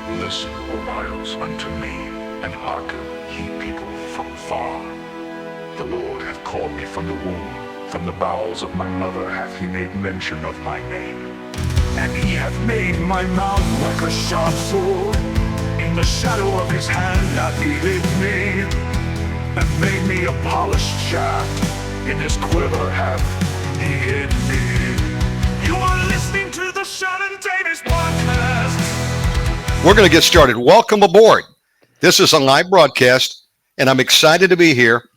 Listen, O isles, unto me, and hearken, ye people from far. The Lord hath called me from the womb, from the bowels of my mother hath he made mention of my name. And he hath made my mouth like a sharp sword, in the shadow of his hand hath he hid me, and made me a polished shaft, in his quiver hath he hid me. You are listening to the Shannon Davis Podcast. We're going to get started. Welcome aboard. This is a live broadcast, and I'm excited to be here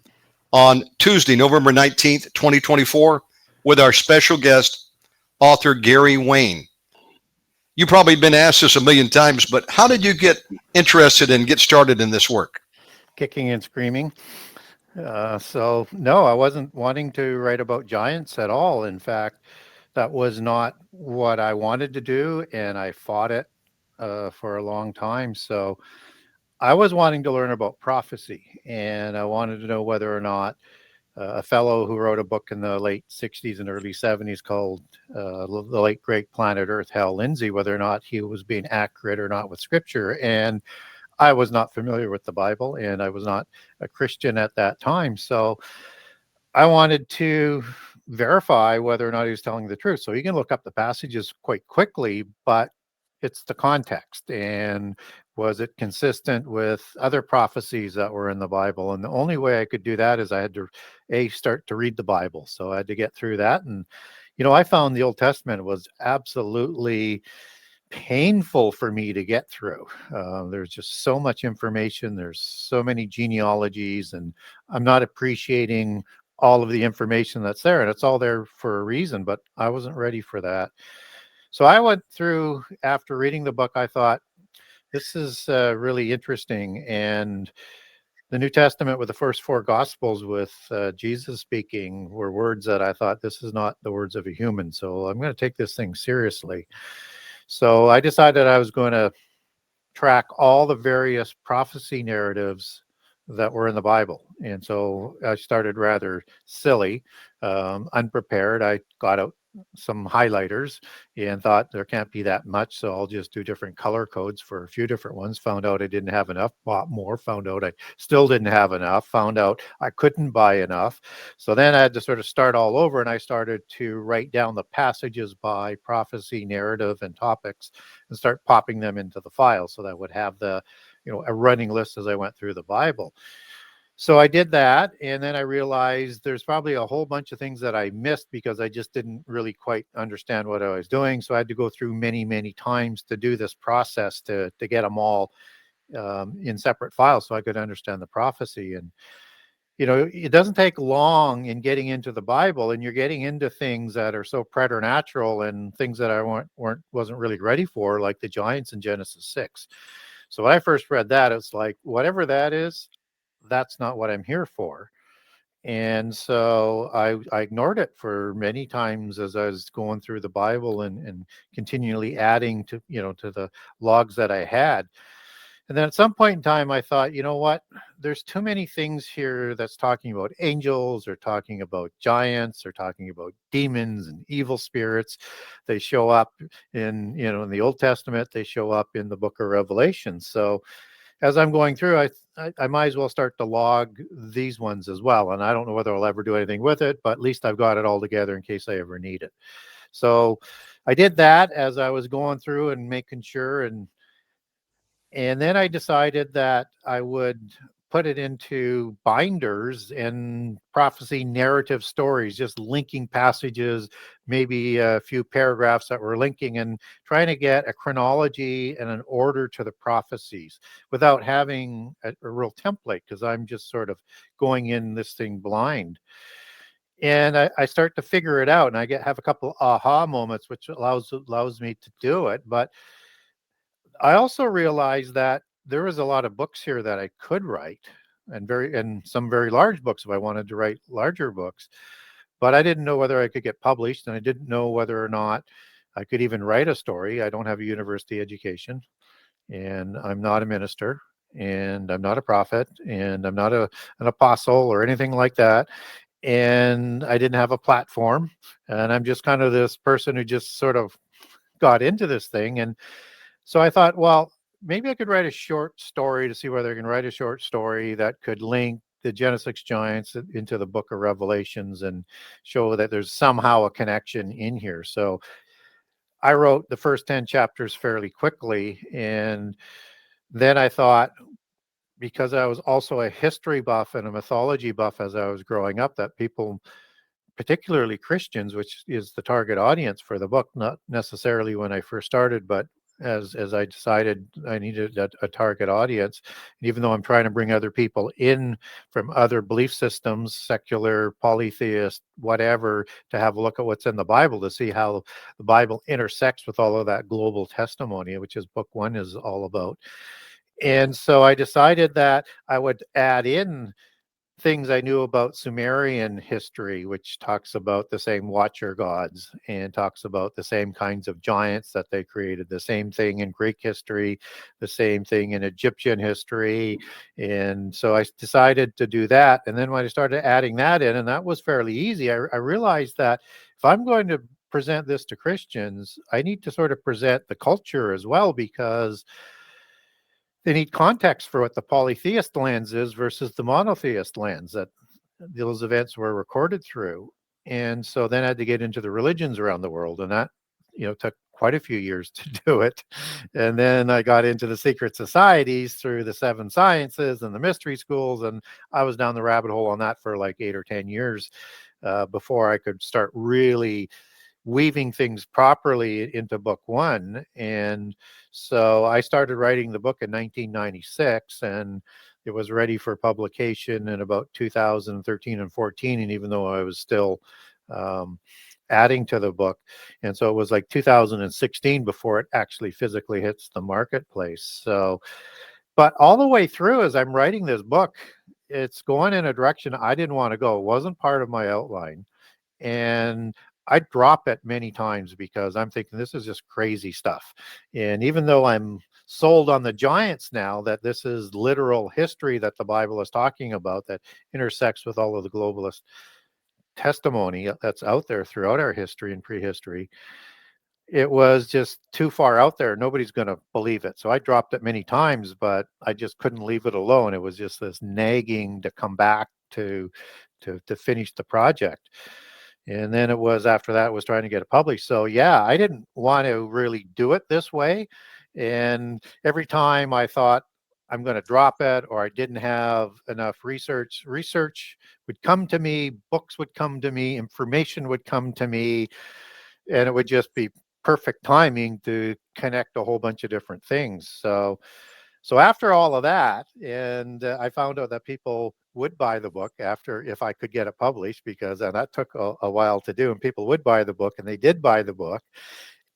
on Tuesday, November 19th, 2024, with our special guest, author Gary Wayne. You've probably been asked this a million times, but how did you get interested and get started in this work? Kicking and screaming. No, I wasn't wanting to write about giants at all. In fact, that was not what I wanted to do, and I fought it for a long time. So I was wanting to learn about prophecy, and I wanted to know whether or not a fellow who wrote a book in the late 60s and early 70s called The Late Great Planet Earth, Hal Lindsey, whether or not he was being accurate or not with scripture. And I was not familiar with the Bible, and I was not a Christian at that time. So I wanted to verify whether or not he was telling the truth. So you can look up the passages quite quickly, but it's the context. And was it consistent with other prophecies that were in the Bible? And the only way I could do that is I had to start to read the Bible. So I had to get through that. And, I found the Old Testament was absolutely painful for me to get through. There's just so much information. There's so many genealogies, and I'm not appreciating all of the information that's there. And it's all there for a reason, but I wasn't ready for that. So I went through, after reading the book, I thought, this is really interesting. And the New Testament with the first four Gospels with Jesus speaking were words that I thought, this is not the words of a human. So I'm going to take this thing seriously. So I decided I was going to track all the various prophecy narratives that were in the Bible. And so I started rather silly, unprepared. I got out some highlighters and thought there can't be that much, so I'll just do different color codes for a few different ones. Found out I didn't have enough, bought more, found out I still didn't have enough, found out I couldn't buy enough. So then I had to sort of start all over, and I started to write down the passages by prophecy, narrative, and topics, and start popping them into the file so that I would have the a running list as I went through the Bible. So I did that, and then I realized there's probably a whole bunch of things that I missed because I just didn't really quite understand what I was doing. So I had to go through many, many times to do this process to get them all in separate files so I could understand the prophecy. And, it doesn't take long in getting into the Bible, and you're getting into things that are so preternatural and things that I wasn't really ready for, like the giants in Genesis 6. So when I first read that, it's like, whatever that is, that's not what I'm here for. And so I ignored it for many times as I was going through the Bible and continually adding to the logs that I had. And then at some point in time, I thought, you know what, there's too many things here that's talking about angels, or talking about giants, or talking about demons and evil spirits. They show up in the Old Testament, they show up in the book of Revelation. So as I'm going through, I might as well start to log these ones as well. And I don't know whether I'll ever do anything with it, but at least I've got it all together in case I ever need it. So I did that as I was going through and making sure. And then I decided that I would put it into binders and prophecy narrative stories, just linking passages, maybe a few paragraphs that were linking, and trying to get a chronology and an order to the prophecies without having a real template, because I'm just sort of going in this thing blind. And I start to figure it out, and I have a couple aha moments, which allows me to do it. But I also realized that there was a lot of books here that I could write, and some very large books if I wanted to write larger books. But I didn't know whether I could get published, and I didn't know whether or not I could even write a story. I don't have a university education, and I'm not a minister, and I'm not a prophet, and I'm not an apostle or anything like that. And I didn't have a platform, and I'm just kind of this person who just sort of got into this thing. And so I thought, well, maybe I could write a short story to see whether I can write a short story that could link the Genesis giants into the book of Revelations and show that there's somehow a connection in here. So I wrote the first 10 chapters fairly quickly. And then I thought, because I was also a history buff and a mythology buff as I was growing up, that people, particularly Christians, which is the target audience for the book, not necessarily when I first started, but as I decided I needed a target audience. And even though I'm trying to bring other people in from other belief systems, secular, polytheist, whatever, to have a look at what's in the Bible, to see how the Bible intersects with all of that global testimony, which is book one is all about. And so I decided that I would add in things I knew about Sumerian history, which talks about the same watcher gods and talks about the same kinds of giants that they created, the same thing in Greek history, the same thing in Egyptian history. And so I decided to do that. And then when I started adding that in, and that was fairly easy, I realized that if I'm going to present this to Christians, I need to sort of present the culture as well, because they need context for what the polytheist lens is versus the monotheist lens that those events were recorded through. And so then I had to get into the religions around the world, and that, took quite a few years to do it. And then I got into the secret societies through the 7 sciences and the mystery schools, and I was down the rabbit hole on that for like 8 or 10 years before I could start really weaving things properly into book one. And so I started writing the book in 1996, and it was ready for publication in about 2013 and 14. And even though I was still adding to the book, and so it was like 2016 before it actually physically hits the marketplace. So, but all the way through, as I'm writing this book, it's going in a direction I didn't want to go. It wasn't part of my outline. And I drop it many times because I'm thinking this is just crazy stuff. And even though I'm sold on the giants now, that this is literal history that the Bible is talking about, that intersects with all of the globalist testimony that's out there throughout our history and prehistory, it was just too far out there. Nobody's going to believe it. So I dropped it many times, but I just couldn't leave it alone. It was just this nagging to come back to finish the project. And then it was after that was trying to get it published. So yeah, I didn't want to really do it this way. And every time I thought I'm going to drop it, or I didn't have enough research would come to me, books would come to me, information would come to me, and it would just be perfect timing to connect a whole bunch of different things. So after all of that, and I found out that people would buy the book after, if I could get it published, because that took a while to do, and people would buy the book, and they did buy the book,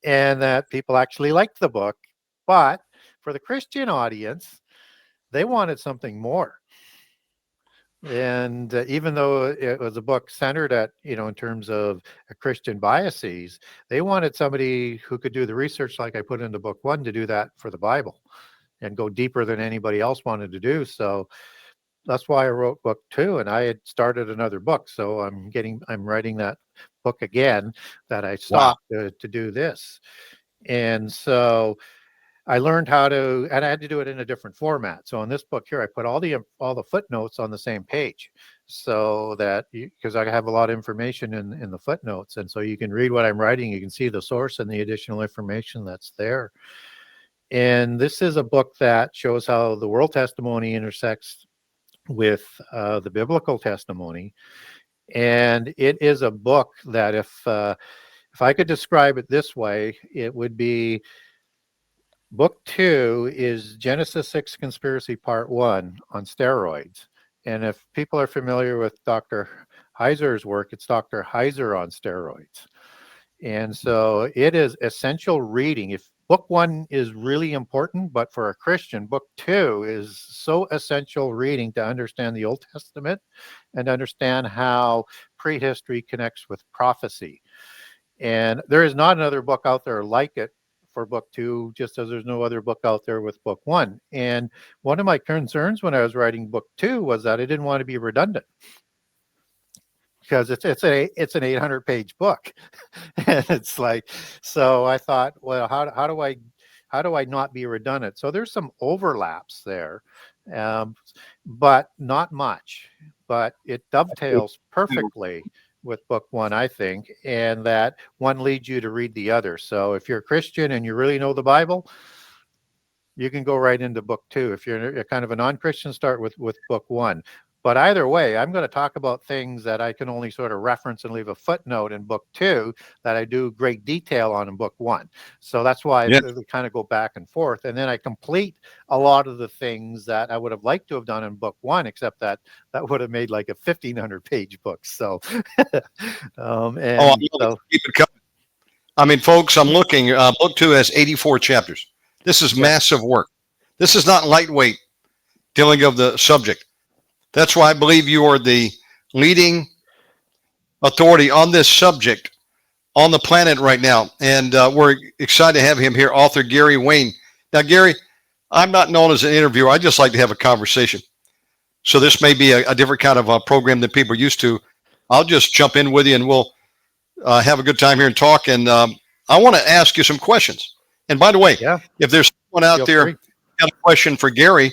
and that people actually liked the book. But for the Christian audience, they wanted something more. And even though it was a book centered at, in terms of Christian biases, they wanted somebody who could do the research like I put into book one to do that for the Bible and go deeper than anybody else wanted to do. So that's why I wrote book two, and I had started another book. So I'm writing that book again that I stopped to do this. And so I learned how to, and I had to do it in a different format. So in this book here, I put all the footnotes on the same page, so that because I have a lot of information in the footnotes, and so you can read what I'm writing, you can see the source and the additional information that's there. And this is a book that shows how the world testimony intersects with the biblical testimony. And it is a book that if I could describe it this way, it would be book two is Genesis 6 Conspiracy Part 1 on steroids. And if people are familiar with Dr. Heiser's work, it's Dr. Heiser on steroids. And so it is essential reading. If book one is really important, but for a Christian, book two is so essential reading to understand the Old Testament and understand how prehistory connects with prophecy. And there is not another book out there like it for book two, just as there's no other book out there with book one. And one of my concerns when I was writing book two was that I didn't want to be redundant, because it's an 800-page book. And it's like, so I thought, well, how how do I not be redundant? So there's some overlaps there, um, but not much. But it dovetails perfectly with book one, I think, and that one leads you to read the other. So if you're a Christian and you really know the Bible, you can go right into book two. If you're a kind of a non-Christian, start with book one. But either way, I'm going to talk about things that I can only sort of reference and leave a footnote in book two that I do great detail on in book one. So that's why Yeah. they kind of go back and forth. And then I complete a lot of the things that I would have liked to have done in book one, except that would have made like a 1,500-page book. So, Oh, and so keep it coming. I mean, folks, I'm looking. Book two has 84 chapters. This is yeah, massive work. This is not lightweight dealing of the subject. That's why I believe you are the leading authority on this subject on the planet right now. And we're excited to have him here, author Gary Wayne. Now, Gary, I'm not known as an interviewer. I just like to have a conversation. So this may be a different kind of a program than people are used to. I'll just jump in with you and we'll have a good time here and talk. And I want to ask you some questions. And by the way, yeah, if there's someone out feel there free. got a question for Gary,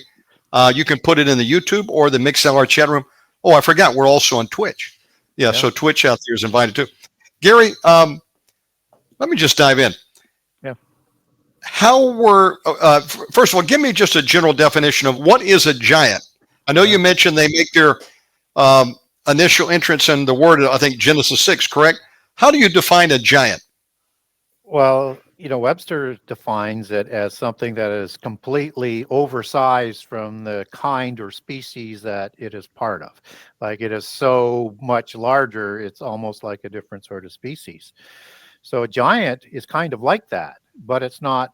you can put it in the YouTube or the MixLR chat room. Oh, I forgot. We're also on Twitch. Yeah, Yeah. so Twitch out there is invited too. Gary, let me just dive in. Yeah. How were, first of all, give me just a general definition of what is a giant. I know you mentioned they make their initial entrance in the word, I think Genesis 6, correct? How do you define a giant? Well, Webster defines it as something that is completely oversized from the kind or species that it is part of. Like it is so much larger, it's almost like a different sort of species. So a giant is kind of like that, but it's not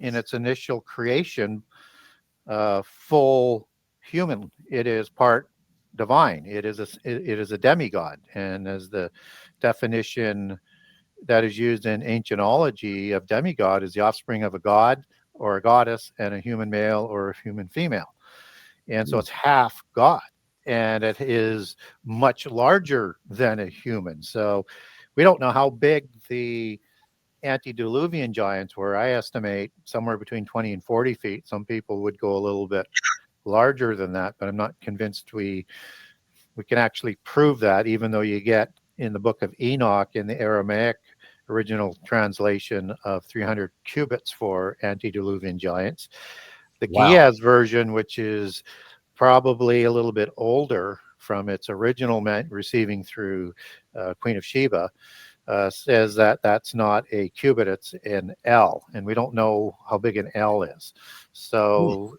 in its initial creation full human. It is part divine. It is a demigod, and as the definition that is used in ancientology of demigod is the offspring of a god or a goddess and a human male or a human female. And so it's half God, and it is much larger than a human. So we don't know how big the antediluvian giants were. I estimate somewhere between 20 and 40 feet. Some people would go a little bit larger than that, but I'm not convinced we can actually prove that, even though you get in the book of Enoch in the Aramaic original translation of 300 cubits for antediluvian giants. The Giaz version, which is probably a little bit older from its original receiving through Queen of Sheba, says that that's not a cubit, it's an L, and we don't know how big an L is. So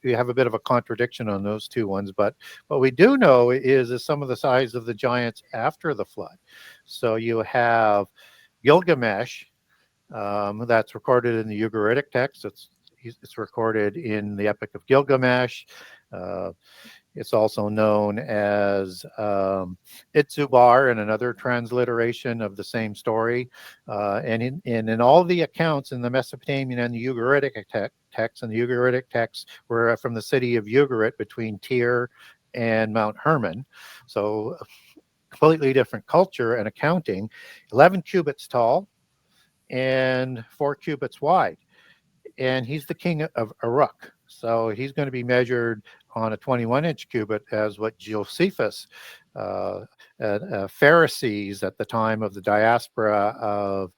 you have a bit of a contradiction on those two ones, but what we do know is some of the size of the giants after the flood. So you have Gilgamesh, that's recorded in the Ugaritic text. It's recorded in the Epic of Gilgamesh. It's also known as Itzubar in another transliteration of the same story. And in all the accounts in the Mesopotamian and the Ugaritic texts, and the Ugaritic texts were from the city of Ugarit between Tyre and Mount Hermon. So completely different culture and accounting. 11 cubits tall and 4 cubits wide. And he's the king of Uruk. So he's going to be measured on a 21-inch cubit, as what Josephus, Pharisees at the time of the diaspora of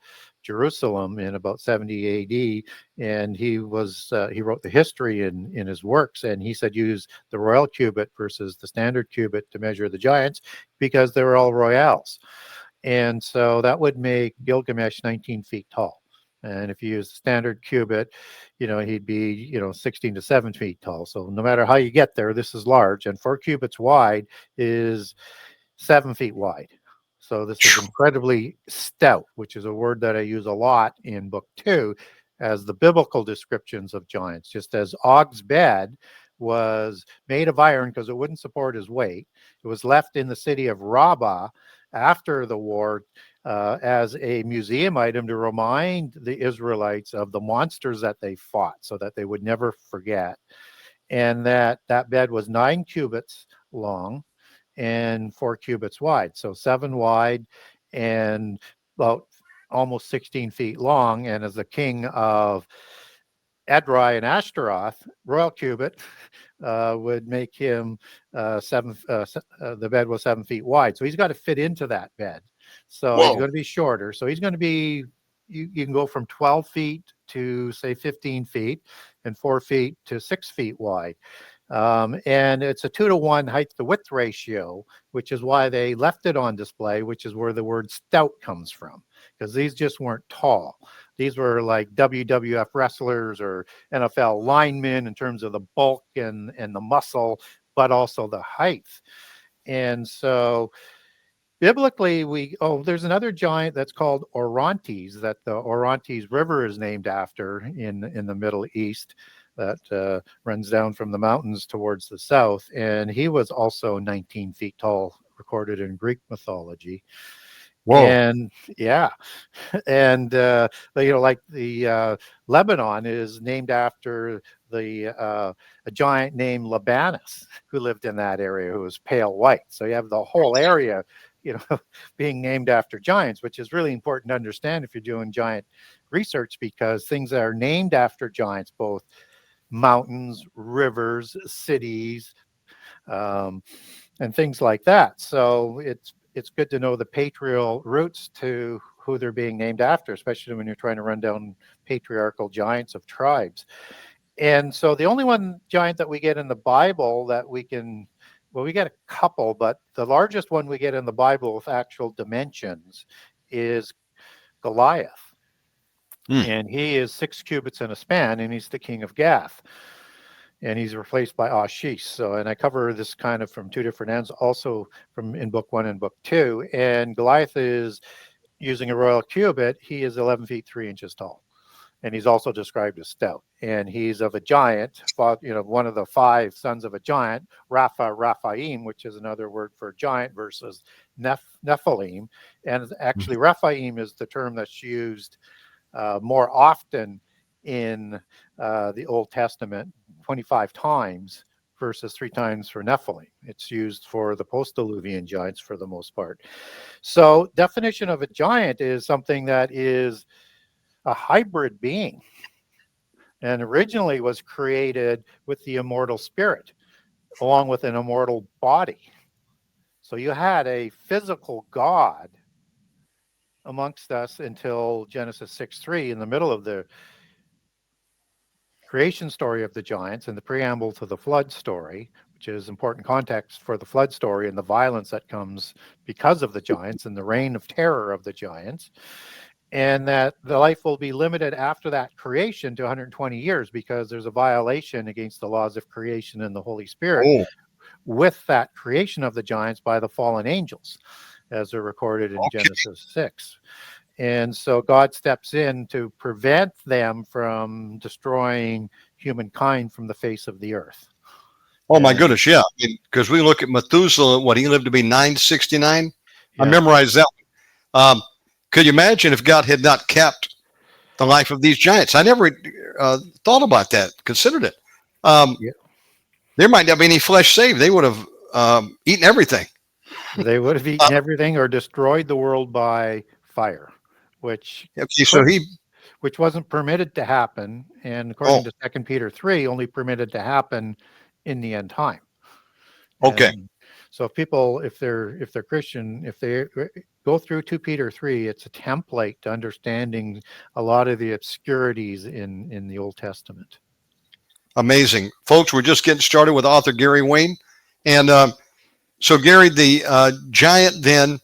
Jerusalem in about 70 AD, and he wrote the history in his works, and he said use the royal cubit versus the standard cubit to measure the giants because they were all royals. And so that would make Gilgamesh 19 feet tall. And if you use the standard cubit, he'd be, 16 to 7 feet tall. So no matter how you get there, this is large. And 4 cubits wide is 7 feet wide. So this is incredibly stout, which is a word that I use a lot in book 2 as the biblical descriptions of giants. Just as Og's bed was made of iron because it wouldn't support his weight. It was left in the city of Rabbah after the war as a museum item to remind the Israelites of the monsters that they fought so that they would never forget. And that bed was 9 cubits long and 4 cubits wide. So 7 wide and about almost 16 feet long. And as the king of Edrei and Ashtaroth, royal cubit, would make him the bed was 7 feet wide. So he's got to fit into that bed. So he's Whoa. going to be shorter. So he's going to be, you can go from 12 feet to say 15 feet and 4 feet to 6 feet wide. And it's a 2-to-1 height to width ratio, which is why they left it on display, which is where the word stout comes from, because these just weren't tall. These were like WWF wrestlers or NFL linemen in terms of the bulk and the muscle, but also the height. And so biblically, there's another giant that's called Orontes, that the Orontes River is named after in the Middle East, that runs down from the mountains towards the south. And he was also 19 feet tall, recorded in Greek mythology. Whoa. And yeah, and like the Lebanon is named after a giant named Labanus who lived in that area, who was pale white. So you have the whole area, being named after giants, which is really important to understand if you're doing giant research, because things that are named after giants, both mountains, rivers, cities, and things like that. So it's good to know the patrial roots to who they're being named after, especially when you're trying to run down patriarchal giants of tribes. And so the only one giant that we get in the Bible that we get a couple, but the largest one we get in the Bible with actual dimensions is Goliath. And he is 6 cubits in a span, and he's the king of Gath. And he's replaced by Ashish. So, and I cover this kind of from two different ends, also from in book 1 and book 2. And Goliath is using a royal cubit. He is 11 feet 3 inches tall. And he's also described as stout. And he's of a giant, one of the 5 sons of a giant, Raphaim, which is another word for giant, versus Nephilim. And actually, Raphaim is the term that's used more often in the Old Testament, 25 times versus 3 times for Nephilim. It's used for the post-Diluvian giants for the most part. So definition of a giant is something that is a hybrid being, and originally was created with the immortal spirit along with an immortal body. So you had a physical God amongst us until Genesis 6:3, in the middle of the creation story of the giants and the preamble to the flood story, which is important context for the flood story and the violence that comes because of the giants and the reign of terror of the giants. And that the life will be limited after that creation to 120 years, because there's a violation against the laws of creation and the Holy Spirit with that creation of the giants by the fallen angels, as they're recorded in Genesis 6. And so God steps in to prevent them from destroying humankind from the face of the earth. Oh, my goodness, yeah. Because we look at Methuselah, he lived to be 969? Yeah. I memorized that. Could you imagine if God had not kept the life of these giants? I never thought about that, considered it. There might not be any flesh saved. They would have eaten everything. They would have eaten everything or destroyed the world by fire, which wasn't permitted to happen, and according to 2 Peter 3, only permitted to happen in the end time. And so if they're Christian, if they go through 2 Peter 3, it's a template to understanding a lot of the obscurities in the Old Testament. Amazing. Folks, we're just getting started with author Gary Wayne. And so, Gary, the giant then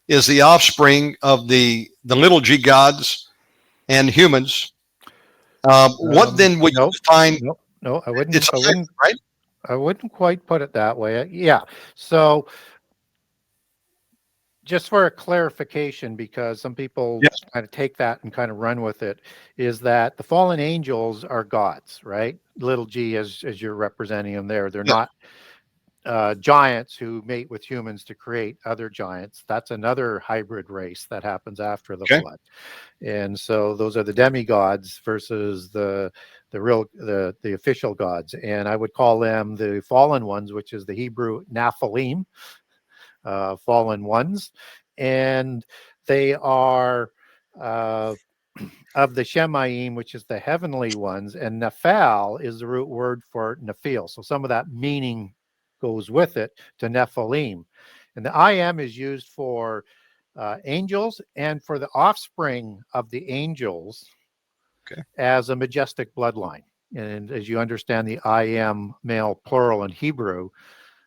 is the offspring of the little g gods and humans. What then would you find? No, I wouldn't. It's right? I wouldn't quite put it that way. Yeah. So just for a clarification, because some people kind of take that and kind of run with it, is that the fallen angels are gods, right? Little g, as you're representing them there. They're not giants who mate with humans to create other giants. That's another hybrid race that happens after the flood. And so those are the demigods versus the official gods. And I would call them the fallen ones, which is the Hebrew Nephilim, fallen ones. And they are of the Shemaim, which is the heavenly ones, and Nephal is the root word for Nephil. So some of that meaning goes with it to Nephilim. And the I am is used for angels and for the offspring of the angels as a majestic bloodline. And as you understand, the I am male plural in Hebrew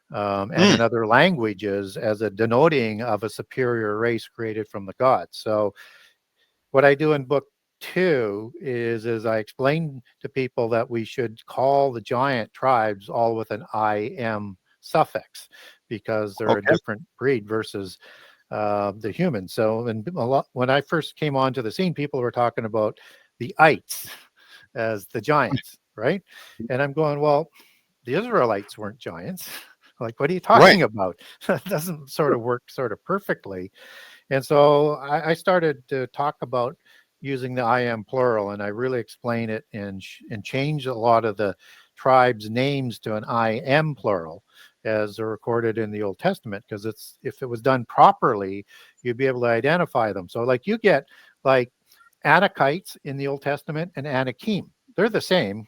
and in other languages as a denoting of a superior race created from the gods. So what I do in book 2 is I explain to people that we should call the giant tribes all with an I am suffix because they're a different breed versus the humans. So when I first came onto the scene, people were talking about the ites as the giants, right? And I'm going, well, the Israelites weren't giants. Like, what are you talking about? That doesn't sort of work sort of perfectly. And so I started to talk about using the I am plural, and I really explain it and change a lot of the tribes' names to an I am plural as they're recorded in the Old Testament, because if it was done properly, you'd be able to identify them. So like you get like Anakites in the Old Testament and Anakim. They're the same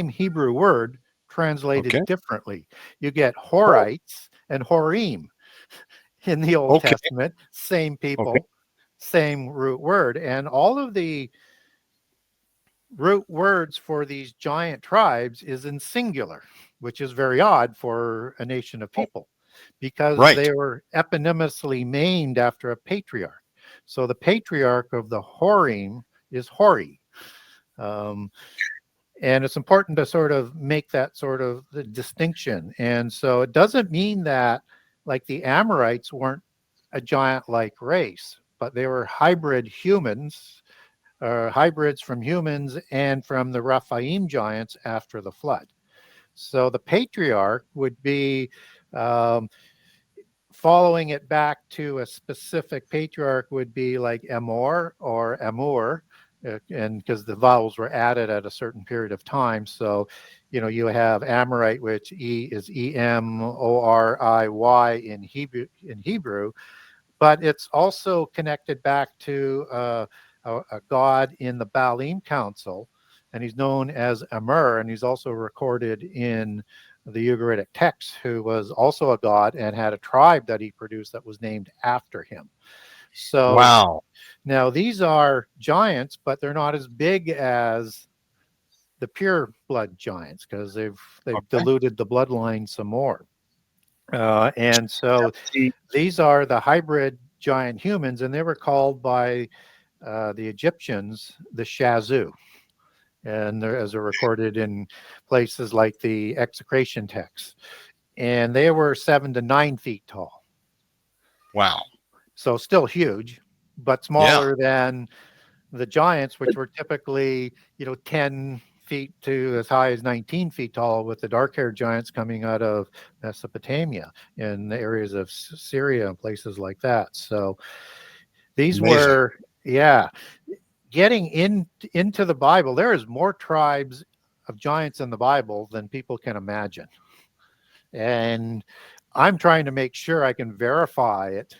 Hebrew word translated differently. You get Horites and Horim in the Old Testament, same people, same root word. And all of the root words for these giant tribes is in singular, which is very odd for a nation of people because they were eponymously named after a patriarch. So the patriarch of the Horim is Hori. And it's important to sort of make that sort of the distinction. And so it doesn't mean that like the Amorites weren't a giant-like race, but they were hybrid humans, hybrids from humans and from the Rephaim giants after the flood. So the patriarch would be following it back to a specific patriarch would be like Emor or Amur, and because the vowels were added at a certain period of time. So, you have Amorite, which is Emoriy in Hebrew, but it's also connected back to a god in the Baalim Council, and he's known as Amur, and he's also recorded in the Ugaritic text, who was also a god and had a tribe that he produced that was named after him. So now these are giants, but they're not as big as the pure blood giants because they've diluted the bloodline some more. And so these are the hybrid giant humans, and they were called by the Egyptians the Shazu. And as are recorded in places like the execration texts. And they were 7 to 9 feet tall. Wow. So still huge, but smaller than the giants, which were typically, 10 feet to as high as 19 feet tall, with the dark-haired giants coming out of Mesopotamia in the areas of Syria and places like that. So these were, getting into the Bible. There is more tribes of giants in the Bible than people can imagine. And I'm trying to make sure I can verify it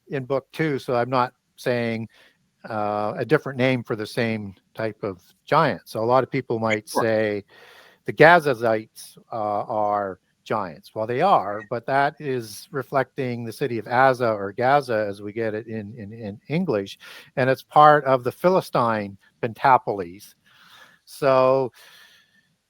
in book 2, so I'm not saying a different name for the same type of giant. So a lot of people might say the Gazazites are giants. Well, they are, but that is reflecting the city of Gaza or Gaza as we get it in English, and it's part of the Philistine Pentapolis. So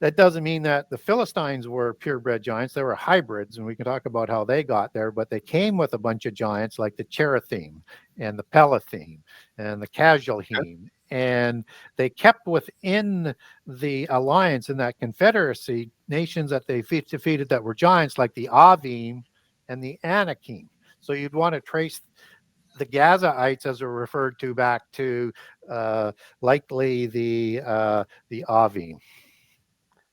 that doesn't mean that the Philistines were purebred giants. They were hybrids, and we can talk about how they got there, but they came with a bunch of giants like the Cherethim and the Pelathim and the Casualhim, and they kept within the alliance in that confederacy nations that they defeated that were giants like the Avim and the Anakim. So you'd want to trace the Gazaites, as are referred to, back to likely the Avim.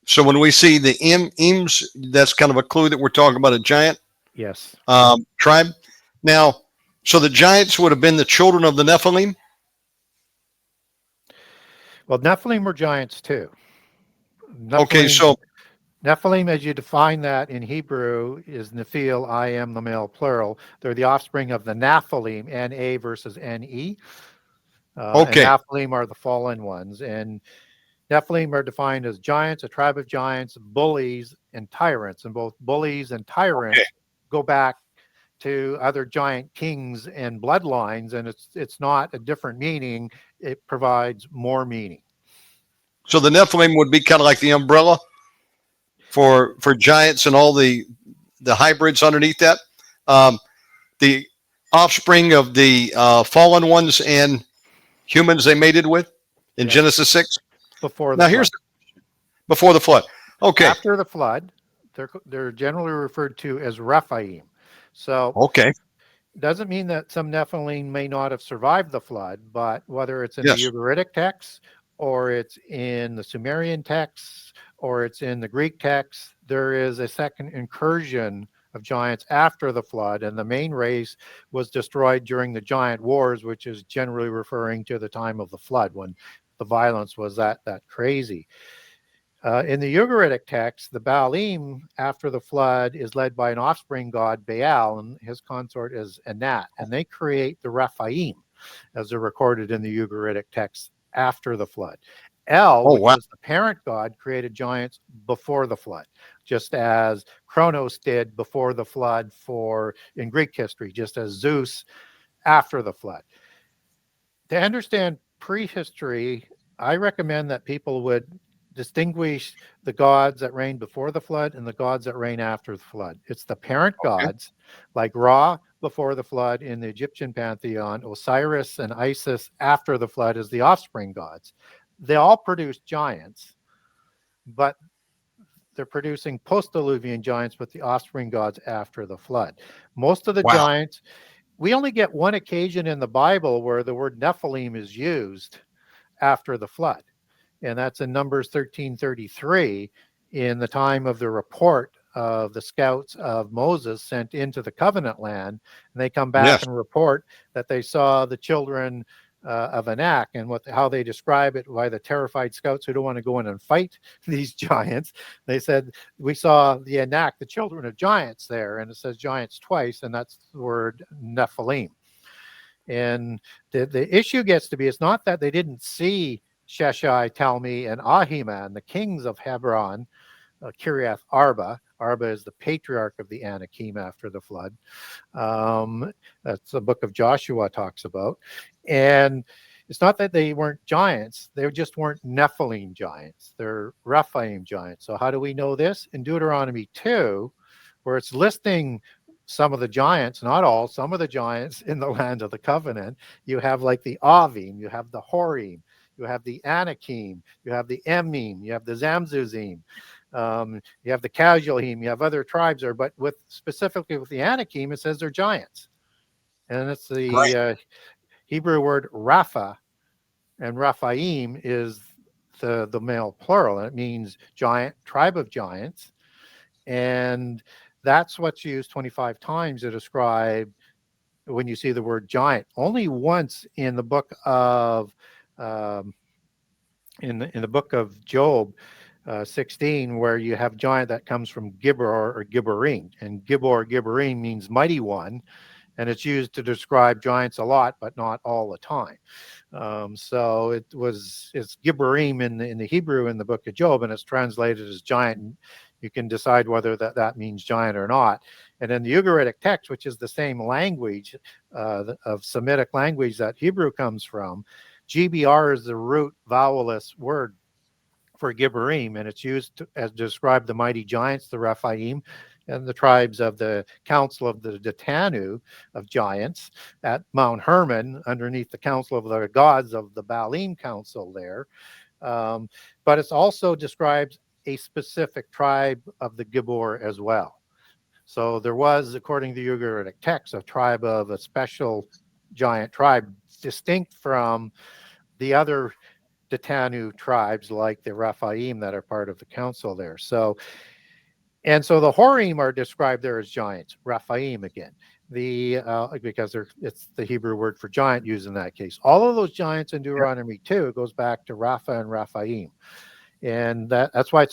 So when we see the Ims, that's kind of a clue that we're talking about a giant tribe. Now, so the giants would have been the children of the Nephilim? Well, Nephilim were giants too. Nephilim, as you define that in Hebrew, is Nephil, I am the male plural. They're the offspring of the Nephilim, N-A versus N-E. And Okay. Nephilim are the fallen ones. And Nephilim are defined as giants, a tribe of giants, bullies, and tyrants. And both bullies and tyrants go back to other giant kings and bloodlines, and it's not a different meaning. It provides more meaning. So the Nephilim would be kind of like the umbrella for giants and all the hybrids underneath that. The offspring of the fallen ones and humans they mated with in Yes. Genesis 6. Before the Now flood. before the flood. Okay. After the flood, they're generally referred to as Rephaim. So Okay. doesn't mean that some Nephilim may not have survived the flood, but whether it's in the Yes. Ugaritic texts or it's in the Sumerian texts or it's in the Greek texts, there is a second incursion of giants after the flood, and the main race was destroyed during the giant wars, which is generally referring to the time of the flood when the violence was that crazy. In the Ugaritic text, the Baalim after the flood is led by an offspring god, Baal, and his consort is Anat, and they create the Rephaim, as they're recorded in the Ugaritic text after the flood. El, which is the parent god, created giants before the flood, just as Kronos did before the flood in Greek history, just as Zeus after the flood. To understand prehistory, I recommend that people would distinguish the gods that reigned before the flood and the gods that reign after the flood. It's the parent gods, like Ra before the flood in the Egyptian pantheon, Osiris and Isis after the flood as the offspring gods. They all produce giants, but they're producing post-Diluvian giants with the offspring gods after the flood. Most of the giants, we only get one occasion in the Bible where the word Nephilim is used after the flood. And that's in Numbers 13:33, in the time of the report of the scouts of Moses sent into the covenant land. And they come back and report that they saw the children of Anak, and how they describe it by the terrified scouts who don't want to go in and fight these giants. They said, we saw the Anak, the children of giants there. And it says giants twice, and that's the word Nephilim. And the issue gets to be, it's not that they didn't see Sheshai, Talmi, and Ahiman, the kings of Hebron, Kiriath Arba. Arba is the patriarch of the Anakim after the flood. That's the book of Joshua talks about. And it's not that they weren't giants. They just weren't Nephilim giants. They're Rephaim giants. So how do we know this? In Deuteronomy 2, where it's listing some of the giants, not all, some of the giants in the land of the covenant, you have like the Avim, you have the Horim, you have the Anakim, you have the Emim, you have the Zamzuzim, you have the Casualhim, you have other tribes there, but specifically with the Anakim, it says they're giants. And it's the Hebrew word Rapha, and Raphaim is the male plural, and it means giant, tribe of giants. And that's what's used 25 times to describe when you see the word giant. Only once in the book of in the book of Job 16, where you have giant that comes from Gibor or Gibborim, and Gibborim means mighty one, and it's used to describe giants a lot, but not all the time. So it's Gibborim in the Hebrew in the book of Job, and it's translated as giant. You can decide whether that means giant or not. And in the Ugaritic text, which is the same language of Semitic language that Hebrew comes from, GBR is the root vowelless word for Gibborim, and it's used to describe the mighty giants, the Rephaim, and the tribes of the council of the Datanu of giants at Mount Hermon, underneath the council of the gods of the Baalim council there. But it also describes a specific tribe of the Gibor as well. So there was, according to the Ugaritic text, a tribe of a special giant tribe, distinct from the other Datanu tribes like the Rephaim that are part of the council there. So the Horim are described there as giants, Rephaim again, because it's the Hebrew word for giant used in that case. All of those giants in Deuteronomy 2, it goes back to Rapha and Rephaim. And that's why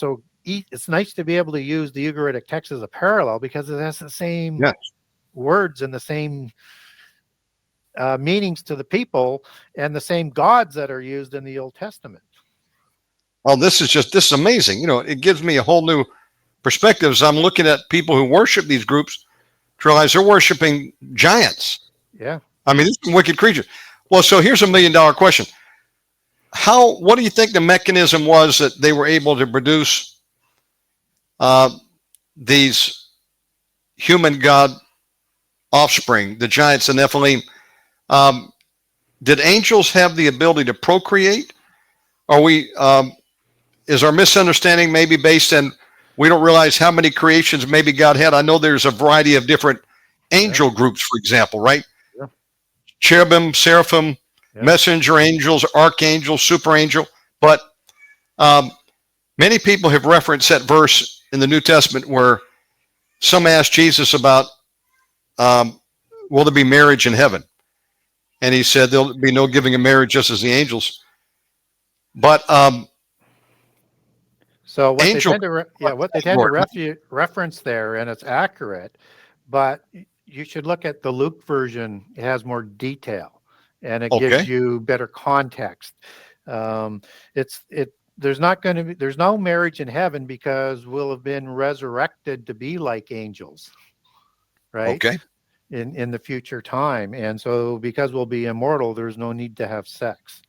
it's nice to be able to use the Ugaritic text as a parallel, because it has the same words and the same meanings to the people and the same gods that are used in the Old Testament. Oh, this is amazing. You know, it gives me a whole new perspective as I'm looking at people who worship these groups to realize they're worshiping giants. Yeah. I mean, these are wicked creatures. Well, so here's $1 million question. What do you think the mechanism was that they were able to produce these human god offspring, the giants, the Nephilim? Did angels have the ability to procreate? Is our misunderstanding maybe based on we don't realize how many creations maybe God had? I know there's a variety of different angel groups, for example, right? Yeah. Cherubim, seraphim, messenger angels, archangel, super angel. But many people have referenced that verse in the New Testament where some asked Jesus about, will there be marriage in heaven? And he said, there'll be no giving in marriage just as the angels. But so what angel, they tend to reference there, and it's accurate, but you should look at the Luke version. It has more detail, and it gives you better context. There's no marriage in heaven because we'll have been resurrected to be like angels, right? Okay. In the future time. And so because we'll be immortal, there's no need to have sex.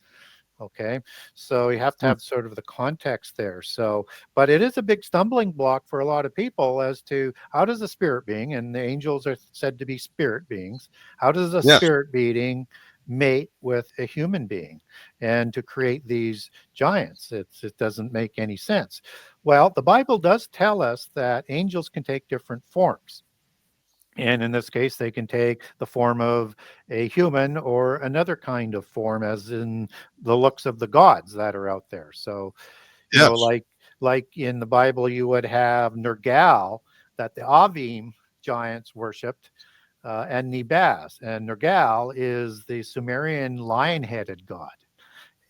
Okay. So you have to have sort of the context there. So, but it is a big stumbling block for a lot of people as to how does a spirit being, and the angels are said to be spirit beings, how does a spirit being mate with a human being and to create these giants? It doesn't make any sense. Well, the Bible does tell us that angels can take different forms. And in this case, they can take the form of a human or another kind of form, as in the looks of the gods that are out there. So, you know, like in the Bible, you would have Nergal that the Avim giants worshipped, and Nebaz. And Nergal is the Sumerian lion-headed god.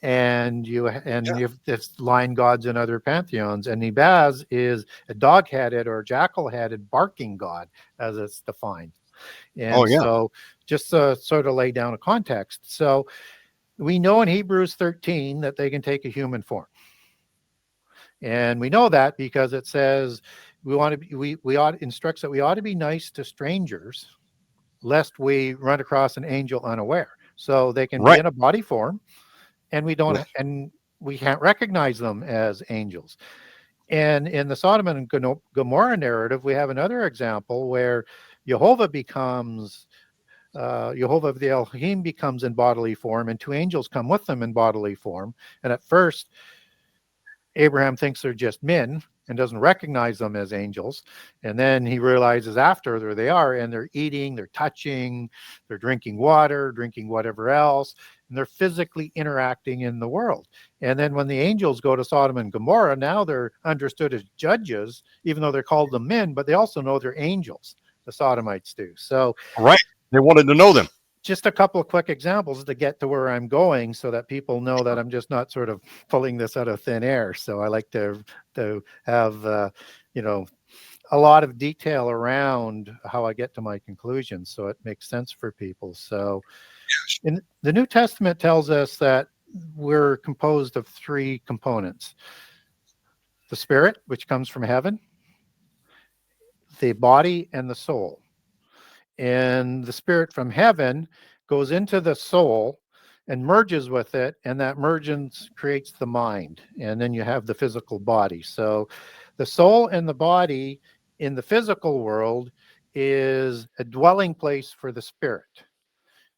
And you have this lion gods in other pantheons, and Nebaz is a dog-headed or jackal-headed barking god, as it's defined. And so, just to sort of lay down a context, so we know in Hebrews 13 that they can take a human form, and we know that because it says instructs that we ought to be nice to strangers, lest we run across an angel unaware. So they can be in a body form, and we can't recognize them as angels. And in the Sodom and Gomorrah narrative, we have another example where Jehovah of the Elohim becomes in bodily form, and two angels come with them in bodily form. And at first, Abraham thinks they're just men and doesn't recognize them as angels. And then he realizes after there they are, and they're eating, they're touching, they're drinking water, drinking whatever else, and they're physically interacting in the world. And then when the angels go to Sodom and Gomorrah, now they're understood as judges, even though they're called the men, but they also know they're angels, the Sodomites do. So they wanted to know them. Just a couple of quick examples to get to where I'm going so that people know that I'm just not sort of pulling this out of thin air. So I like to have, a lot of detail around how I get to my conclusions so it makes sense for people. So in the New Testament tells us that we're composed of three components: the spirit, which comes from heaven, the body, and the soul. And the spirit from heaven goes into the soul and merges with it, and that mergence creates the mind, and then you have the physical body. So the soul and the body in the physical world is a dwelling place for the spirit.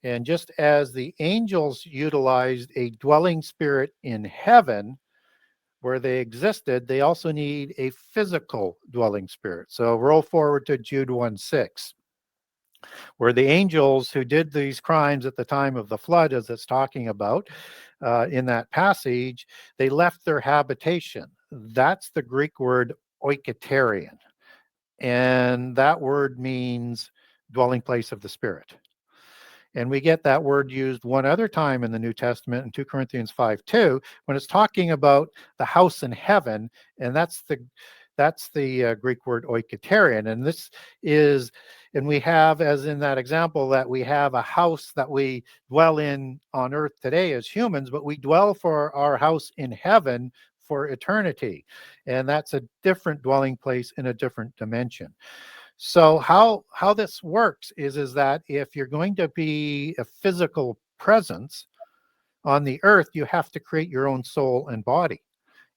And just as the angels utilized a dwelling spirit in heaven where they existed, they also need a physical dwelling spirit. So roll forward to Jude 1:6. Where the angels who did these crimes at the time of the flood, as it's talking about in that passage, they left their habitation. That's the Greek word oikaterion. And that word means dwelling place of the Spirit. And we get that word used one other time in the New Testament in 2 Corinthians 5:2, when it's talking about the house in heaven. And that's That's the Greek word oiketerion. And this is, and we have, as in that example, that we have a house that we dwell in on earth today as humans, but we dwell for our house in heaven for eternity. And that's a different dwelling place in a different dimension. So how this works is that if you're going to be a physical presence on the earth, you have to create your own soul and body.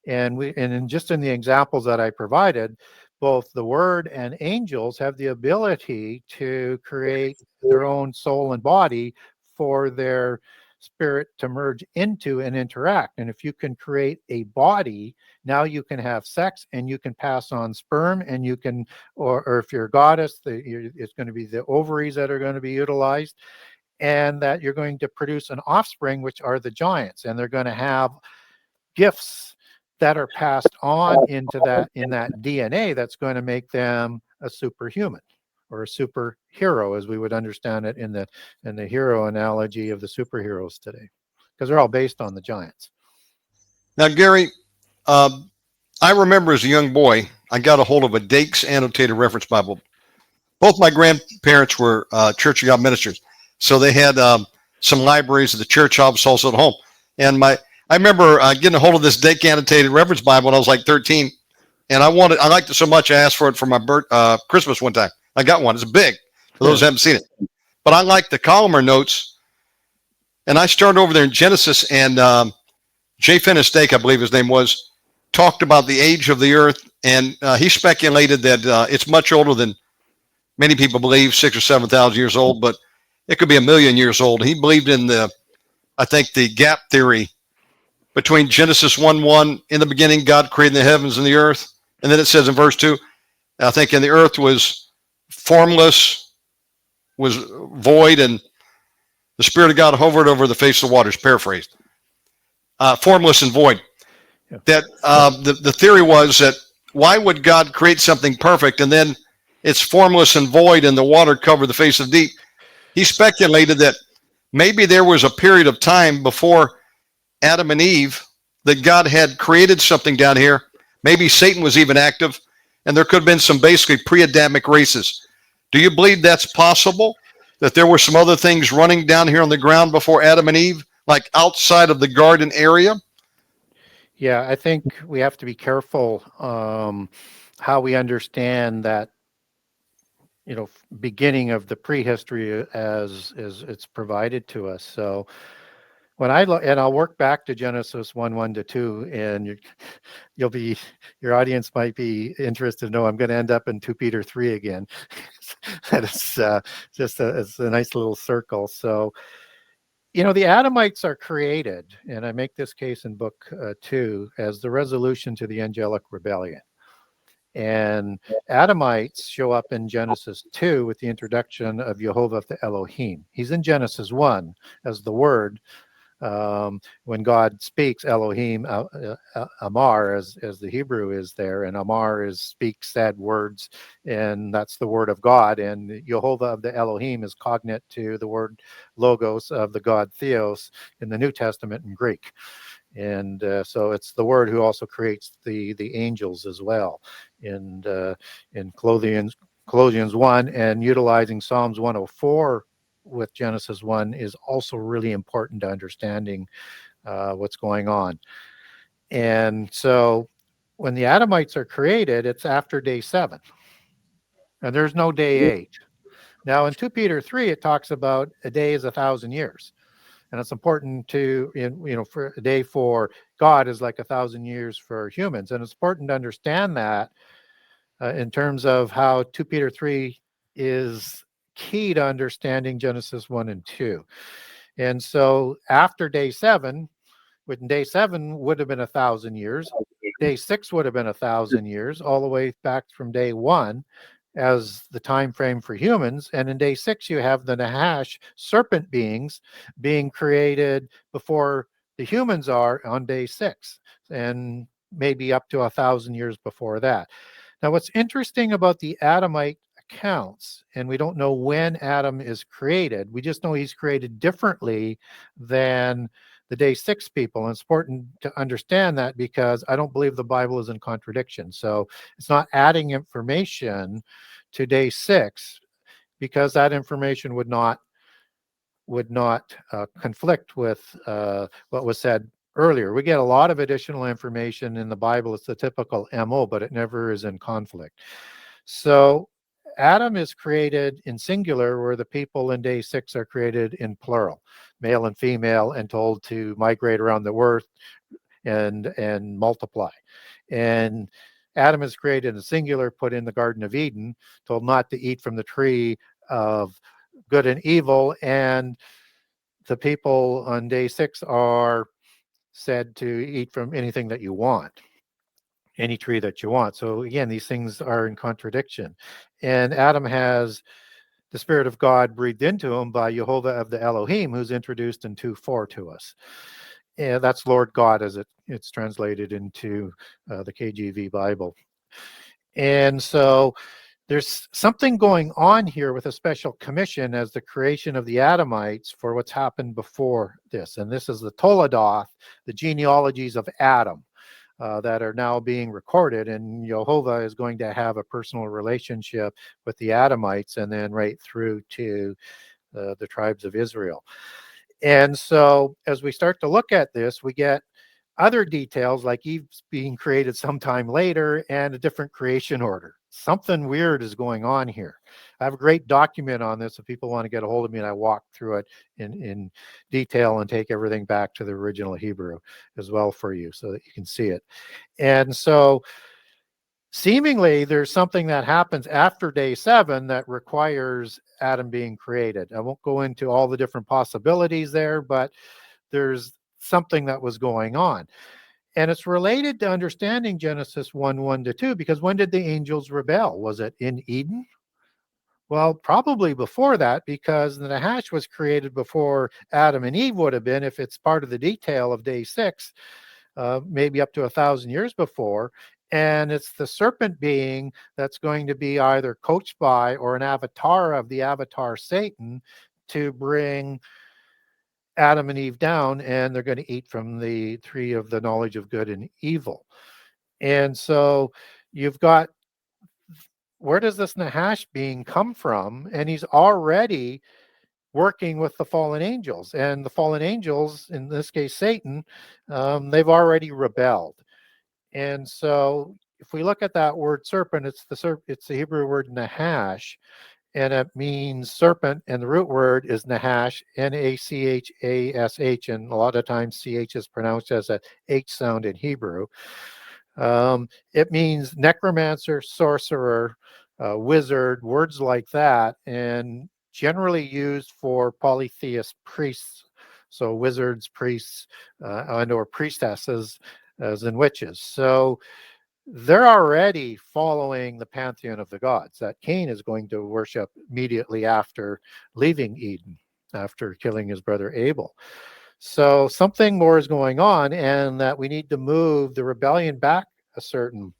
And just in the examples that I provided, both the Word and angels have the ability to create their own soul and body for their spirit to merge into and interact. And if you can create a body, now you can have sex and you can pass on sperm, and you can, or if you're a goddess, it's going to be the ovaries that are going to be utilized, and that you're going to produce an offspring, which are the giants, and they're going to have gifts that are passed on into that, in that DNA, that's going to make them a superhuman or a superhero, as we would understand it in the hero analogy of the superheroes today, because they're all based on the giants. Now, Gary, I remember as a young boy, I got a hold of a Dake's Annotated Reference Bible. Both my grandparents were Church of God ministers, so they had some libraries at the church office, also at home. And I remember getting a hold of this Dake Annotated Reference Bible when I was like 13, and I liked it so much I asked for it for my Christmas one time. I got one. It's big, for those who haven't seen it. But I liked the columnar notes, and I started over there in Genesis, and J. Finis Dake, I believe his name was, talked about the age of the earth, and he speculated that it's much older than many people believe, 6,000 or 7,000 years old, but it could be 1,000,000 years old. He believed in the gap theory between Genesis 1:1, in the beginning, God created the heavens and the earth. And then it says in verse 2, I think, and the earth was formless, was void, and the Spirit of God hovered over the face of the waters, paraphrased. Formless and void. Yeah. That the theory was that why would God create something perfect and then it's formless and void and the water covered the face of the deep? He speculated that maybe there was a period of time before Adam and Eve that God had created something down here. Maybe Satan was even active, and there could have been some basically pre-Adamic races. Do you believe that's possible? That there were some other things running down here on the ground before Adam and Eve, like outside of the garden area? Yeah, I think we have to be careful how we understand that, beginning of the prehistory as it's provided to us. So when I look, and I'll work back to Genesis 1:1-2, and your audience might be interested to know I'm going to end up in 2 Peter 3 again. That is it's a nice little circle. So, the Adamites are created, and I make this case in book 2 as the resolution to the angelic rebellion. And Adamites show up in Genesis 2 with the introduction of Jehovah the Elohim. He's in Genesis 1 as the word. When God speaks, Elohim, Amar, as the Hebrew is there, and Amar speaks sad words, and that's the word of God. And Jehovah of the Elohim is cognate to the word logos of the god Theos in the New Testament in Greek. And so it's the word who also creates the angels as well in Colossians 1, and utilizing Psalms 104 with Genesis 1 is also really important to understanding what's going on. And so when the Adamites are created, it's after day 7, and there's no day 8. Now in 2 Peter 3, it talks about a day is 1,000 years. And it's important to, for a day for God is like 1,000 years for humans. And it's important to understand that in terms of how 2 Peter 3 is key to understanding Genesis 1 and 2. And so after day 7, when day 7 would have been 1,000 years, day 6 would have been 1,000 years, all the way back from day 1 as the time frame for humans. And in day 6, you have the Nahash serpent beings being created before the humans are on day 6, and maybe up to 1,000 years before that. Now, what's interesting about the Adamite accounts, and we don't know when Adam is created, we just know he's created differently than the day 6 people. And it's important to understand that because I don't believe the Bible is in contradiction. So it's not adding information to day 6 because that information would not conflict with what was said earlier. We get a lot of additional information in the Bible. It's the typical MO, but it never is in conflict. So Adam is created in singular, where the people in day 6 are created in plural, male and female, and told to migrate around the earth and multiply. And Adam is created in singular, put in the Garden of Eden, told not to eat from the tree of good and evil, and the people on day 6 are said to eat from anything that you want, any tree that you want. So again, these things are in contradiction. And Adam has the Spirit of God breathed into him by Jehovah of the Elohim, who's introduced in 2:4 to us. And that's Lord God as it's translated into the KJV Bible. And so there's something going on here with a special commission as the creation of the Adamites for what's happened before this. And this is the Toledoth, the genealogies of Adam that are now being recorded. And Jehovah is going to have a personal relationship with the Adamites and then right through to the tribes of Israel. And so as we start to look at this, we get other details like Eve's being created sometime later and a different creation order. Something weird is going on here. I have a great document on this if people want to get a hold of me, and I walk through it in detail and take everything back to the original Hebrew as well for you so that you can see it. And so seemingly there's something that happens after day 7 that requires Adam being created. I won't go into all the different possibilities there, but there's something that was going on. And it's related to understanding Genesis 1:1-2, because when did the angels rebel? Was it in Eden? Well, probably before that, because the Nahash was created before Adam and Eve would have been, if it's part of the detail of day 6, maybe up to 1,000 years before. And it's the serpent being that's going to be either coached by or an avatar of the avatar Satan to bring Adam and Eve down, and they're going to eat from the tree of the knowledge of good and evil. And so you've got, where does this Nahash being come from? And he's already working with the fallen angels, and the fallen angels, in this case Satan, they've already rebelled. And so if we look at that word serpent, it's the Hebrew word Nahash, and it means serpent, and the root word is Nahash, Nachash, and a lot of times CH is pronounced as a H sound in Hebrew. It means necromancer, sorcerer, wizard, words like that, and generally used for polytheist priests, so wizards, priests, and or priestesses, as in witches. So they're already following the pantheon of the gods that Cain is going to worship immediately after leaving Eden, after killing his brother Abel. So something more is going on, and that we need to move the rebellion back a certain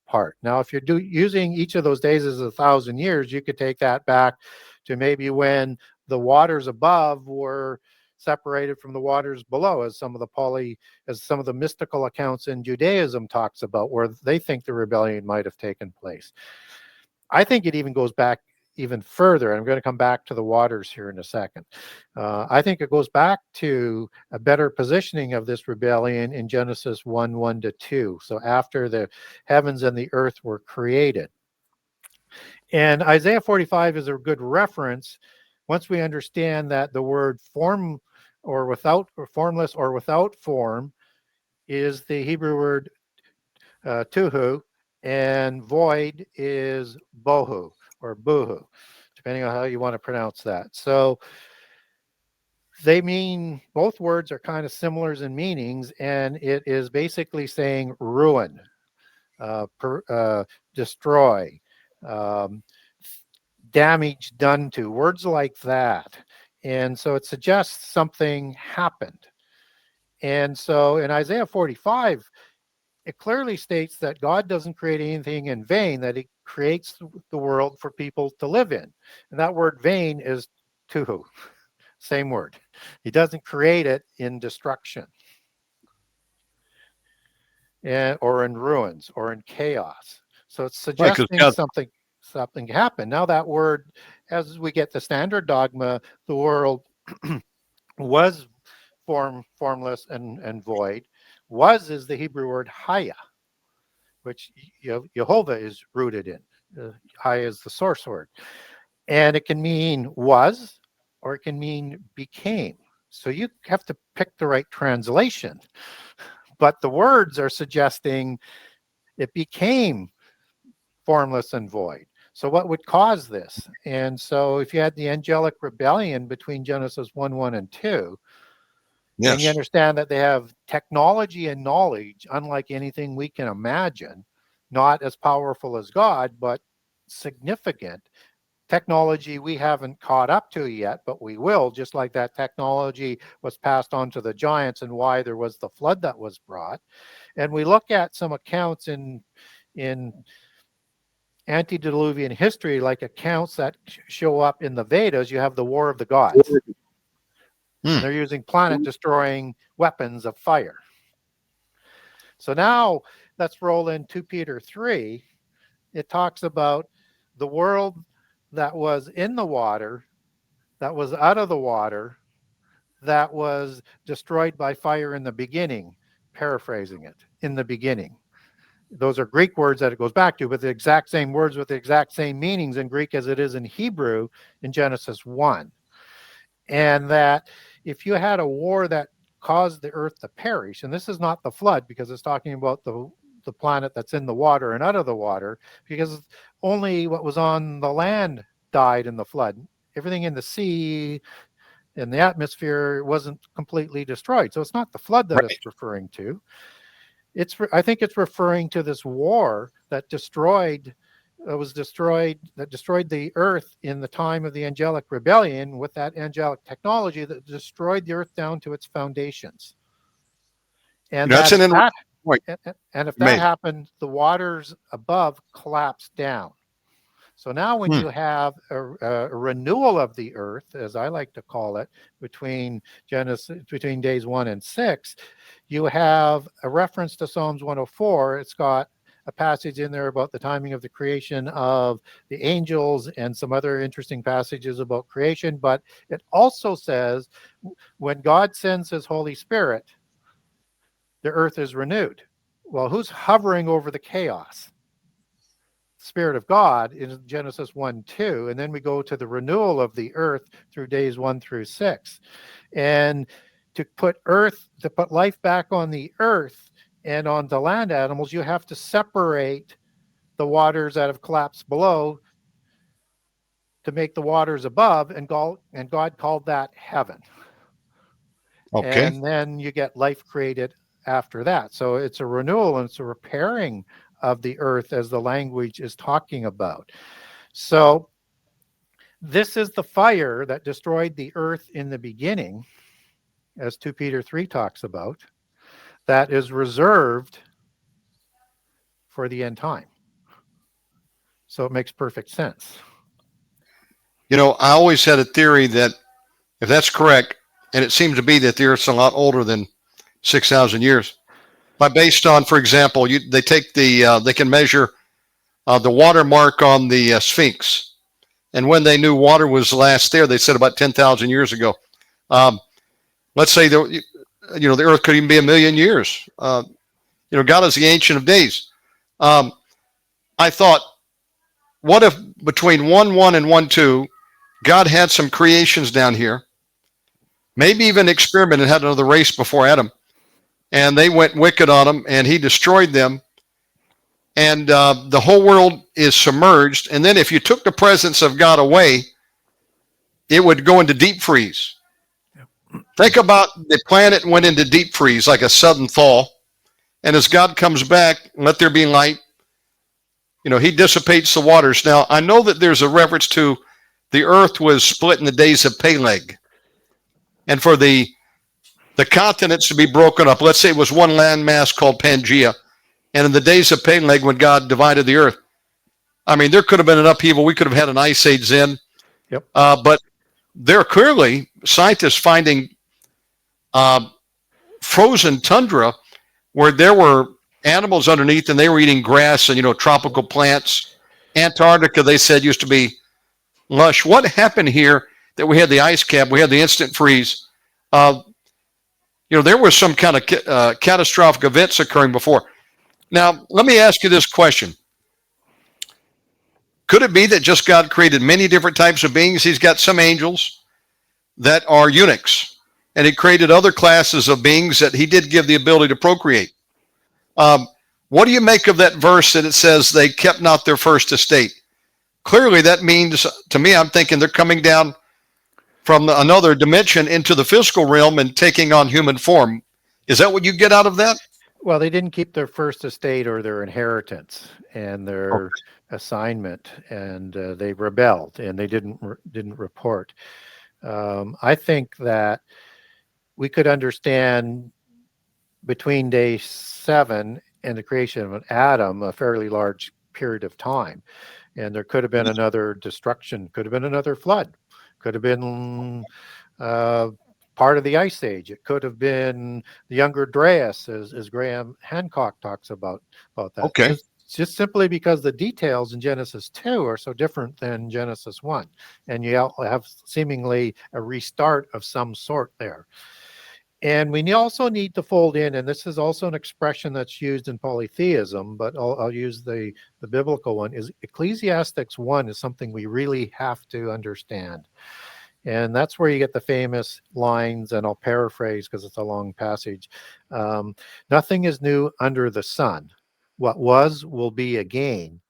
part. Now, if you're using each of those days as 1,000 years, you could take that back to maybe when the waters above were separated from the waters below, as some of the mystical accounts in Judaism talks about, where they think the rebellion might have taken place. I think it even goes back even further. I'm going to come back to the waters here in a second. I think it goes back to a better positioning of this rebellion in Genesis 1:1-2. So after the heavens and the earth were created. And Isaiah 45 is a good reference once we understand that the word form or without, or formless or without form, is the Hebrew word tuhu, and void is bohu or buhu, depending on how you want to pronounce that. So they mean, both words are kind of similar in meanings, and it is basically saying ruin, destroy, damage done to, words like that. And so it suggests something happened. And so in Isaiah 45, it clearly states that God doesn't create anything in vain, that he creates the world for people to live in. And that word vain is tuhu, Same word. He doesn't create it in destruction or in ruins or in chaos. So it's Right, because suggesting something happened. Now that word, as we get the standard dogma, the world was formless and void. Was is the Hebrew word haya, which Jehovah is rooted in. Haya is the source word. And it can mean was, or it can mean became. So you have to pick the right translation. But the words are suggesting it became formless and void. So what would cause this? And so if you had the angelic rebellion between Genesis 1:1 and 2, and you yes, understand that they have technology and knowledge unlike anything we can imagine, not as powerful as God, but significant technology we haven't caught up to yet, but we will, just like that technology was passed on to the giants and why there was the flood that was brought. And we look at some accounts in antediluvian history, like accounts that show up in the Vedas. You have the War of the Gods. And they're using planet destroying weapons of fire. So now let's roll in 2 Peter 3. It talks about the world that was in the water, that was out of the water, that was destroyed by fire in the beginning, paraphrasing it, in the beginning. Those are Greek words that it goes back to, but the exact same words with the exact same meanings in Greek as it is in Hebrew in Genesis 1. And that if you had a war that caused the earth to perish, and this is not the flood because it's talking about the planet that's in the water and out of the water, because only what was on the land died in the flood. Everything in the sea, in the atmosphere, wasn't completely destroyed. So it's not the flood that it's referring to. I think it's referring to this war that destroyed the earth in the time of the angelic rebellion, with that angelic technology that destroyed the earth down to its foundations. And that's an interesting point. And if that happened, the waters above collapsed down. So now when you have a renewal of the earth, as I like to call it, between days 1 and 6, you have a reference to Psalms 104. It's got a passage in there about the timing of the creation of the angels and some other interesting passages about creation. But it also says when God sends his Holy Spirit, the earth is renewed. Well, who's hovering over the chaos? Spirit of God in Genesis 1:2, and then we go to the renewal of the earth through days 1 through 6. And to put life back on the earth and on the land animals, you have to separate the waters that have collapsed below to make the waters above, and God called that heaven. Okay. And then you get life created after that. So it's a renewal and it's a repairing of the earth, as the language is talking about. So this is the fire that destroyed the earth in the beginning, as 2 Peter 3 talks about, that is reserved for the end time. So it makes perfect sense. I always had a theory that if that's correct, and it seems to be that the earth's a lot older than 6,000 years, based on, for example, they can measure the water mark on the Sphinx, and when they knew water was last there, they said about 10,000 years ago. Let's say the earth could even be 1,000,000 years. God is the Ancient of Days. I thought, what if between 1:1 and 1:2, God had some creations down here, maybe even experimented, had another race before Adam, and they went wicked on him, and he destroyed them, and the whole world is submerged. And then if you took the presence of God away, it would go into deep freeze. Yep. Think about the planet went into deep freeze, like a sudden thaw, and as God comes back, let there be light, he dissipates the waters. Now, I know that there's a reference to the earth was split in the days of Peleg, and for the continents to be broken up. Let's say it was one landmass called Pangea. And in the days of Peleg, when God divided the earth, there could have been an upheaval. We could have had an ice age then. Yep. But There are clearly scientists finding frozen tundra where there were animals underneath and they were eating grass and, tropical plants. Antarctica, they said, used to be lush. What happened here that we had the ice cap, we had the instant freeze? There was some kind of catastrophic events occurring before. Now, let me ask you this question. Could it be that just God created many different types of beings? He's got some angels that are eunuchs, and he created other classes of beings that he did give the ability to procreate. What do you make of that verse that it says they kept not their first estate? Clearly, that means, to me, I'm thinking they're coming down from another dimension into the physical realm and taking on human form. Is that what you get out of that? Well, they didn't keep their first estate or their inheritance and their assignment, and they rebelled and they didn't report. I think that we could understand between day 7 and the creation of an Adam a fairly large period of time, and there could have been another destruction, could have been another flood, could have been part of the Ice Age. It could have been the younger Dryas, as Graham Hancock talks about that. Okay. Just simply because the details in Genesis 2 are so different than Genesis 1. And you have seemingly a restart of some sort there. And we also need to fold in, and this is also an expression that's used in polytheism, but I'll use the biblical one, is Ecclesiastes 1 is something we really have to understand. And that's where you get the famous lines, and I'll paraphrase because it's a long passage. Nothing is new under the sun. What was will be again.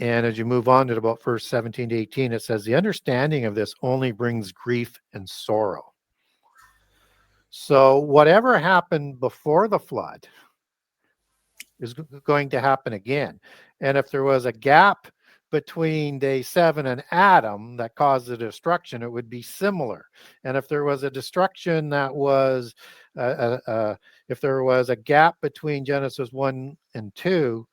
And as you move on to about verse 17 to 18, it says, the understanding of this only brings grief and sorrow. So whatever happened before the flood is going to happen again. And if there was a gap between day 7 and Adam that caused the destruction, it would be similar. And if there was a destruction that was, if there was a gap between Genesis 1 and 2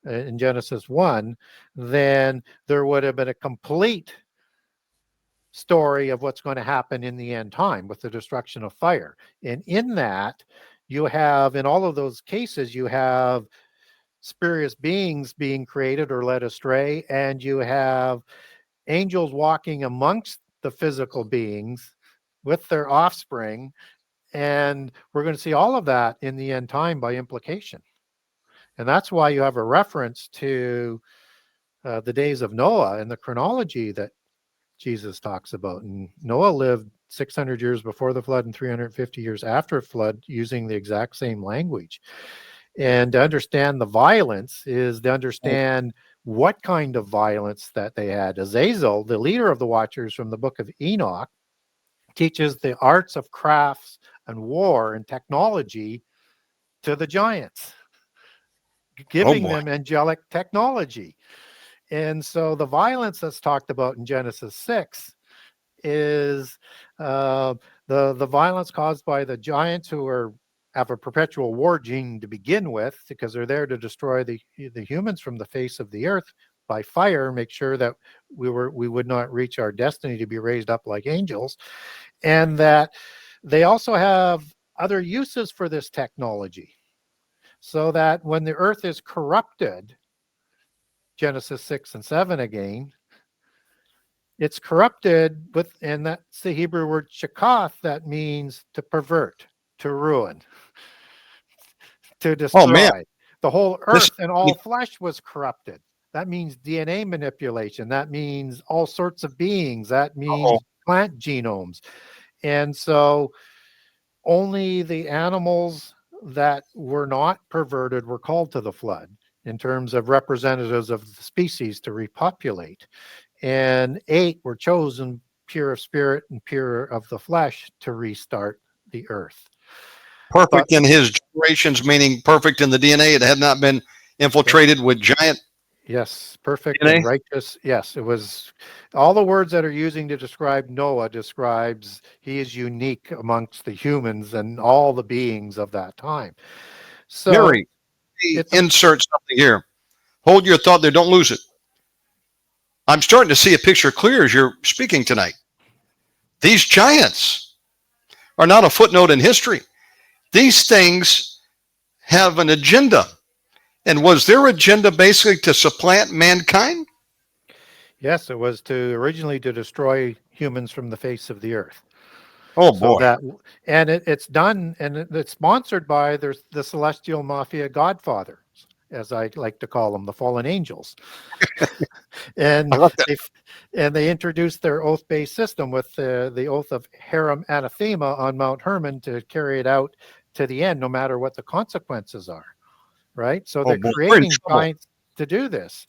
in Genesis 1, then there would have been a complete story of what's going to happen in the end time with the destruction of fire. And in that, you have, in all of those cases, you have spurious beings being created or led astray, and you have angels walking amongst the physical beings with their offspring, and we're going to see all of that in the end time by implication. And that's why you have a reference to the days of Noah and the chronology that Jesus talks about. And Noah lived 600 years before the flood and 350 years after flood using the exact same language. And to understand the violence is to understand what kind of violence that they had. Azazel, the leader of the Watchers from the book of Enoch, teaches the arts of crafts and war and technology to the giants, giving them angelic technology. And so the violence that's talked about in Genesis 6 is the violence caused by the giants who have a perpetual war gene to begin with, because they're there to destroy the humans from the face of the earth by fire, make sure that we would not reach our destiny to be raised up like angels, and that they also have other uses for this technology, so that when the earth is corrupted, Genesis 6 and 7 again, it's corrupted with, and that's the Hebrew word shakath, that means to pervert, to ruin, to destroy. Oh, man. The whole earth and all flesh was corrupted. That means DNA manipulation. That means all sorts of beings. That means plant genomes. And so only the animals that were not perverted were called to the flood in terms of representatives of the species to repopulate. And 8 were chosen, pure of spirit and pure of the flesh, to restart the earth. Perfect in his generations, meaning perfect in the DNA. It had not been infiltrated with giant. Yes, perfect DNA? and righteous. Yes, it was all the words that are using to describe Noah describes he is unique amongst the humans and all the beings of that time. So Harry, insert something here. Hold your thought there. Don't lose it. I'm starting to see a picture clear as you're speaking tonight. these giants are not a footnote in history. These things have an agenda. And was their agenda basically to supplant mankind? Yes, it was originally to destroy humans from the face of the earth. Oh, So boy. it's done, and it's sponsored by the celestial mafia godfathers, as I like to call them, the fallen angels. And I like that. they introduced their oath-based system with the oath of Harum Anathema on Mount Hermon to carry it out to the end, no matter what the consequences are. Right? So they're creating giants to do this,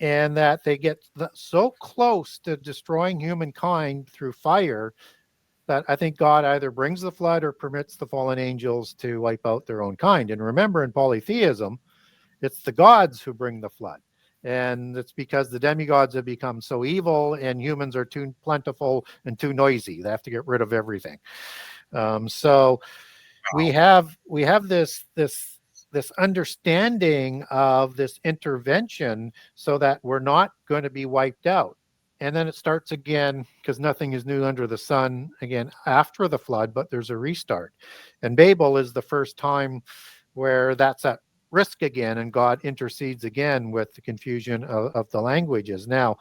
and that they get so close to destroying humankind through fire that I think God either brings the flood or permits the fallen angels to wipe out their own kind. And remember, in polytheism, it's the gods who bring the flood. And it's because the demigods have become so evil and humans are too plentiful and too noisy. They have to get rid of everything. So we have this understanding of this intervention so that we're not going to be wiped out. And then it starts again, because nothing is new under the sun again after the flood, but there's a restart. And Babel is the first time where that's at risk again, and God intercedes again with the confusion of the languages. Now,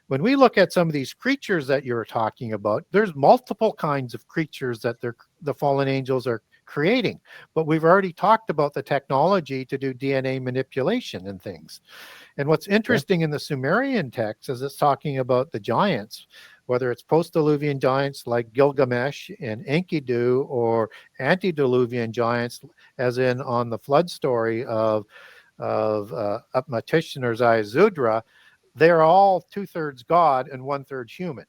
when we look at some of these creatures that you're talking about, there's multiple kinds of creatures that the fallen angels are creating. But we've already talked about the technology to do DNA manipulation and things. And what's interesting in the Sumerian text is it's talking about the giants, whether it's post-Diluvian giants like Gilgamesh and Enkidu, or antediluvian giants, as in on the flood story of Upmatish and Zayazudra. They're all 2/3 God and 1/3 human.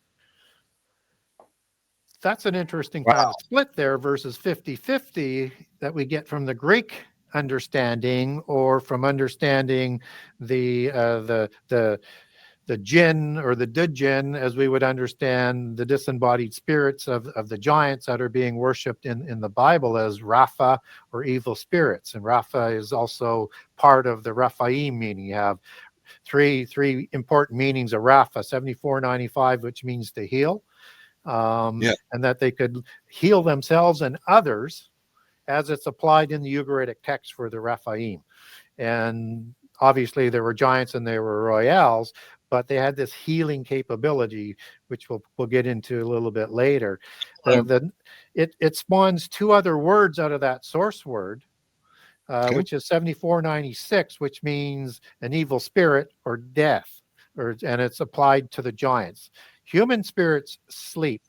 That's an interesting kind of split there versus 50-50 that we get from the Greek understanding, or from understanding the jinn or the djinn, as we would understand the disembodied spirits of the giants that are being worshipped in the Bible as Rapha, or evil spirits. And Rapha is also part of the Raphaim meaning. You have three important meanings of Rapha: 7495, which means to heal, and that they could heal themselves and others, as it's applied in the Ugaritic text for the Raphaim. And obviously there were giants and there were royals, but they had this healing capability, which we'll get into a little bit later. It spawns two other words out of that source word, which is 7496, which means an evil spirit or death, and it's applied to the giants. Human spirits sleep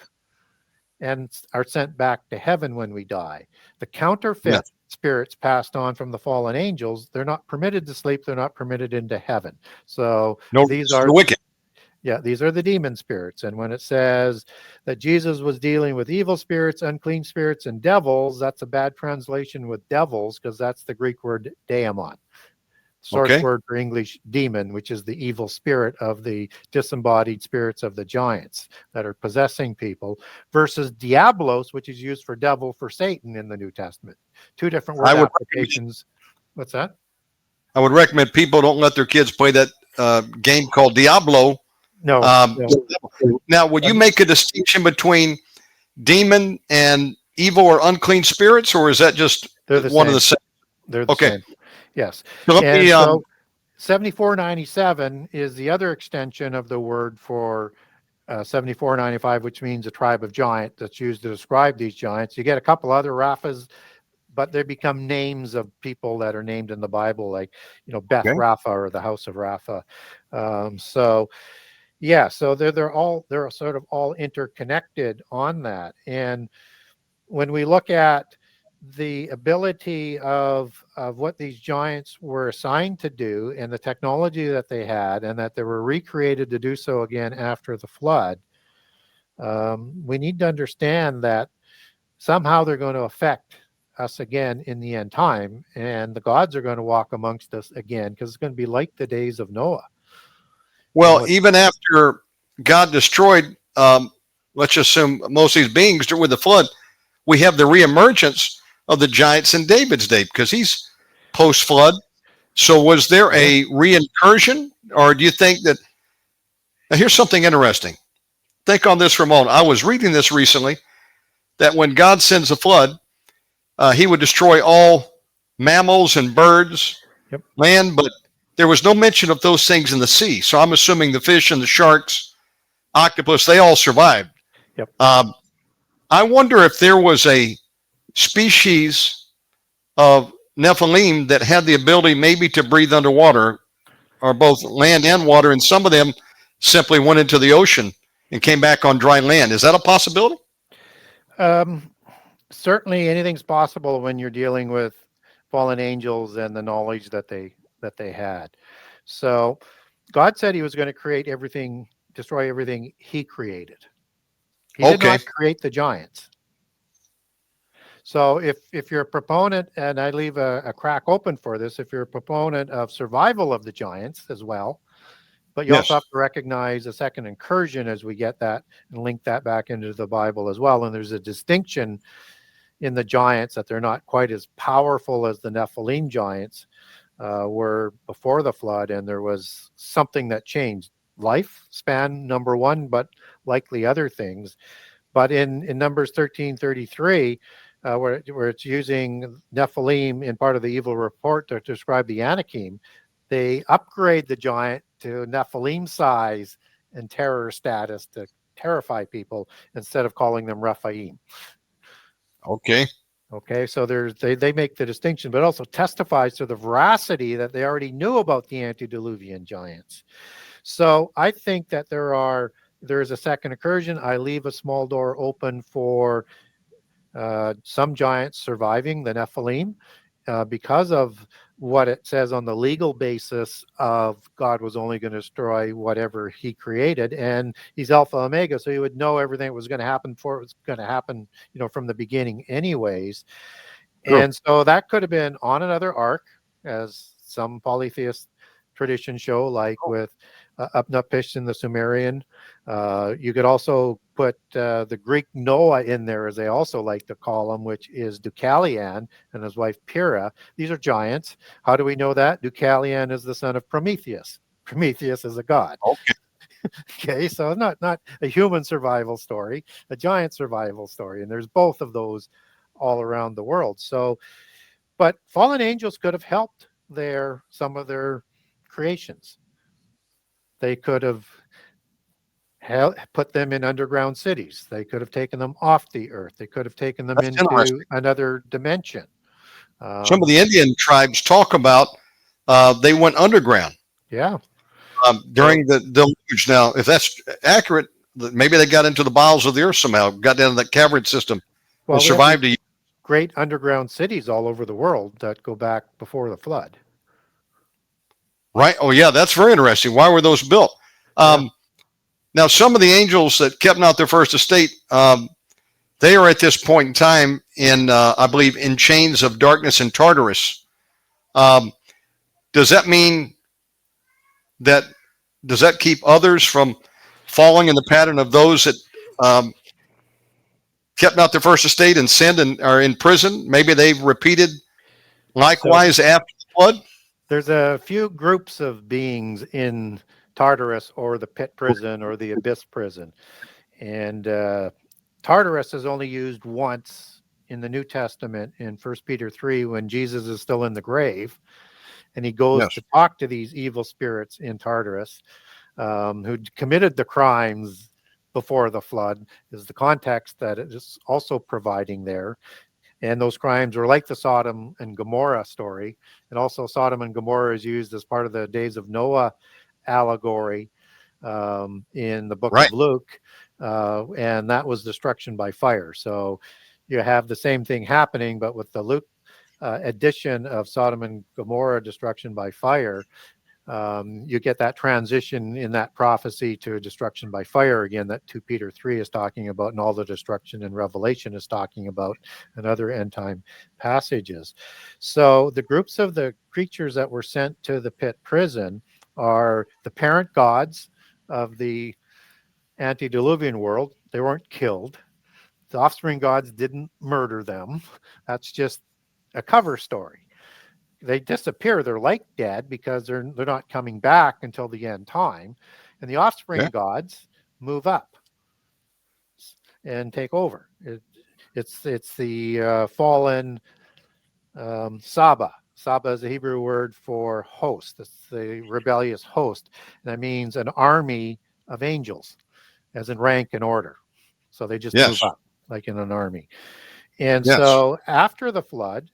and are sent back to heaven when we die. The counterfeit spirits passed on from the fallen angels, they're not permitted to sleep, they're not permitted into heaven. So these are wicked. Yeah, these are the demon spirits. And when it says that Jesus was dealing with evil spirits, unclean spirits, and devils, that's a bad translation with devils, because that's the Greek word daemon. Source word for English demon, which is the evil spirit of the disembodied spirits of the giants that are possessing people, versus diablos, which is used for devil, for Satan in the New Testament. Two different word applications. What's that? I would recommend people don't let their kids play that game called Diablo. No. Now, would you make a distinction between demon and evil or unclean spirits, or is that just one of the same? They're the same. Yes. So so 7497 is the other extension of the word for 7495, which means a tribe of giant, that's used to describe these giants. You get a couple other Raphas, but they become names of people that are named in the Bible, like, Beth Rapha or the House of Rapha. So they're sort of all interconnected on that. And when we look at the ability of what these giants were assigned to do, and the technology that they had, and that they were recreated to do so again after the flood, we need to understand that somehow they're going to affect us again in the end time, and the gods are going to walk amongst us again, because it's going to be like the days of Noah. Well, even after God destroyed, let's just assume, most of these beings with the flood, we have the reemergence of the giants in David's day, because he's post-flood. So was there a reincursion, or do you think that... Now, here's something interesting. think on this for a moment. I was reading this recently that when God sends a flood, he would destroy all mammals and birds, Yep. land, but there was no mention of those things in the sea. So I'm assuming the fish and the sharks, octopus, they all survived. Yep. I wonder if there was a species of Nephilim that had the ability maybe to breathe underwater, or both land and water, and some of them simply went into the ocean and came back on dry land. Is that a possibility? Certainly anything's possible when you're dealing with fallen angels and the knowledge that they had. So God said he was going to create everything, destroy everything he created. He did not create the giants. So if you're a proponent, and I leave a crack open for this, if you're a proponent of survival of the giants as well, but you also have to recognize a second incursion as we get that and link that back into the Bible as well. And there's a distinction in the giants that they're not quite as powerful as the Nephilim giants were before the flood, and there was something that changed. Lifespan, number one, but likely other things. But in Numbers 13:33, where it's using Nephilim in part of the evil report to describe the Anakim, they upgrade the giant to Nephilim size and terror status to terrify people instead of calling them Rephaim. Okay, so they make the distinction, but also testifies to the veracity that they already knew about the antediluvian giants. So I think that there is a second incursion. I leave a small door open for some giants surviving the Nephilim because of what it says on the legal basis of God was only going to destroy whatever he created, and he's Alpha Omega, so he would know everything that was going to happen before it was going to happen, from the beginning anyways. Sure. And so that could have been on another ark, as some polytheist traditions show, like with Upnapishtim in the Sumerian. You could also put the Greek Noah in there, as they also like to call him, which is Deucalion and his wife Pyrrha. These are giants. How do we know that? Deucalion is the son of Prometheus. Prometheus is a god. Okay, so not a human survival story, a giant survival story. And there's both of those all around the world. So, but fallen angels could have helped some of their creations. They could have put them in underground cities. They could have taken them off the earth. They could have taken them into another dimension. Some of the Indian tribes talk about they went underground. Yeah. During the deluge. Now, if that's accurate, maybe they got into the bowels of the earth somehow, got down to that cavern system, and survived. Great underground cities all over the world that go back before the flood. Right. Oh, yeah. That's very interesting. Why were those built? Now, some of the angels that kept not their first estate, they are at this point in time I believe, in chains of darkness in Tartarus. Does that mean does that keep others from falling in the pattern of those that kept not their first estate and sinned and are in prison? Maybe they've repeated likewise after the flood? There's a few groups of beings in Tartarus or the pit prison or the abyss prison. And Tartarus is only used once in the New Testament in 1 Peter 3 when Jesus is still in the grave. And he goes to talk to these evil spirits in Tartarus who committed the crimes before the flood, is the context that it is also providing there. And those crimes were like the Sodom and Gomorrah story. And also Sodom and Gomorrah is used as part of the days of Noah allegory in the book of Luke. And that was destruction by fire. So you have the same thing happening, but with the Luke edition of Sodom and Gomorrah destruction by fire, you get that transition in that prophecy to destruction by fire again that 2 Peter 3 is talking about, and all the destruction in Revelation is talking about, and other end time passages. So the groups of the creatures that were sent to the pit prison are the parent gods of the antediluvian world. They weren't killed. The offspring gods didn't murder them. That's just a cover story. They disappear. They're like dead because they're not coming back until the end time. And the offspring gods move up. and take over. It's the fallen Saba. Saba is the Hebrew word for host. It's the rebellious host. And that means an army of angels, as in rank and order. So they just move Yes. up like in an army. And Yes. so after the flood,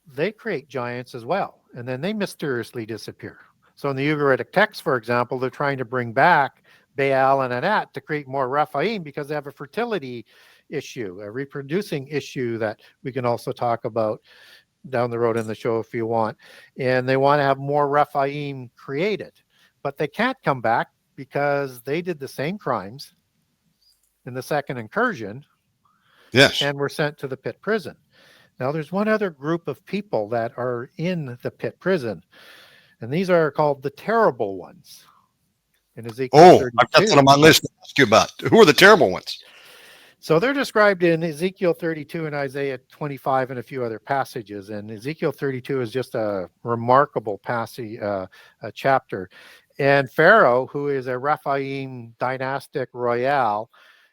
they create giants as well. And then they mysteriously disappear. So in the Ugaritic text, for example, they're trying to bring back Baal and Anat to create more Rephaim because they have a fertility issue, a reproducing issue that we can also talk about down the road in the show if you want. And they want to have more Rephaim created. But they can't come back because they did the same crimes in the second incursion Yes. and were sent to the pit prison. Now, there's one other group of people that are in the pit prison, and these are called the terrible ones in Ezekiel Oh, I've got that 32. on my list to ask you about. Who are the terrible ones? So they're described in Ezekiel 32 and Isaiah 25 and a few other passages. And Ezekiel 32 is just a remarkable passage, a chapter. And Pharaoh, who is a Rephaim dynastic royale,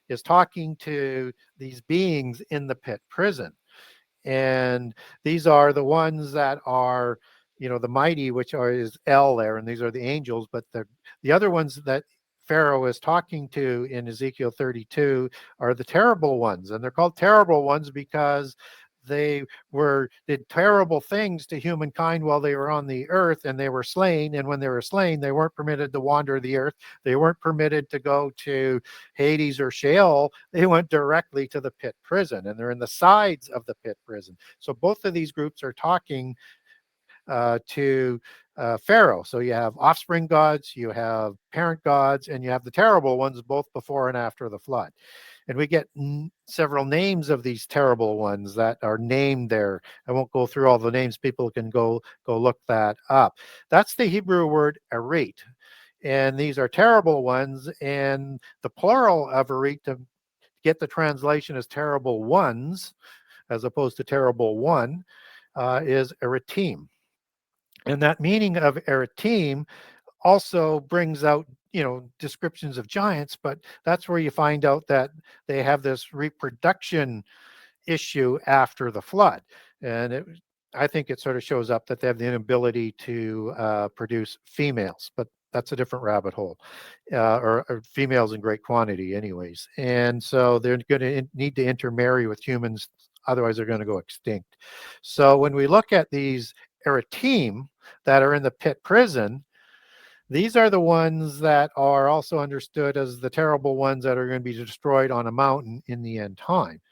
is talking to these beings in the pit prison. And these are the ones that are, the mighty, which is El there, and these are the angels. But the other ones that Pharaoh is talking to in Ezekiel 32 are the terrible ones, and they're called terrible ones because they did terrible things to humankind while they were on the earth, and they were slain. And when they were slain, they weren't permitted to wander the earth. They weren't permitted to go to Hades or Sheol. They went directly to the pit prison, and they're in the sides of the pit prison. So both of these groups are talking to Pharaoh. So you have offspring gods, you have parent gods, and you have the terrible ones, both before and after the flood. And we get several names of these terrible ones that are named there. I won't go through all the names. People can go look that up. That's the Hebrew word erit. And these are terrible ones. And the plural of erit, to get the translation as terrible ones, as opposed to terrible one, is eritim. And that meaning of eritim also brings out descriptions of giants, but that's where you find out that they have this reproduction issue after the flood. And I think it sort of shows up that they have the inability to produce females, but that's a different rabbit hole, or females in great quantity anyways. And so they're going to need to intermarry with humans, otherwise they're going to go extinct. So when we look at these eritim that are in the pit prison, these are the ones that are also understood as the terrible ones that are going to be destroyed on a mountain in the end time.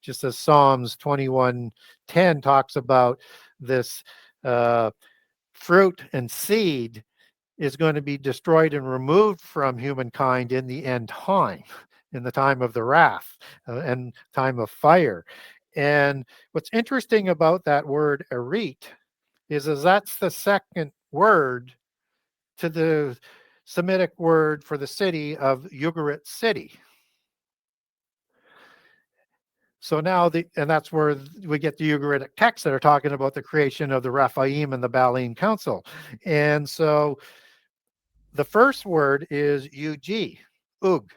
Just as Psalms 21:10 talks about this fruit and seed is going to be destroyed and removed from humankind in the end time, in the time of the wrath and time of fire. And what's interesting about that word erit is that's the second word to the Semitic word for the city of Ugarit city. So now, and that's where we get the Ugaritic texts that are talking about the creation of the Rephaim and the Baalim Council. And so the first word is Ug.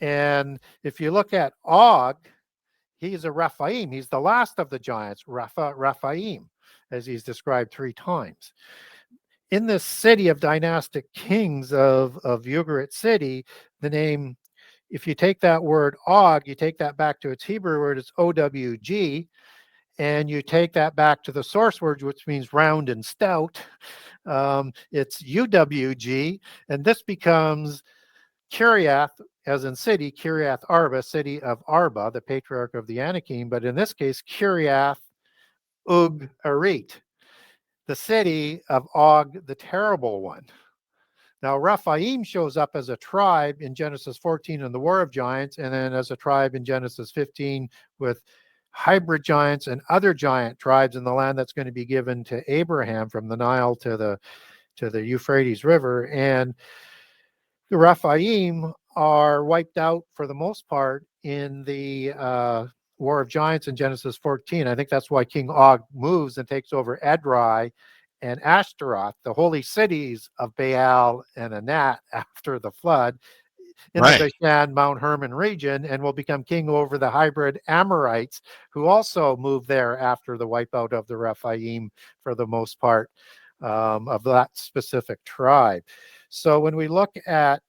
And if you look at Og, he's a Rephaim. He's the last of the giants, Rephaim, as he's described 3 times. In this city of dynastic kings of Ugarit city, the name, if you take that word Og, you take that back to its Hebrew word, it's OWG, and you take that back to the source word, which means round and stout, it's UWG, and this becomes Kiriath, as in city, Kiriath Arba, city of Arba, the patriarch of the Anakim, but in this case, Kiriath Ug Arit, the city of Og, the terrible one. Now, Rephaim shows up as a tribe in Genesis 14 in the War of Giants, and then as a tribe in Genesis 15 with hybrid giants and other giant tribes in the land that's going to be given to Abraham from the Nile to the Euphrates River. And the Rephaim are wiped out for the most part in the War of Giants in Genesis 14. I think that's why King Og moves and takes over Edrei and Ashtaroth, the holy cities of Baal and Anat after the flood. in the Right. Bashan Mount Hermon region, and will become king over the hybrid Amorites, who also moved there after the wipeout of the Rephaim for the most part, of that specific tribe. So when we look at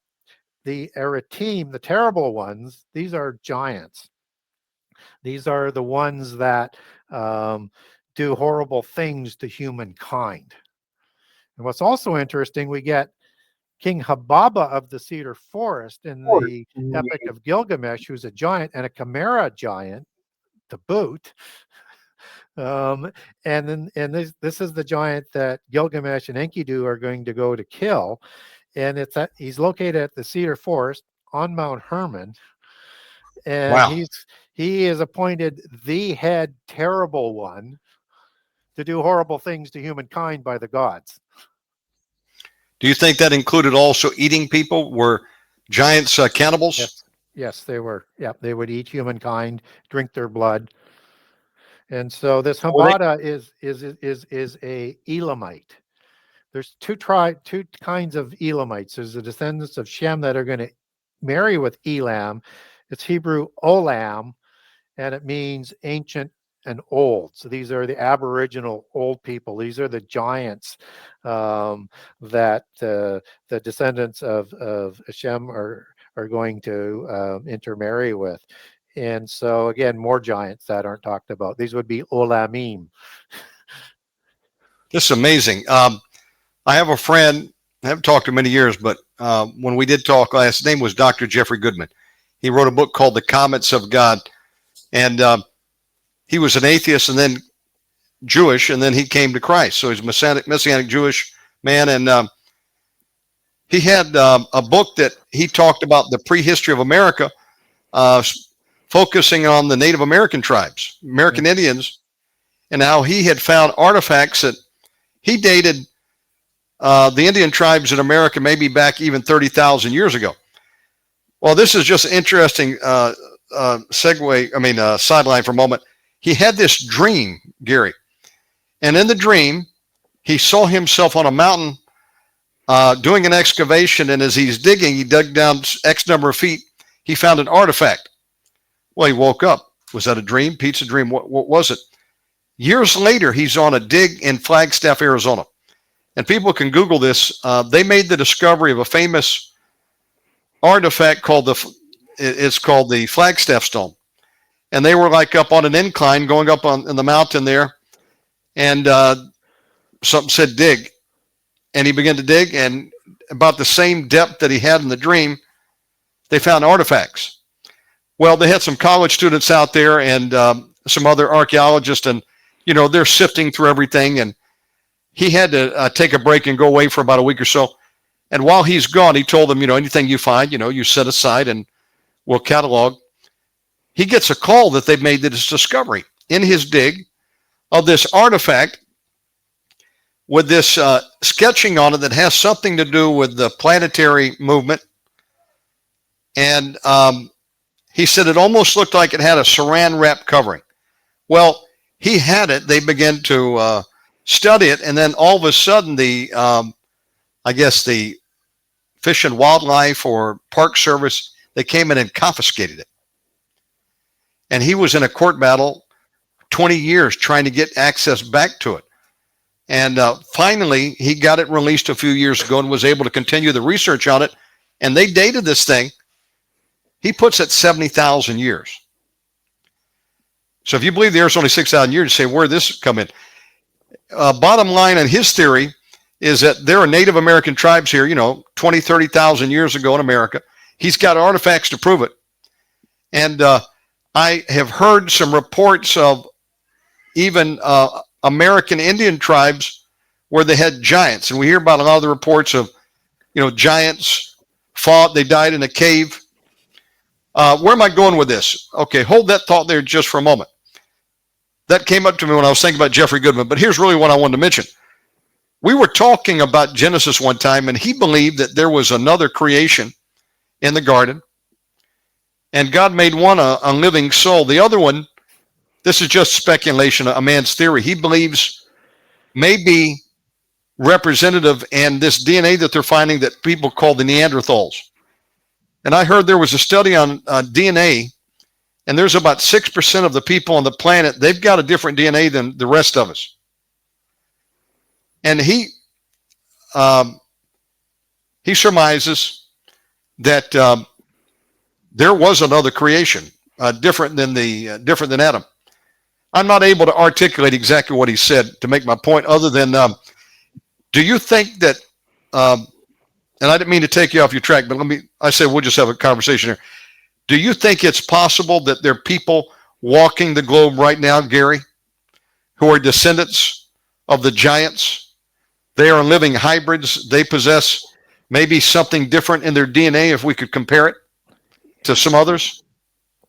the Eretim, the terrible ones, these are giants. These are the ones that do horrible things to humankind. And what's also interesting, we get King Hababa of the Cedar Forest in the Epic of Gilgamesh, who's a giant and a chimera giant to boot. And this is the giant that Gilgamesh and Enkidu are going to go to kill. And he's located at the Cedar Forest on Mount Hermon. And Wow. he is appointed the head terrible one to do horrible things to humankind by the gods. Do you think that included also eating people? Were giants cannibals? Yes, they were. Yeah, they would eat humankind, drink their blood. And so this Habada is a Elamite. There's two kinds of Elamites. There's the descendants of Shem that are going to marry with Elam. It's Hebrew Olam, and it means ancient and old. So these are the Aboriginal old people. These are the giants that the descendants of Shem are going to intermarry with. And so again, more giants that aren't talked about. These would be Olamim. This is amazing. I have a friend, I haven't talked to him many years, but when we did talk last, his name was Dr. Jeffrey Goodman. He wrote a book called The Comets of God. And he was an atheist and then Jewish, and then he came to Christ. So he's a Messianic Jewish man. And he had a book that he talked about the prehistory of America, focusing on the Native American tribes, American Indians, and how he had found artifacts that he dated the Indian tribes in America maybe back even 30,000 years ago. Well, this is just an interesting sideline for a moment. He had this dream, Gary, and in the dream, he saw himself on a mountain doing an excavation, and as he's digging, he dug down X number of feet. He found an artifact. Well, he woke up. Was that a dream? Pete's a dream. What was it? Years later, he's on a dig in Flagstaff, Arizona. And people can Google this. They made the discovery of a famous artifact called the Flagstaff Stone. And they were like up on an incline going up in the mountain there. And something said dig. And he began to dig. And about the same depth that he had in the dream, they found artifacts. Well, they had some college students out there and some other archaeologists, and they're sifting through everything. And he had to take a break and go away for about a week or so. And while he's gone, he told them, anything you find, you set aside and we'll catalog. He gets a call that they've made this discovery in his dig of this artifact with this sketching on it that has something to do with the planetary movement. And he said it almost looked like it had a saran wrap covering. Well, he had it. They began to study it, and then all of a sudden the Fish and Wildlife or Park Service, they came in and confiscated it. And he was in a court battle 20 years trying to get access back to it. And finally, he got it released a few years ago and was able to continue the research on it. And they dated this thing. He puts it 70,000 years. So if you believe the Earth's only 6,000 years, you say, where did this come in? Bottom line on his theory is that there are Native American tribes here, 20, 30,000 years ago in America. He's got artifacts to prove it. And I have heard some reports of even American Indian tribes where they had giants. And we hear about a lot of the reports of, giants fought, they died in a cave. Where am I going with this? Okay, hold that thought there just for a moment. That came up to me when I was thinking about Jeffrey Goodman, but here's really what I wanted to mention. We were talking about Genesis one time, and he believed that there was another creation in the garden, and God made one a living soul. The other one, this is just speculation, a man's theory. He believes may be representative in this DNA that they're finding that people call the Neanderthals. And I heard there was a study on DNA, and there's about 6% of the people on the planet, they've got a different DNA than the rest of us. And he surmises that there was another creation, different than Adam. I'm not able to articulate exactly what he said to make my point, other than, do you think that, and I didn't mean to take you off your track, but I said we'll just have a conversation here. Do you think it's possible that there are people walking the globe right now, Gary, who are descendants of the giants? They are living hybrids. They possess maybe something different in their DNA, if we could compare it to some others?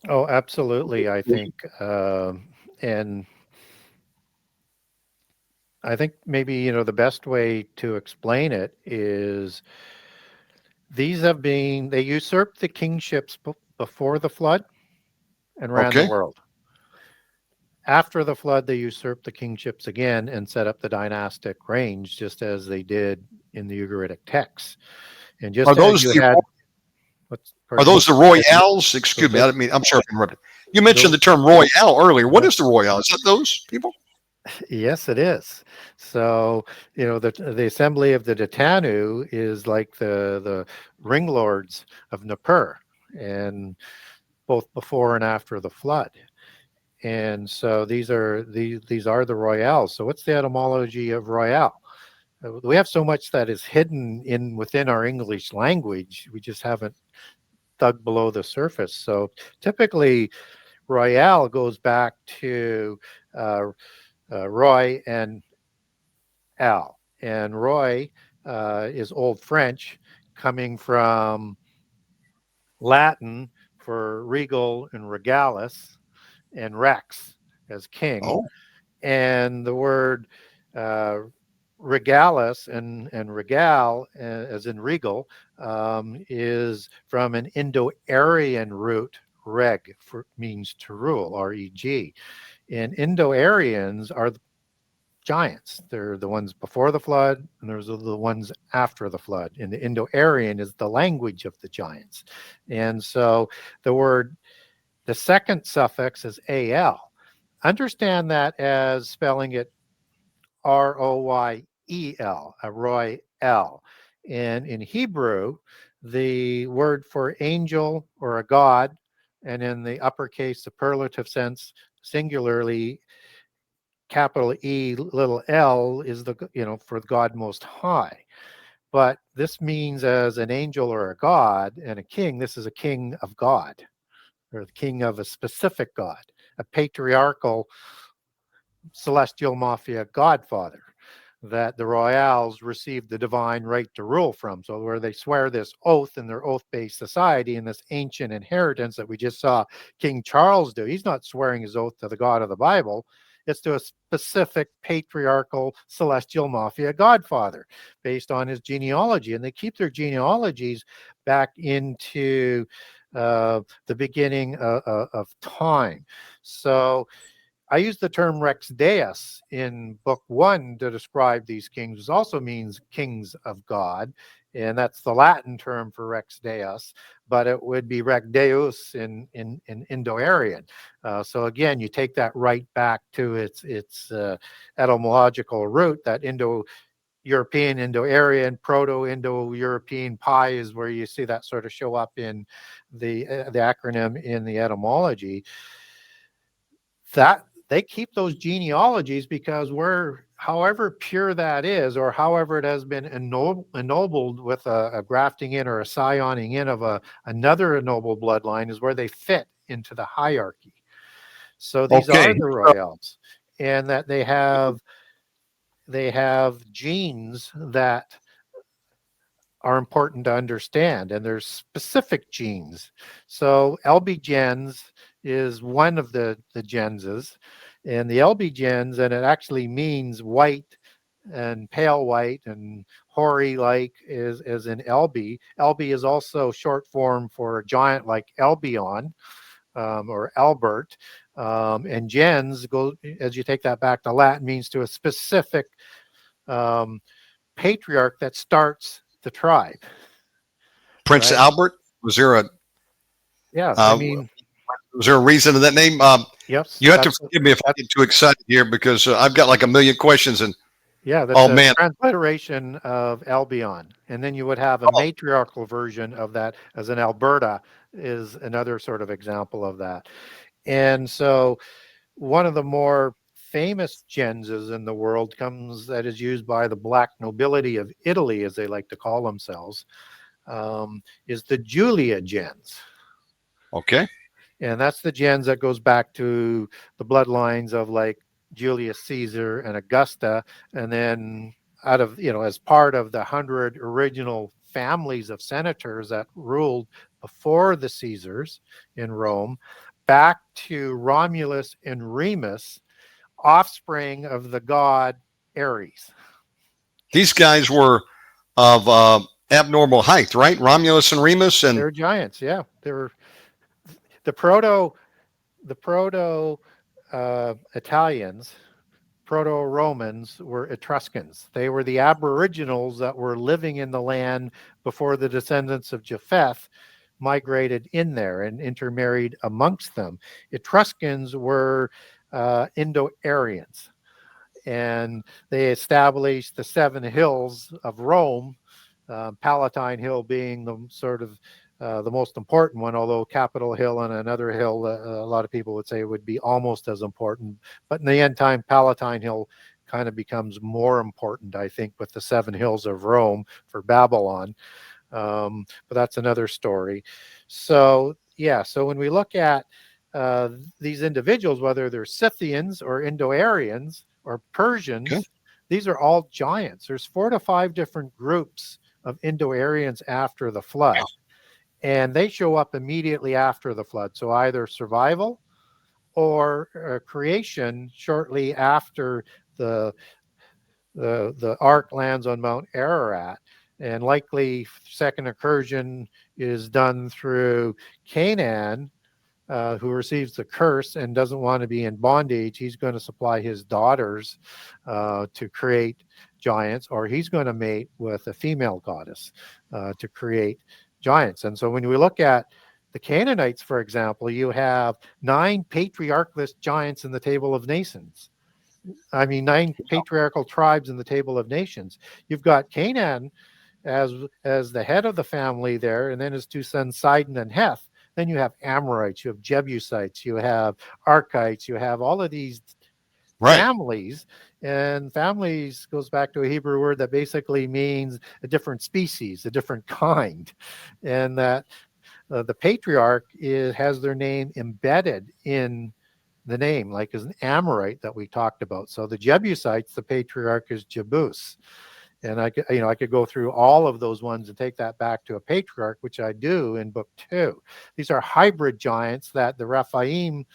Oh, absolutely. I think, and I think maybe, the best way to explain it is they usurped the kingships before the flood and ran the world. After the flood, they usurped the kingships again and set up the dynastic range, just as they did in the Ugaritic texts. And just are those the royals? Excuse me. I'm sorry for interrupting. You mentioned the term royal earlier. What is the royal? Is that those people? Yes, it is. So, the assembly of the Detanu is like the ring lords of Nippur, and both before and after the flood. And so these are the royals. So what's the etymology of royal? We have so much that is hidden within our English language. We just haven't dug below the surface. So typically, royal goes back to Roy and Al. And Roy is Old French, coming from Latin for regal and regalis, and rex as king. Oh. And the word regalis and regal, as in regal, is from an Indo-Aryan root. Reg means to rule, R-E-G. And Indo-Aryans are the giants. They're the ones before the flood, and there's the ones after the flood. And the Indo-Aryan is the language of the giants. And so the second suffix is al. Understand that as spelling it R-O-Y-E-L, a roy-el. And in Hebrew, the word for angel or a god, and in the uppercase superlative sense, singularly, capital E, little l, is for God Most High. But this means as an angel or a god and a king, this is a king of God, or the king of a specific God, a patriarchal celestial mafia godfather that the royals received the divine right to rule from. So where they swear this oath in their oath-based society and this ancient inheritance that we just saw King Charles do, he's not swearing his oath to the God of the Bible. It's to a specific patriarchal celestial mafia godfather based on his genealogy. And they keep their genealogies back into the beginning of time. So I use the term Rex Deus in book 1 to describe these kings. It also means kings of God, and that's the Latin term for Rex Deus, but it would be Rex Deus in Indo-Aryan. So again, you take that right back to its etymological root, that Indo-European, Indo-Aryan, Proto-Indo-European, pi is where you see that sort of show up in the acronym in the etymology. That they keep those genealogies because however pure that is, or however it has been ennobled with a grafting in or a scioning in of another ennobled bloodline, is where they fit into the hierarchy. So these are the royals, and that they have genes that are important to understand, and there's specific genes. So LB gens is one of the genses, and the LB gens, and it actually means white and pale white and hoary like is in LB. LB is also short form for a giant like Albion or Albert. And gens, as you take that back to Latin, means to a specific patriarch that starts the tribe. Prince Albert? Was there a Yeah, I uh, mean, was there a reason to that name? yes, You have to forgive me if I get too excited here because I've got like a million questions and yeah, that's oh a man, transliteration of Albion. And then you would have a oh, matriarchal version of that, as in Alberta is another sort of example of that. And so one of the more famous genses in the world comes that is used by the black nobility of Italy, as they like to call themselves, is the Julia gens. okay, And that's the gens that goes back to the bloodlines of like Julius Caesar and Augusta. And then out of, as part of the 100 original families of senators that ruled before the Caesars in Rome, back to Romulus and Remus, offspring of the god Ares. these guys were of abnormal height, right? Romulus and Remus, and They're giants, yeah. They were the proto Italians, proto-Romans were Etruscans. They were the aboriginals that were living in the land before the descendants of Japheth migrated in there and intermarried amongst them. Etruscans were Indo-Aryans, and they established the seven hills of Rome, Palatine Hill being the sort of the most important one, although Capitol Hill and another hill, a lot of people would say would be almost as important. But in the end time, Palatine Hill kind of becomes more important, I think, with the seven hills of Rome for Babylon. But that's another story. So, yeah, so when we look at these individuals, whether they're Scythians or Indo-Aryans or Persians, okay. these are all giants. There's 4 to 5 different groups of Indo-Aryans after the flood. And they show up immediately after the flood. So either survival or creation shortly after the ark lands on Mount Ararat. And likely second incursion is done through Canaan, who receives the curse and doesn't want to be in bondage. He's going to supply his daughters to create giants, or he's going to mate with a female goddess to create giants. And so when we look at the Canaanites, for example, you have 9 patriarchless giants in the Table of Nations. I mean, 9 patriarchal tribes in the Table of Nations. You've got Canaan as the head of the family there, and then his 2 sons, Sidon and Heth. Then you have Amorites, you have Jebusites, you have Archites, you have all of these families. And families goes back to a Hebrew word that basically means a different species, a different kind. And that the patriarch has their name embedded in the name, like as an Amorite that we talked about. So the Jebusites, the patriarch is Jebus. And I could go through all of those ones and take that back to a patriarch, which I do in book 2. These are hybrid giants that the Rephaim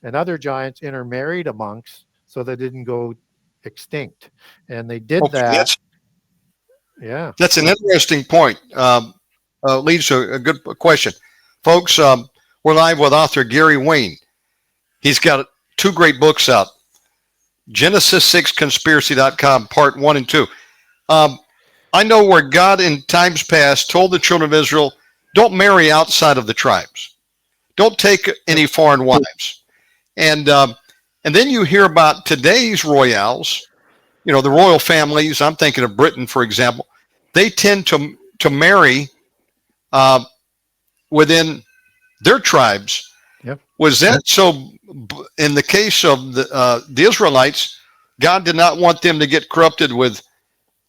and other giants intermarried amongst, so they didn't go extinct. And they did that. That's an interesting point. Leads to a good question. Folks, we're live with author Gary Wayne. He's got 2 great books out. Genesis6conspiracy.com, part 1 and 2. I know where God in times past told the children of Israel, don't marry outside of the tribes. Don't take any foreign wives. And then you hear about today's royals, the royal families. I'm thinking of Britain, for example. They tend to marry within their tribes. Yep. Was that so? In the case of the Israelites, God did not want them to get corrupted with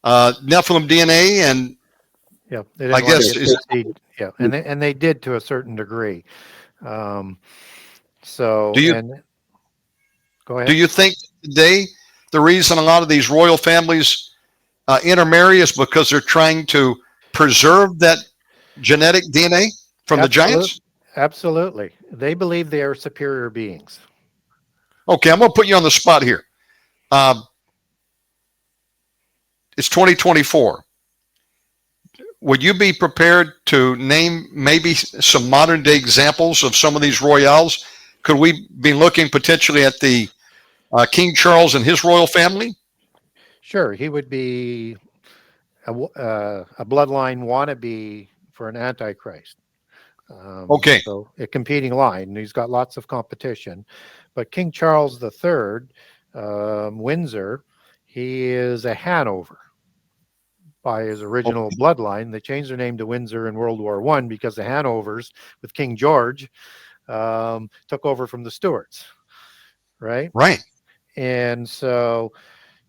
Nephilim DNA, and I guess and they did to a certain degree. So go ahead. Do you think today the reason a lot of these royal families intermarry is because they're trying to preserve that genetic DNA from the giants? Absolutely. They believe they are superior beings. Okay, I'm going to put you on the spot here. It's 2024. Would you be prepared to name maybe some modern day examples of some of these royals? Could we be looking potentially at the King Charles and his royal family? Sure, he would be a bloodline wannabe for an antichrist. Okay. So a competing line, and he's got lots of competition. But King Charles III, Windsor, he is a Hanover by his original Okay. bloodline. They changed their name to Windsor in World War I because the Hanovers with King George took over from the Stuarts, right? Right. And so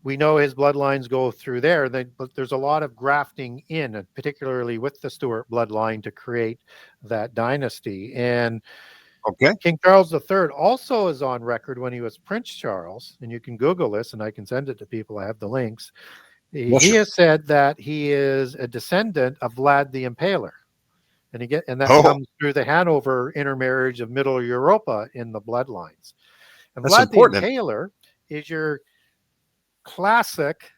we know his bloodlines go through there. But there's a lot of grafting in, particularly with the Stuart bloodline, to create that dynasty. And Okay. King Charles III also is on record when he was Prince Charles, and you can Google this, and I can send it to people. I have the links. Yes, He sir. has said that he is a descendant of Vlad the Impaler, and that Oh, comes through the Hanover intermarriage of Middle Europa in the bloodlines. And that's Vlad the important. Impaler is your classic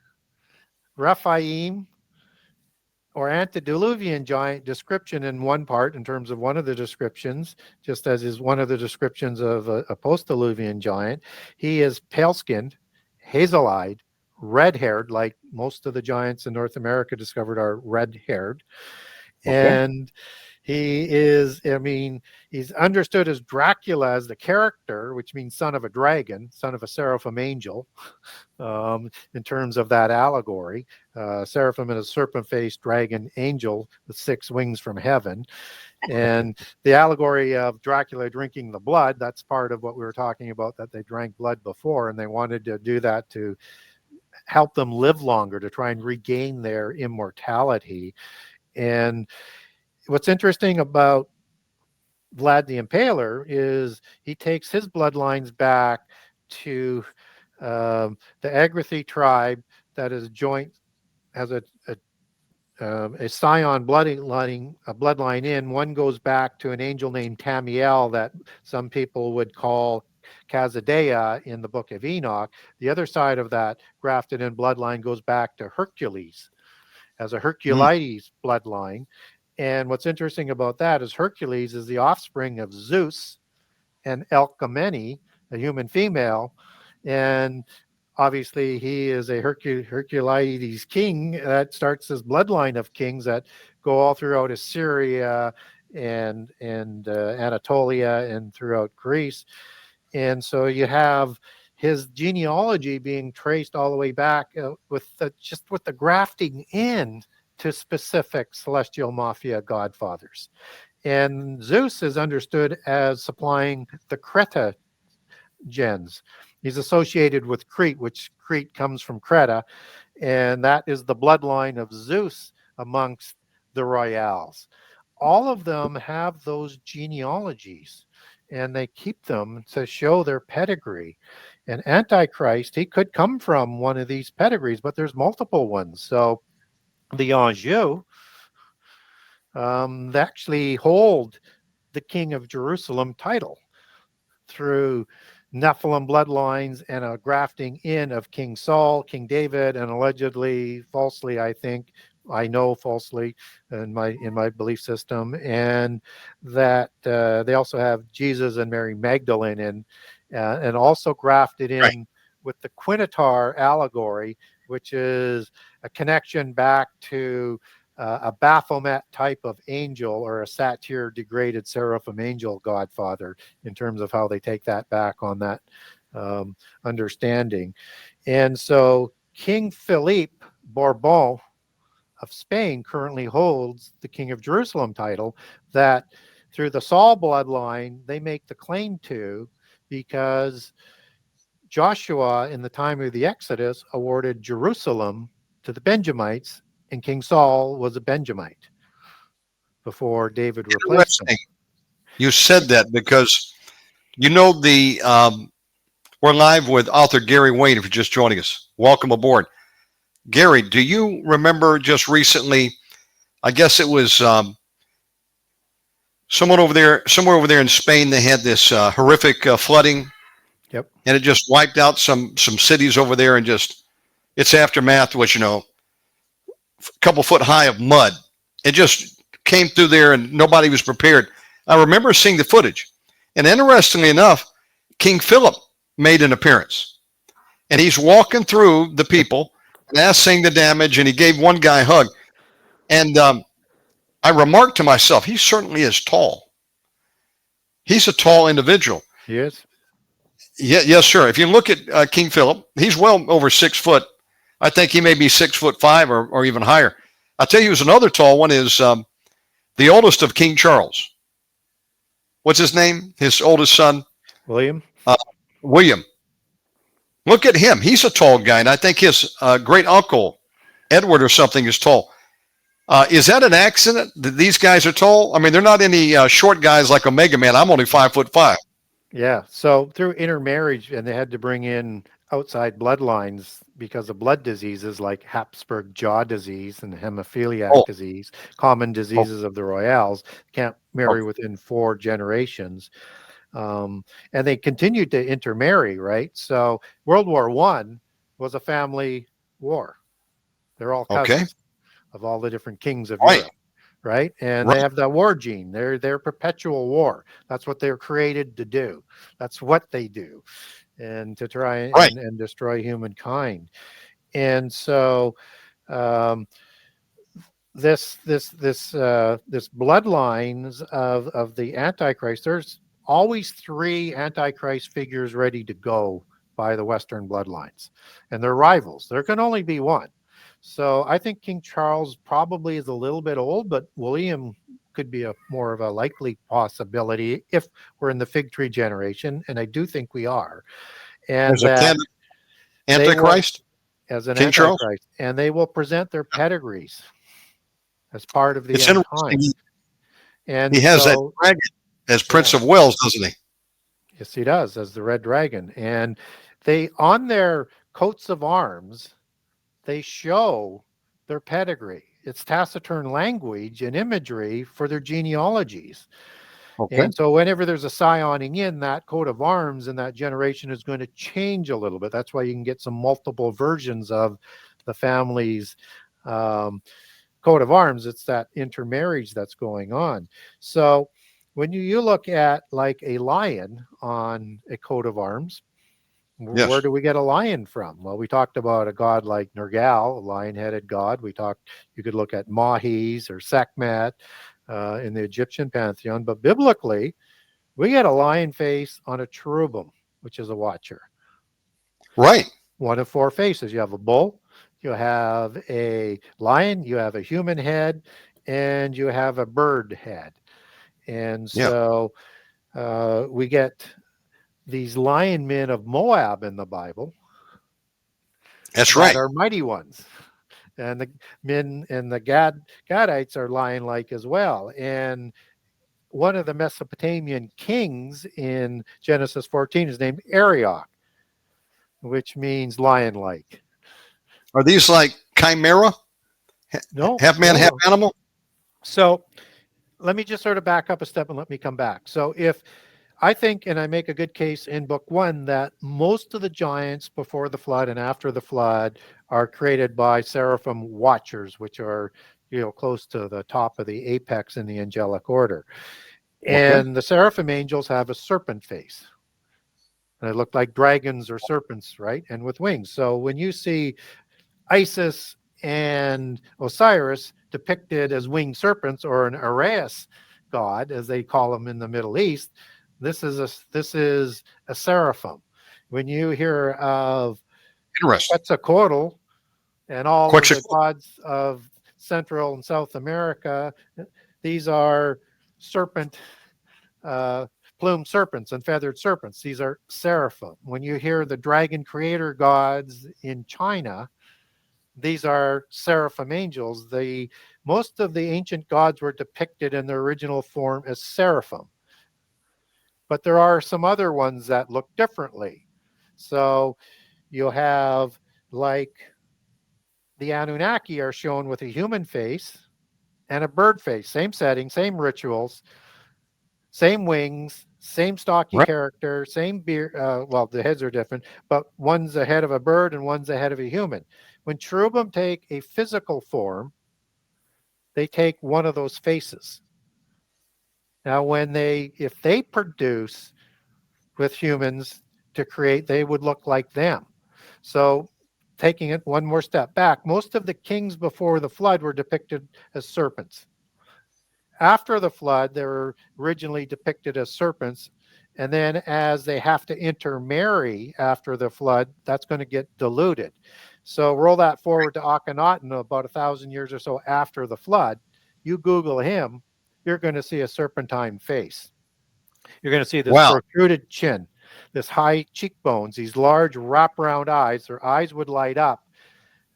Rephaim or antediluvian giant description in one part, in terms of one of the descriptions, just as is one of the descriptions of a post-diluvian giant. He is pale-skinned, hazel-eyed, red-haired, like most of the giants in North America discovered are red-haired. Okay. And he is, I mean, he's understood as Dracula as the character, which means son of a dragon, son of a seraphim angel, in terms of that allegory. Seraphim is a serpent-faced dragon angel with 6 wings from heaven. And the allegory of Dracula drinking the blood, that's part of what we were talking about, that they drank blood before, and they wanted to do that to help them live longer, to try and regain their immortality. And what's interesting about Vlad the Impaler is he takes his bloodlines back to the Agrathi tribe that is joint, has a scion bloodline in. One goes back to an angel named Tamiel that some people would call Kazadea in the book of Enoch. The other side of that grafted in bloodline goes back to Hercules as a Mm. Herculides bloodline. And what's interesting about that is Hercules is the offspring of Zeus and Alcmene, a human female. And obviously he is a Herculides king that starts this bloodline of kings that go all throughout Assyria and Anatolia and throughout Greece. And so you have his genealogy being traced all the way back with the grafting in to specific celestial mafia godfathers. And Zeus is understood as supplying the Creta gens. He's associated with Crete, which Crete comes from Creta, and that is the bloodline of Zeus amongst the royals. All of them have those genealogies, and they keep them to show their pedigree. And Antichrist, he could come from one of these pedigrees, but there's multiple ones. So the Anjou, they actually hold the King of Jerusalem title through Nephilim bloodlines and a grafting in of King Saul, King David, and allegedly, falsely, I know falsely in my belief system, and that they also have Jesus and Mary Magdalene and also grafted Right. in with the Quinatar allegory, which is a connection back to a Baphomet type of angel or a satyr degraded seraphim angel godfather, in terms of how they take that back on that understanding. And so King Philippe Bourbon of Spain currently holds the King of Jerusalem title that through the Saul bloodline they make the claim to, because Joshua in the time of the Exodus awarded Jerusalem to the Benjamites, and King Saul was a Benjamite before David replaced him. Interesting. You said that because we're live with author Gary Wayne. If you're just joining us, welcome aboard. Gary, do you remember just recently? I guess it was somewhere over there in Spain. They had this horrific flooding. Yep. And it just wiped out some cities over there, and just its aftermath was a couple foot high of mud. It just came through there, and nobody was prepared. I remember seeing the footage, and interestingly enough, King Philip made an appearance, and he's walking through the people and assessing the damage, and he gave one guy a hug. And I remarked to myself, he certainly is tall. He's a tall individual. He is. Yeah, yes, sir. If you look at King Philip, he's well over 6 foot. I think he may be 6'5" or even higher. I'll tell you who's another tall one is the oldest of King Charles. What's his name? His oldest son, William. William. Look at him. He's a tall guy, and I think his great uncle, Edward or something, is tall. Is that an accident that these guys are tall? I mean, they're not any short guys like Omega Man. I'm only 5'5". Yeah. So through intermarriage, and they had to bring in outside bloodlines because of blood diseases like Habsburg jaw disease and hemophiliac disease, common diseases of the royals. Can't marry within 4 generations. And they continued to intermarry, right? So World War I was a family war. They're all cousins of all the different kings of Europe, right? And they have that war gene. They're perpetual war. That's what they're created to do. That's what they do, and to try and destroy humankind. And so this bloodlines of the Antichrist, there's always 3 Antichrist figures ready to go by the Western bloodlines, and they're rivals. There can only be one. So I think King Charles probably is a little bit old, but William could be a more of a likely possibility if we're in the fig tree generation, and I do think we are. And that Antichrist as an King Antichrist, Charles? and they will present their pedigrees as part of the It's end interesting. time. And he has that dragon as Prince of Wales, doesn't he? Yes, he does, as the Red Dragon. And they, on their coats of arms, they show their pedigree. It's taciturn language and imagery for their genealogies. And so whenever there's a scioning in, that coat of arms in that generation is going to change a little bit. That's why you can get some multiple versions of the family's coat of arms. It's that intermarriage that's going on. So when you look at like a lion on a coat of arms, where do we get a lion from? Well, we talked about a god like Nergal, a lion-headed god. You could look at Mahis or Sekhmet in the Egyptian pantheon. But biblically, we get a lion face on a cherubim, which is a watcher. Right. One of 4 faces. You have a bull, you have a lion, you have a human head, and you have a bird head. And so we get these lion men of Moab in the Bible. That's right. Are mighty ones. And the men and the Gadites are lion-like as well. And one of the Mesopotamian kings in Genesis 14 is named Arioch, which means lion-like. Are these like chimera? No. Half man, half animal? So let me just sort of back up a step and let me come back. So if I think, and I make a good case in book 1, that most of the giants before the flood and after the flood are created by seraphim watchers, which are, close to the top of the apex in the angelic order. And the seraphim angels have a serpent face. They look like dragons or serpents, right? And with wings. So when you see Isis and Osiris depicted as winged serpents, or an Araius god, as they call them in the Middle East, this is a seraphim. When you hear of Quetzalcoatl and all of the gods of Central and South America, these are serpent, plumed serpents and feathered serpents. These are seraphim. When you hear the dragon creator gods in China, these are seraphim angels. Most of the ancient gods were depicted in their original form as seraphim. But there are some other ones that look differently. So you'll have, like, the Anunnaki are shown with a human face and a bird face. Same setting, same rituals, same wings, same stocky character, same beard. Well, the heads are different, but one's the head of a bird and one's the head of a human. When cherubim take a physical form, they take one of those faces. Now, if they produce with humans to create, they would look like them. So taking it one more step back, most of the kings before the flood were depicted as serpents. after the flood, they were originally depicted as serpents. And then as they have to intermarry after the flood, that's going to get diluted. So roll that forward to Akhenaten about 1,000 years or so after the flood. You Google him, you're going to see a serpentine face. You're going to see this Wow. protruded chin, this high cheekbones, these large wraparound eyes. Their eyes would light up,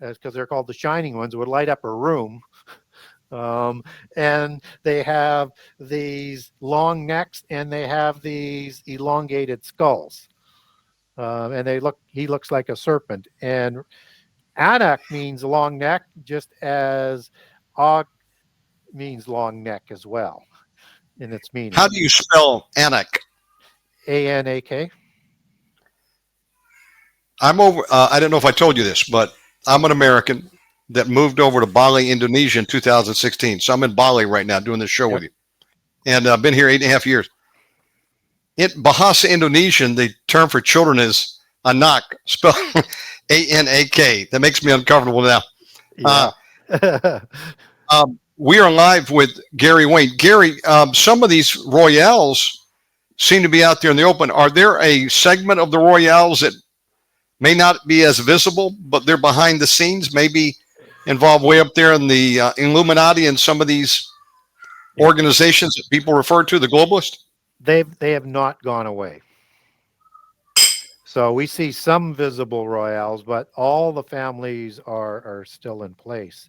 because they're called the shining ones, would light up a room. And they have these long necks and they have these elongated skulls. And he looks like a serpent. And Anak means long neck, just as Og means long neck as well in its meaning. How do you spell Anak? Anak. I'm over. I don't know if I told you this, but I'm an American that moved over to Bali, Indonesia in 2016. So I'm in Bali right now doing this show with you. And I've been here 8.5 years. In Bahasa Indonesian, the term for children is anak, spelled A-N-A-K. That makes me uncomfortable now. Yeah. We are live with Gary Wayne. Gary, some of these royales seem to be out there in the open. Are there a segment of the royales that may not be as visible, but they're behind the scenes, maybe involved way up there in the Illuminati and some of these organizations that people refer to, the globalists? They have not gone away. So we see some visible royales, but all the families are still in place.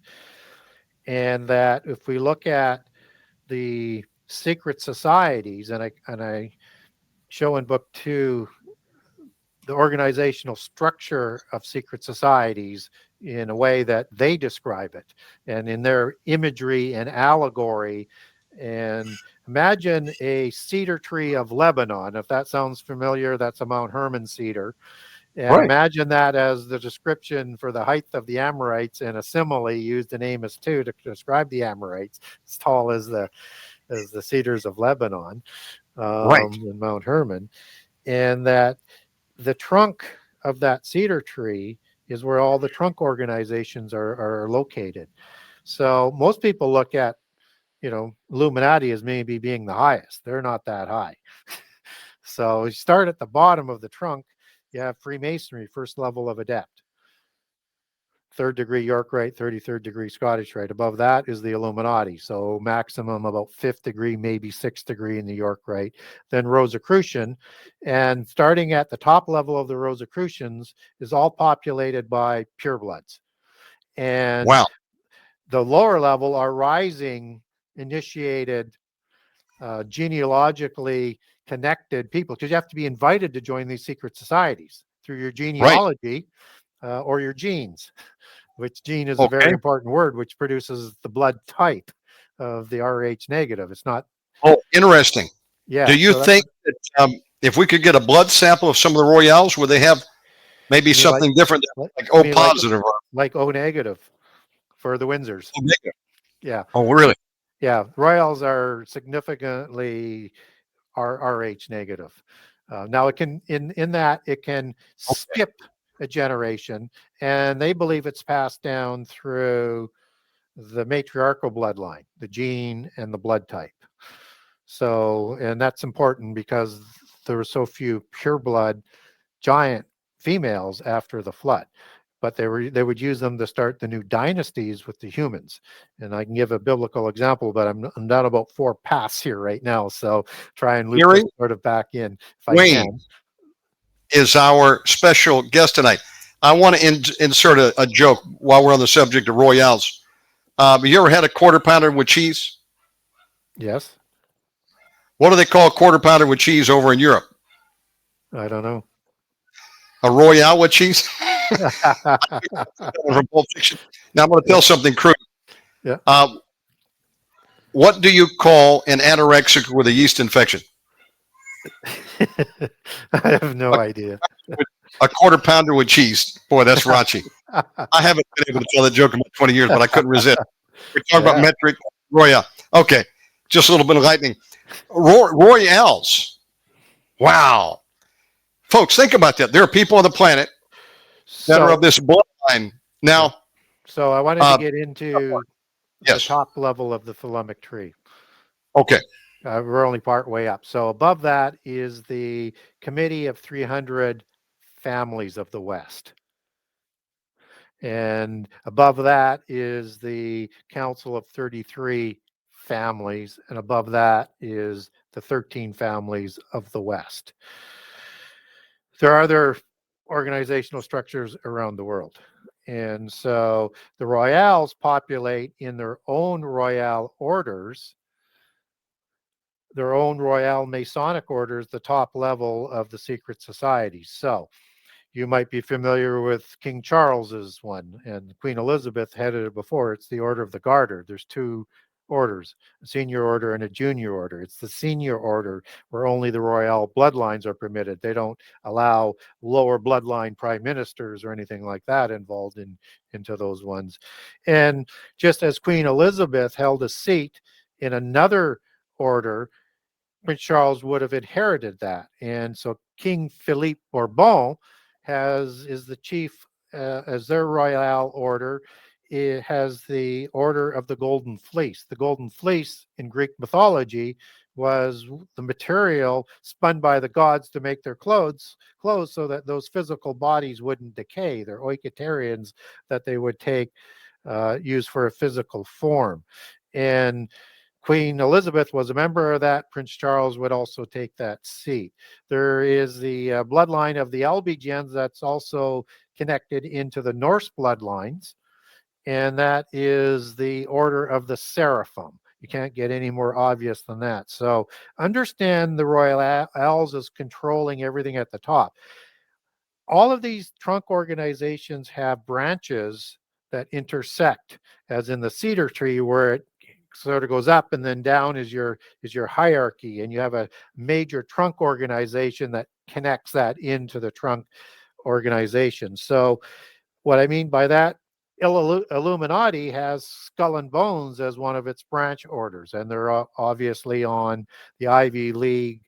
And that if we look at the secret societies, and I show in book 2 the organizational structure of secret societies in a way that they describe it, and in their imagery and allegory. And imagine a cedar tree of Lebanon. If that sounds familiar, that's a Mount Hermon cedar. And Right. Imagine that as the description for the height of the Amorites, and a simile used in Amos 2 to describe the Amorites, as tall as the cedars of Lebanon, in Mount Hermon. And that the trunk of that cedar tree is where all the trunk organizations are located. So most people look at, Illuminati as maybe being the highest. They're not that high. So you start at the bottom of the trunk, you have Freemasonry, first level of adept. 3rd degree York Rite, 33rd degree Scottish Rite. Above that is the Illuminati. So maximum about 5th degree, maybe 6th degree in the York Rite. Then Rosicrucian. And starting at the top level of the Rosicrucians is all populated by purebloods. And Wow. the lower level are rising, initiated, genealogically connected people, because you have to be invited to join these secret societies through your genealogy, or your genes, which gene is a very important word, which produces the blood type of the Rh negative. It's not. Oh, interesting. Yeah. Do you think that if we could get a blood sample of some of the royales, would they have maybe something different, like O positive? Like O negative for the Windsors. O negative. Yeah. Oh, really? Yeah. Royals are significantly Rh negative. Now it can, in that it can skip a generation, and they believe it's passed down through the matriarchal bloodline, the gene and the blood type. So, and that's important because there were so few pureblood giant females after the flood, but they would use them to start the new dynasties with the humans. And I can give a biblical example, but I'm down about 4 paths here right now, so try and loop this sort of back in if I can. Is our special guest tonight. I want to insert a joke while we're on the subject of royales. Have you ever had a quarter pounder with cheese? Yes. What do they call a quarter pounder with cheese over in Europe? I don't know. A royale with cheese? From Pulp Fiction. Now I'm going to tell something crude. Yeah. What do you call an anorexic with a yeast infection? I have no idea. A quarter pounder with cheese. Boy, that's raunchy. I haven't been able to tell that joke in 20 years, but I couldn't resist. We're talking about metric royale. Okay, just a little bit of lightning. Royales. Wow. Folks, think about that. There are people on the planet that are of this bloodline. Now, so I wanted to get into the top level of the thelemic tree. Okay. We're only part way up. So above that is the Committee of 300 Families of the West. And above that is the Council of 33 Families. And above that is the 13 Families of the West. There are other organizational structures around the world. And so the Royals populate in their own Royal orders, their own Royal Masonic orders, the top level of the secret societies. So you might be familiar with King Charles's one, and Queen Elizabeth headed it before. It's the Order of the Garter. There's two orders, a senior order and a junior order. It's the senior order where only the royal bloodlines are permitted. They don't allow lower bloodline prime ministers or anything like that involved into those ones. And just as Queen Elizabeth held a seat in another order, Prince Charles would have inherited that. And so King Philippe Bourbon is the chief, as their royal order. It has the Order of the Golden Fleece. The Golden Fleece in Greek mythology was the material spun by the gods to make their clothes so that those physical bodies wouldn't decay. They're oiketerians that they would use for a physical form. And Queen Elizabeth was a member of that. Prince Charles would also take that seat. There is the bloodline of the Albigens that's also connected into the Norse bloodlines, and that is the Order of the Seraphim. You can't get any more obvious than that. So understand the Royals as controlling everything at the top. All of these trunk organizations have branches that intersect, as in the cedar tree, where it sort of goes up and then down is your hierarchy, and you have a major trunk organization that connects that into the trunk organization. So what I mean by that, Illuminati has Skull and Bones as one of its branch orders, and they're obviously on the Ivy League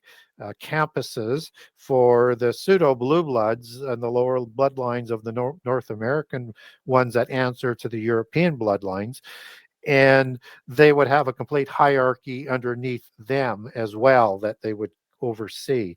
campuses for the pseudo blue bloods and the lower bloodlines of the North American ones that answer to the European bloodlines. And they would have a complete hierarchy underneath them as well that they would oversee.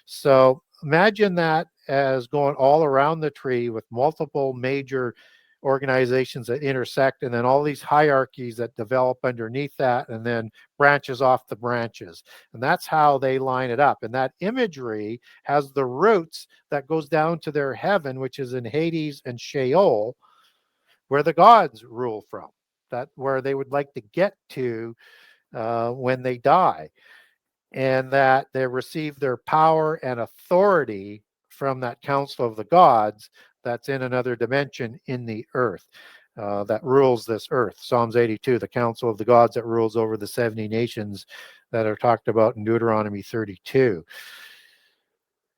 So imagine that as going all around the tree with multiple major organizations that intersect, and then all these hierarchies that develop underneath that, and then branches off the branches. And that's how they line it up. And that imagery has the roots that goes down to their heaven, which is in Hades and Sheol, where the gods rule from. That where they would like to get to when they die, and that they receive their power and authority from that council of the gods that's in another dimension in the earth, that rules this earth. Psalms 82, the council of the gods that rules over the 70 nations that are talked about in Deuteronomy 32.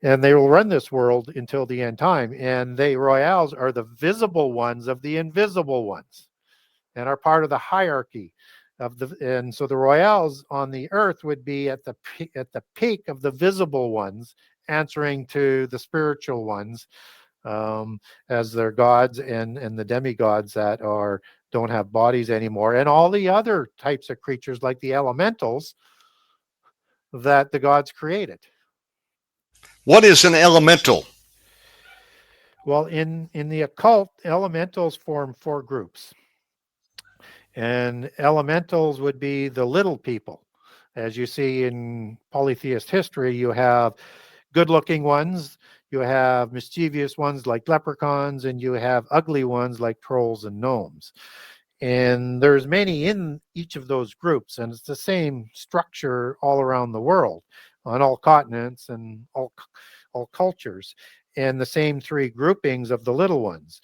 And they will run this world until the end time. And they, royals, are the visible ones of the invisible ones, and are part of the hierarchy of the. And so the royals on the earth would be at the peak of the visible ones, answering to the spiritual ones as their gods, and the demigods that don't have bodies anymore, and all the other types of creatures like the elementals that the gods created. What is an elemental? Well, in the occult, elementals form 4 groups. And elementals would be the little people. As you see in polytheist history, you have good-looking ones, you have mischievous ones like leprechauns, and you have ugly ones like trolls and gnomes. And there's many in each of those groups, and it's the same structure all around the world, on all continents and all cultures, and the same 3 groupings of the little ones.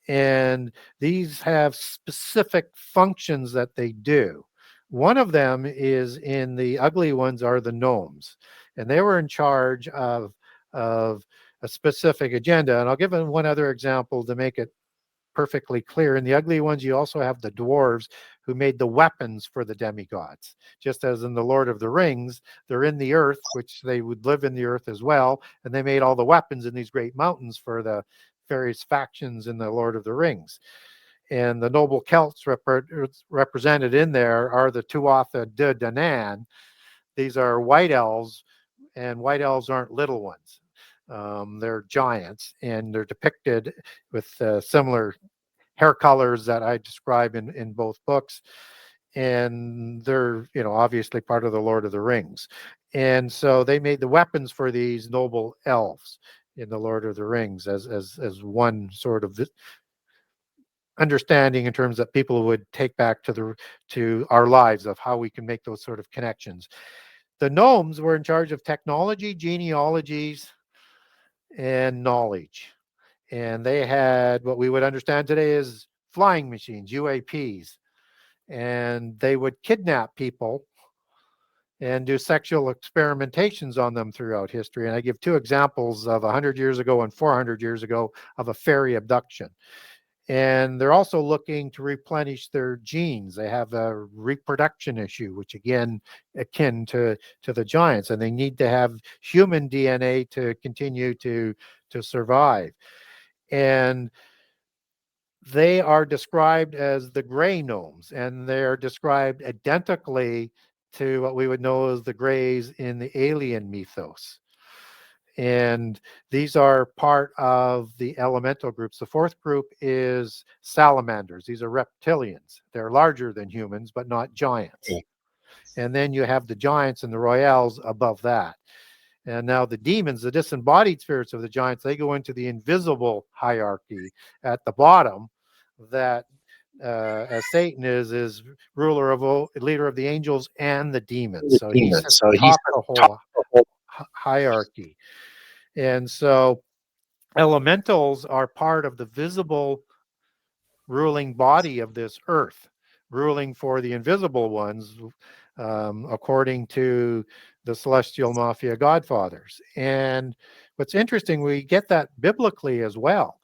And these have specific functions that they do. One of them is, in the ugly ones, are the gnomes, and they were in charge of a specific agenda. And I'll give one other example to make it perfectly clear. In the ugly ones, you also have the dwarves, who made the weapons for the demigods. Just as in the Lord of the Rings, they're in the earth, which they would live in the earth as well, and they made all the weapons in these great mountains for the various factions in the Lord of the Rings. And the noble Celts represented in there are the Tuatha De Danann. These are white elves, and white elves aren't little ones. They're giants, and they're depicted with similar hair colors that I describe in both books. And they're, obviously part of the Lord of the Rings. And so they made the weapons for these noble elves in the Lord of the Rings as one sort of understanding in terms that people would take back to our lives of how we can make those sort of connections. The gnomes were in charge of technology, genealogies, and knowledge. And they had what we would understand today as flying machines, UAPs. And they would kidnap people and do sexual experimentations on them throughout history. And I give two examples of 100 years ago and 400 years ago of a fairy abduction. And they're also looking to replenish their genes. They have a reproduction issue, which again, akin to the giants, and they need to have human DNA to continue to survive. And they are described as the gray gnomes, and they're described identically to what we would know as the grays in the alien mythos. And these are part of the elemental groups. The fourth group is salamanders. These are reptilians. They're larger than humans, but not giants. Cool. And then you have the giants and the royales above that. And now the demons, the disembodied spirits of the giants, they go into the invisible hierarchy at the bottom, that as Satan is ruler of, leader of the angels and the demons. So he's at the top of the whole hierarchy. And so elementals are part of the visible ruling body of this earth, ruling for the invisible ones, according to the celestial mafia godfathers. And what's interesting, we get that biblically as well,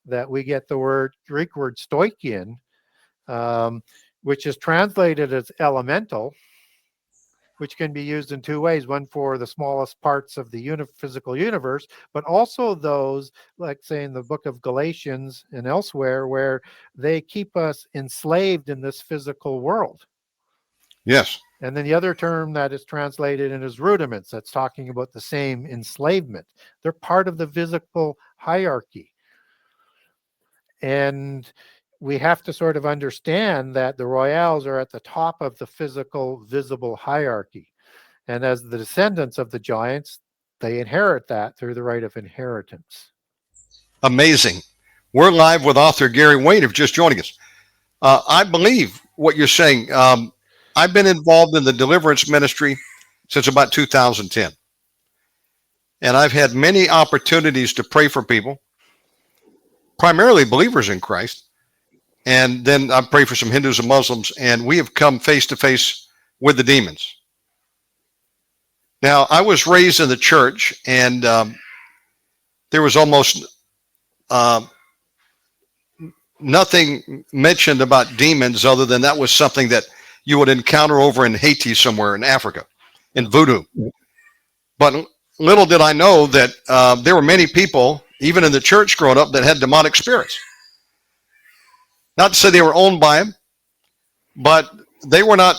that we get the Greek word stoichion, which is translated as elemental, which can be used in two ways: one for the smallest parts of the physical universe, but also those, like say in the book of Galatians and elsewhere, where they keep us enslaved in this physical world. Yes. And then the other term that is translated in is rudiments. That's talking about the same enslavement. They're part of the physical hierarchy. And we have to sort of understand that the royales are at the top of the physical, visible hierarchy. And as the descendants of the giants, they inherit that through the right of inheritance. Amazing. We're live with author Gary Wayne, if just joining us. I believe what you're saying. I've been involved in the deliverance ministry since about 2010. And I've had many opportunities to pray for people, primarily believers in Christ. And then I pray for some Hindus and Muslims, and we have come face to face with the demons. Now, I was raised in the church, and there was almost nothing mentioned about demons other than that was something that you would encounter over in Haiti somewhere in Africa, in voodoo. But little did I know that there were many people, even in the church growing up, that had demonic spirits. Not to say they were owned by him, but they were not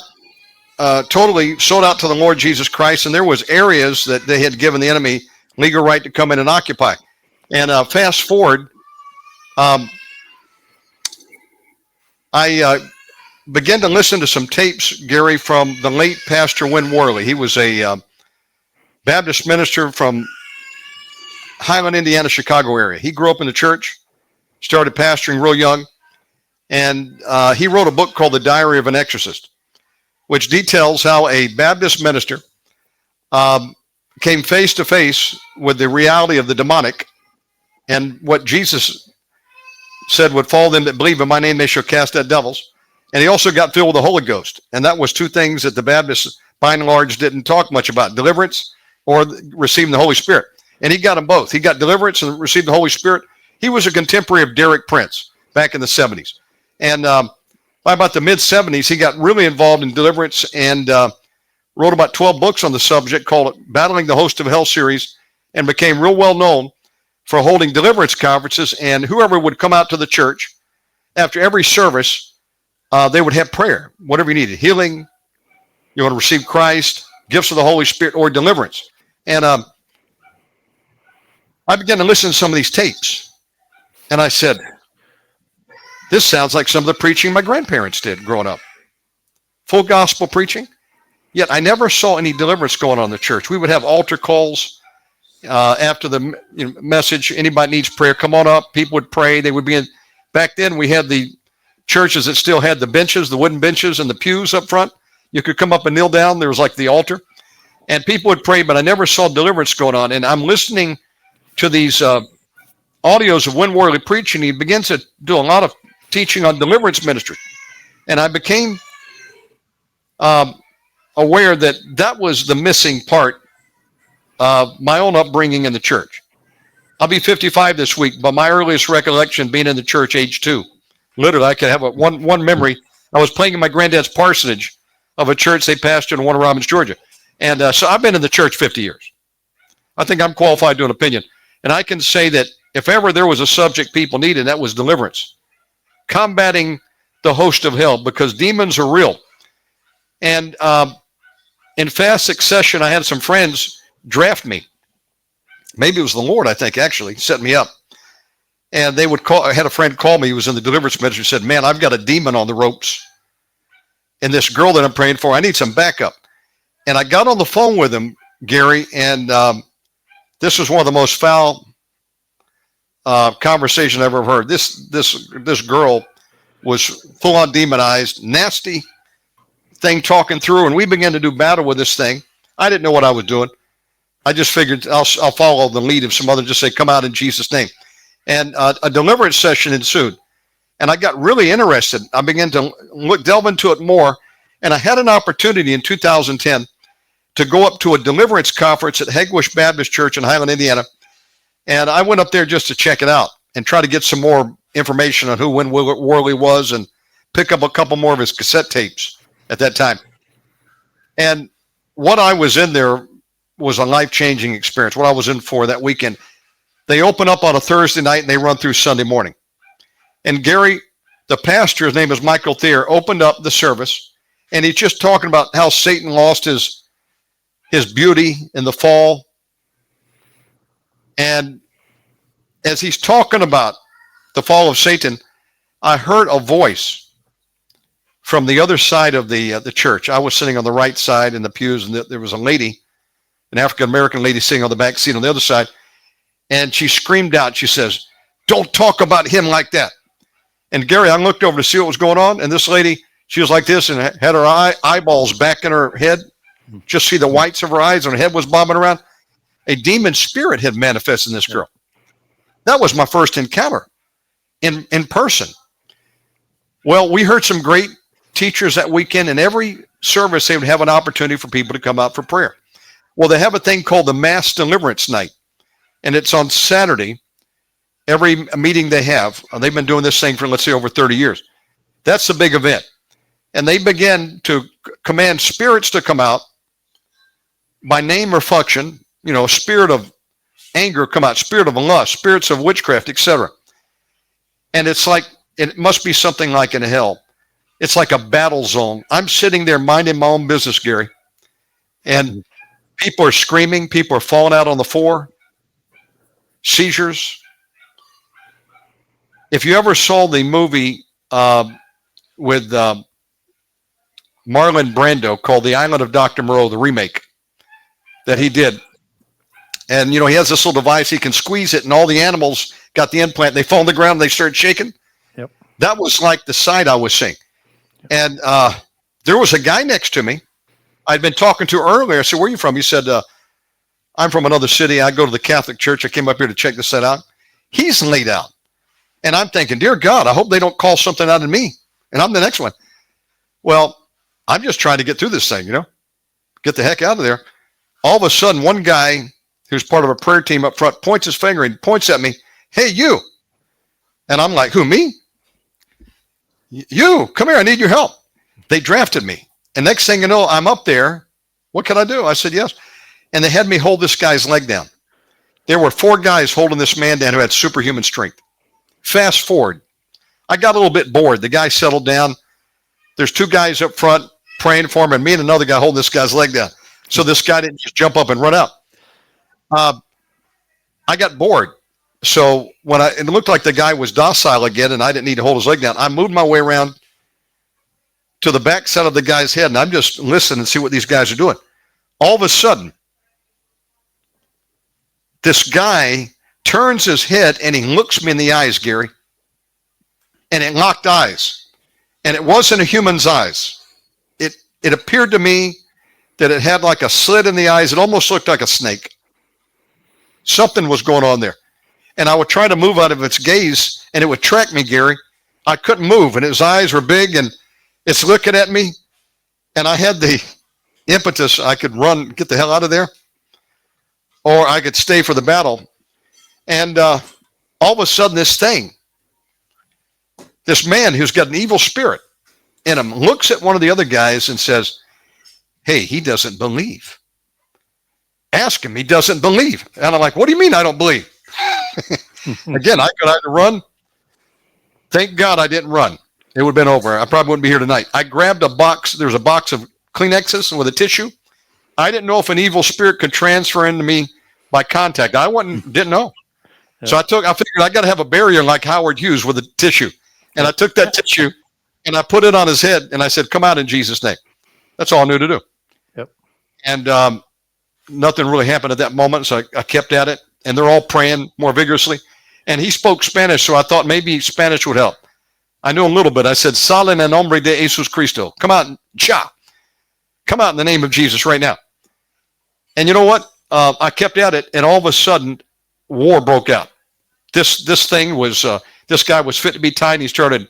totally sold out to the Lord Jesus Christ, and there was areas that they had given the enemy legal right to come in and occupy. And fast forward, I began to listen to some tapes, Gary, from the late Pastor Win Worley. He was a Baptist minister from Highland, Indiana, Chicago area. He grew up in the church, started pastoring real young. And he wrote a book called The Diary of an Exorcist, which details how a Baptist minister came face to face with the reality of the demonic and what Jesus said would fall them that believe in my name, they shall cast out devils. And he also got filled with the Holy Ghost. And that was two things that the Baptists, by and large, didn't talk much about: deliverance or receiving the Holy Spirit. And he got them both. He got deliverance and received the Holy Spirit. He was a contemporary of Derek Prince back in the 70s. And by about the mid-70s, he got really involved in deliverance and wrote about 12 books on the subject, called it Battling the Host of Hell series, and became real well known for holding deliverance conferences. And whoever would come out to the church after every service, they would have prayer, whatever you needed, healing, you want to receive Christ, gifts of the Holy Spirit, or deliverance. And I began to listen to some of these tapes, and I said, this sounds like some of the preaching my grandparents did growing up. Full gospel preaching. Yet I never saw any deliverance going on in the church. We would have altar calls after the message. Anybody needs prayer, come on up. People would pray. They would be in. Back then, we had the churches that still had the benches, the wooden benches and the pews up front. You could come up and kneel down. There was like the altar. And people would pray, but I never saw deliverance going on. And I'm listening to these audios of Win Worley preaching. He begins to do a lot of teaching on deliverance ministry. And I became aware that that was the missing part of my own upbringing in the church. I'll be 55 this week, but my earliest recollection being in the church, age 2. Literally, I could have one memory. I was playing in my granddad's parsonage of a church they pastored in Warner Robins, Georgia. And so I've been in the church 50 years. I think I'm qualified to an opinion. And I can say that if ever there was a subject people needed, that was deliverance. Combating the host of hell, because demons are real. And in fast succession, I had some friends draft me. Maybe it was the Lord, I think, actually, set me up. And they would call, I had a friend call me, he was in the deliverance ministry, said, man, I've got a demon on the ropes. And this girl that I'm praying for, I need some backup. And I got on the phone with him, Gary, and this was one of the most foul conversations I've ever heard. This girl was full-on demonized, nasty thing talking through, and we began to do battle with this thing. I didn't know what I was doing. I just figured I'll follow the lead of some other, just say, come out in Jesus' name. And a deliverance session ensued. And I got really interested. I began to delve into it more. And I had an opportunity in 2010 to go up to a deliverance conference at Hegwish Baptist Church in Highland, Indiana. And I went up there just to check it out and try to get some more information on who Win Worley was and pick up a couple more of his cassette tapes at that time. And what I was in there was a life-changing experience, what I was in for that weekend. They open up on a Thursday night and they run through Sunday morning. And Gary, the pastor, his name is Michael Thayer, opened up the service, and he's just talking about how Satan lost his beauty in the fall. And as he's talking about the fall of Satan, I heard a voice from the other side of the church. I was sitting on the right side in the pews, and there was a lady, an African-American lady sitting on the back seat on the other side, and she screamed out, she says, "Don't talk about him like that." And Gary, I looked over to see what was going on, and this lady, she was like this and had her eyeballs back in her head, just see the whites of her eyes, and her head was bobbing around. A demon spirit had manifested in this girl. That was my first encounter in person. Well, we heard some great teachers that weekend, and every service they would have an opportunity for people to come out for prayer. Well, they have a thing called the Mass Deliverance Night, and it's on Saturday. Every meeting they have, they've been doing this thing for, let's say, over 30 years. That's the big event. And they begin to command spirits to come out by name or function, spirit of anger come out, spirit of lust, spirits of witchcraft, etc. And it's like, it must be something like in hell. It's like a battle zone. I'm sitting there minding my own business, Gary. And people are screaming, people are falling out on the floor, seizures. If you ever saw the movie with Marlon Brando called The Island of Dr. Moreau, the remake that he did, and he has this little device, he can squeeze it, and all the animals got the implant, they fall on the ground, and they start shaking. Yep. That was like the sight I was seeing. And there was a guy next to me I'd been talking to earlier. I said, "Where are you from?" He said, "I'm from another city. I go to the Catholic Church. I came up here to check this out." He's laid out. And I'm thinking, dear God, I hope they don't call something out of me. And I'm the next one. Well, I'm just trying to get through this thing, get the heck out of there. All of a sudden, one guy who's part of a prayer team up front points his finger and points at me. "Hey, you." And I'm like, "Who, me?" "You, come here. I need your help." They drafted me. And next thing you know, I'm up there. "What can I do?" I said, "Yes." And they had me hold this guy's leg down. There were 4 guys holding this man down who had superhuman strength. Fast forward, I got a little bit bored. The guy settled down. There's two guys up front praying for him, and me and another guy holding this guy's leg down. So this guy didn't just jump up and run out. I got bored. So when it looked like the guy was docile again and I didn't need to hold his leg down, I moved my way around to the back side of the guy's head, and I'm just listening and see what these guys are doing. All of a sudden, this guy turns his head and he looks me in the eyes, Gary, and it locked eyes. And it wasn't a human's eyes. It appeared to me that it had like a slit in the eyes. It almost looked like a snake. Something was going on there. And I would try to move out of its gaze, and it would track me, Gary. I couldn't move, and his eyes were big, and it's looking at me. And I had the impetus. I could run, get the hell out of there, or I could stay for the battle. And all of a sudden, this man who's got an evil spirit in him looks at one of the other guys and says, hey, he doesn't believe. Ask him, he doesn't believe. And I'm like, what do you mean I don't believe? Again, I could either run. Thank God I didn't run. It would have been over. I probably wouldn't be here tonight. I grabbed a box. There's a box of Kleenexes with a tissue. I didn't know if an evil spirit could transfer into me by contact. Didn't know. Yeah. So I figured I got to have a barrier like Howard Hughes with a tissue. And I took that tissue and I put it on his head and I said, come out in Jesus' name. That's all I knew to do. Yep. And nothing really happened at that moment. So I kept at it, and they're all praying more vigorously. And he spoke Spanish, so I thought maybe Spanish would help. I knew a little bit. I said, sal en el nombre de Jesus Cristo. Come out, come out in the name of Jesus right now. And you know what? I kept at it, and all of a sudden, war broke out. This thing was, this guy was fit to be tied, and he started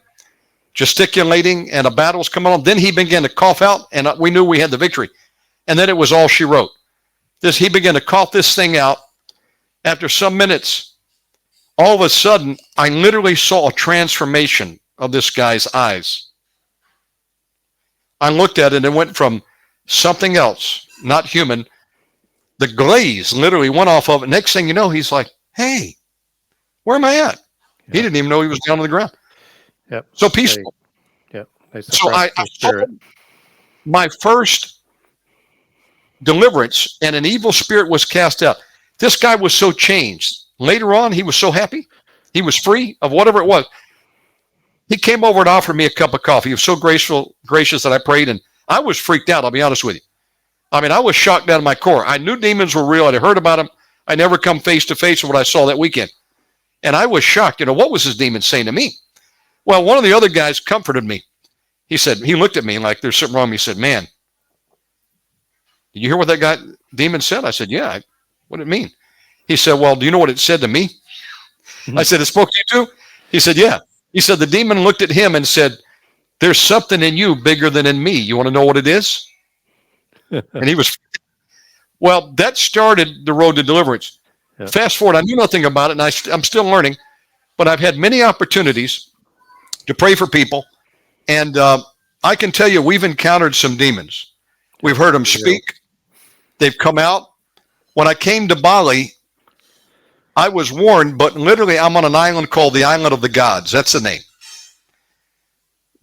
gesticulating, and a battle's coming on. Then he began to cough out, and we knew we had the victory. And then it was all she wrote. He began to cough this thing out. After some minutes, all of a sudden, I literally saw a transformation of this guy's eyes. I looked at it and it went from something else, not human. The glaze literally went off of it. Next thing you know, he's like, hey, where am I at? He didn't even know he was down on the ground. Yep. So peaceful. So I saw my first deliverance, and an evil spirit was cast out. This guy was so changed. Later on, he was so happy. He was free of whatever it was. He came over and offered me a cup of coffee. He was so gracious that I prayed, and I was freaked out, I'll be honest with you. I mean, I was shocked down to my core. I knew demons were real. I'd heard about them. I never come face to face with what I saw that weekend. And I was shocked. What was this demon saying to me? Well, one of the other guys comforted me. He said, he looked at me like there's something wrong. He said, man, did you hear what that demon said? I said, yeah. What did it mean? He said, well, do you know what it said to me? I said, it spoke to you too? He said, yeah. He said, the demon looked at him and said, there's something in you bigger than in me. You want to know what it is? And he was, well, that started the road to deliverance. Yeah. Fast forward, I knew nothing about it, and I'm still learning, but I've had many opportunities to pray for people, and I can tell you we've encountered some demons. We've heard them speak. They've come out. When I came to Bali, I was warned, but literally I'm on an island called the Island of the Gods. That's the name.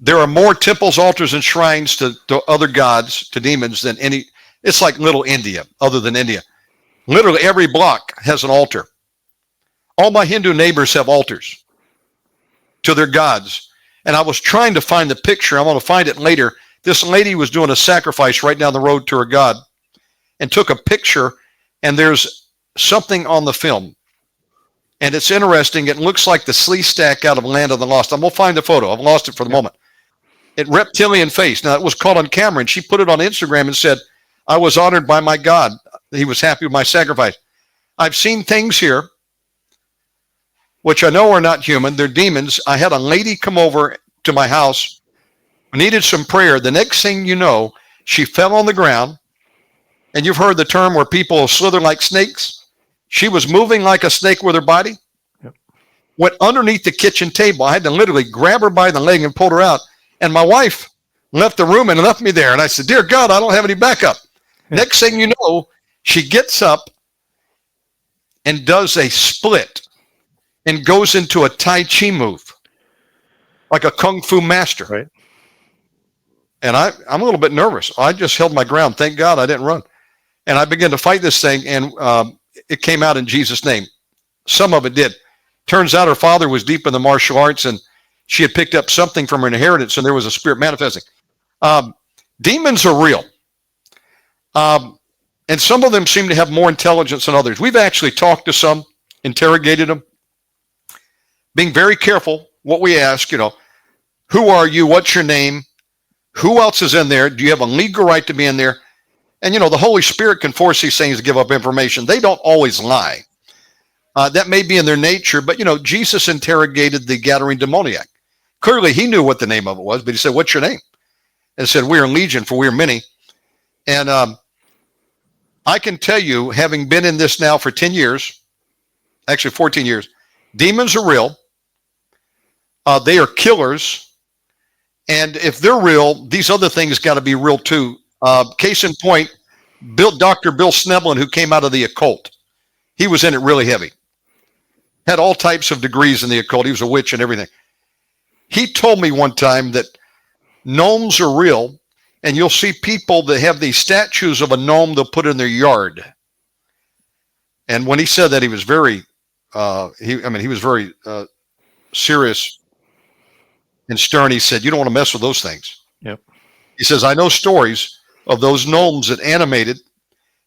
There are more temples, altars, and shrines to other gods, to demons, than any. It's like little India, other than India. Literally every block has an altar. All my Hindu neighbors have altars to their gods. And I was trying to find the picture. I'm going to find it later. This lady was doing a sacrifice right down the road to her god and took a picture, and there's something on the film. And it's interesting. It looks like the slee stack out of Land of the Lost. I'm going to find the photo. I've lost it for the moment. It reptilian face. Now, it was caught on camera, and she put it on Instagram and said, I was honored by my God. He was happy with my sacrifice. I've seen things here which I know are not human. They're demons. I had a lady come over to my house, needed some prayer. The next thing you know, she fell on the ground. And you've heard the term where people slither like snakes. She was moving like a snake with her body. Yep. Went underneath the kitchen table. I had to literally grab her by the leg and pull her out. And my wife left the room and left me there. And I said, dear God, I don't have any backup. Next thing you know, she gets up and does a split and goes into a Tai Chi move. like a kung fu master. Right. And I'm a little bit nervous. I just held my ground. Thank God I didn't run. And I began to fight this thing, and it came out in Jesus' name. Some of it did. Turns out her father was deep in the martial arts, and she had picked up something from her inheritance, and there was a spirit manifesting. Demons are real. And some of them seem to have more intelligence than others. We've actually talked to some, interrogated them, being very careful what we ask, who are you? What's your name? Who else is in there? Do you have a legal right to be in there? And, the Holy Spirit can force these things to give up information. They don't always lie. That may be in their nature, but, Jesus interrogated the Gadarene demoniac. Clearly, he knew what the name of it was, but he said, what's your name? And said, we are legion, for we are many. And I can tell you, having been in this now for 10 years, actually 14 years, demons are real. They are killers. And if they're real, these other things got to be real too. Case in point, Dr. Bill Sneblin, who came out of the occult, he was in it really heavy. Had all types of degrees in the occult. He was a witch and everything. He told me one time that gnomes are real, and you'll see people that have these statues of a gnome they'll put in their yard. And when he said that, he was very, he was very serious and stern. He said, you don't want to mess with those things. Yep. He says, I know stories of those gnomes that animated,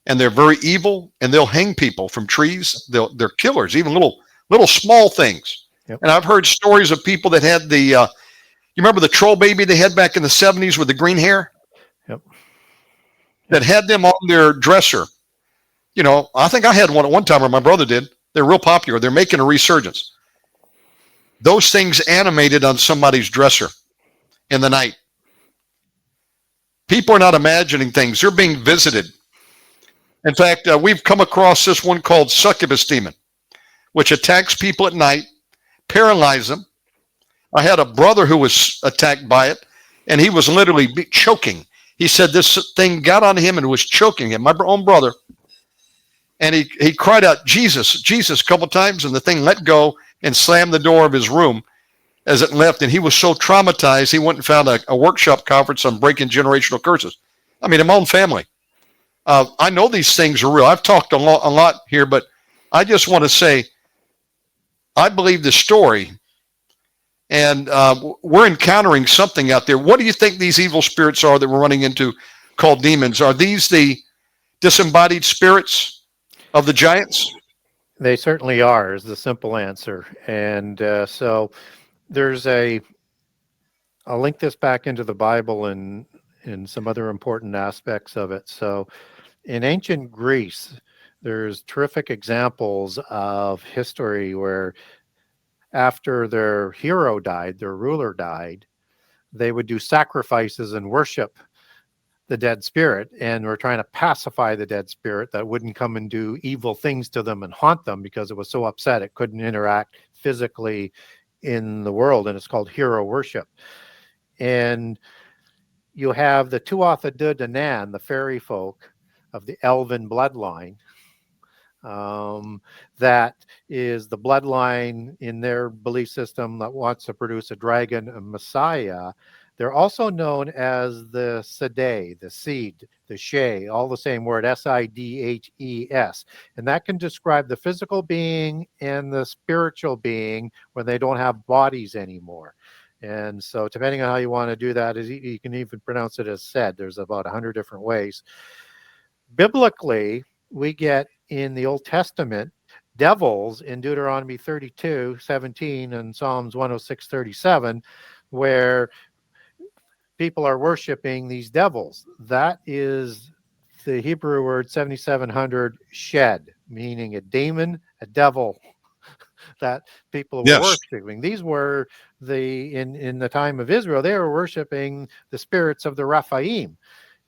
and they're very evil, and they'll hang people from trees. They're killers, even little small things. Yep. And I've heard stories of people that had you remember the troll baby they had back in the 70s with the green hair? Yep. That had them on their dresser. I think I had one at one time, or my brother did. They're real popular. They're making a resurgence. Those things animated on somebody's dresser in the night. People are not imagining things. They're being visited. In fact, we've come across this one called succubus demon, which attacks people at night, paralyzes them. I had a brother who was attacked by it, and he was literally choking. He said this thing got on him and was choking him, my own brother. And he cried out, Jesus, Jesus, a couple times, and the thing let go and slammed the door of his room as it left. And he was so traumatized, he went and found a workshop conference on breaking generational curses. I mean, in my own family. I know these things are real. I've talked a lot here, but I just want to say, I believe the story, and we're encountering something out there. What do you think these evil spirits are that we're running into called demons? Are these the disembodied spirits of the giants? They certainly are, is the simple answer. And so there's I'll link this back into the Bible and some other important aspects of it. So in ancient Greece, there's terrific examples of history where after their hero died, their ruler died, they would do sacrifices and worship the dead spirit, and we're trying to pacify the dead spirit that wouldn't come and do evil things to them and haunt them because it was so upset it couldn't interact physically in the world. And it's called hero worship. And you have the Tuatha De Danann, the fairy folk of the elven bloodline. That is the bloodline in their belief system that wants to produce a dragon, a messiah. They're also known as the Sidhe, the seed, the Shay, all the same word, Sidhes. And that can describe the physical being and the spiritual being when they don't have bodies anymore. And so depending on how you want to do that, you can even pronounce it as said. There's about 100 different ways. Biblically, we get in the Old Testament devils in Deuteronomy 32:17 and Psalms 106:37, where people are worshiping these devils. That is the Hebrew word 7700 shed, meaning a demon, a devil that people were worshiping. These were in the time of Israel, they were worshiping the spirits of the Rephaim.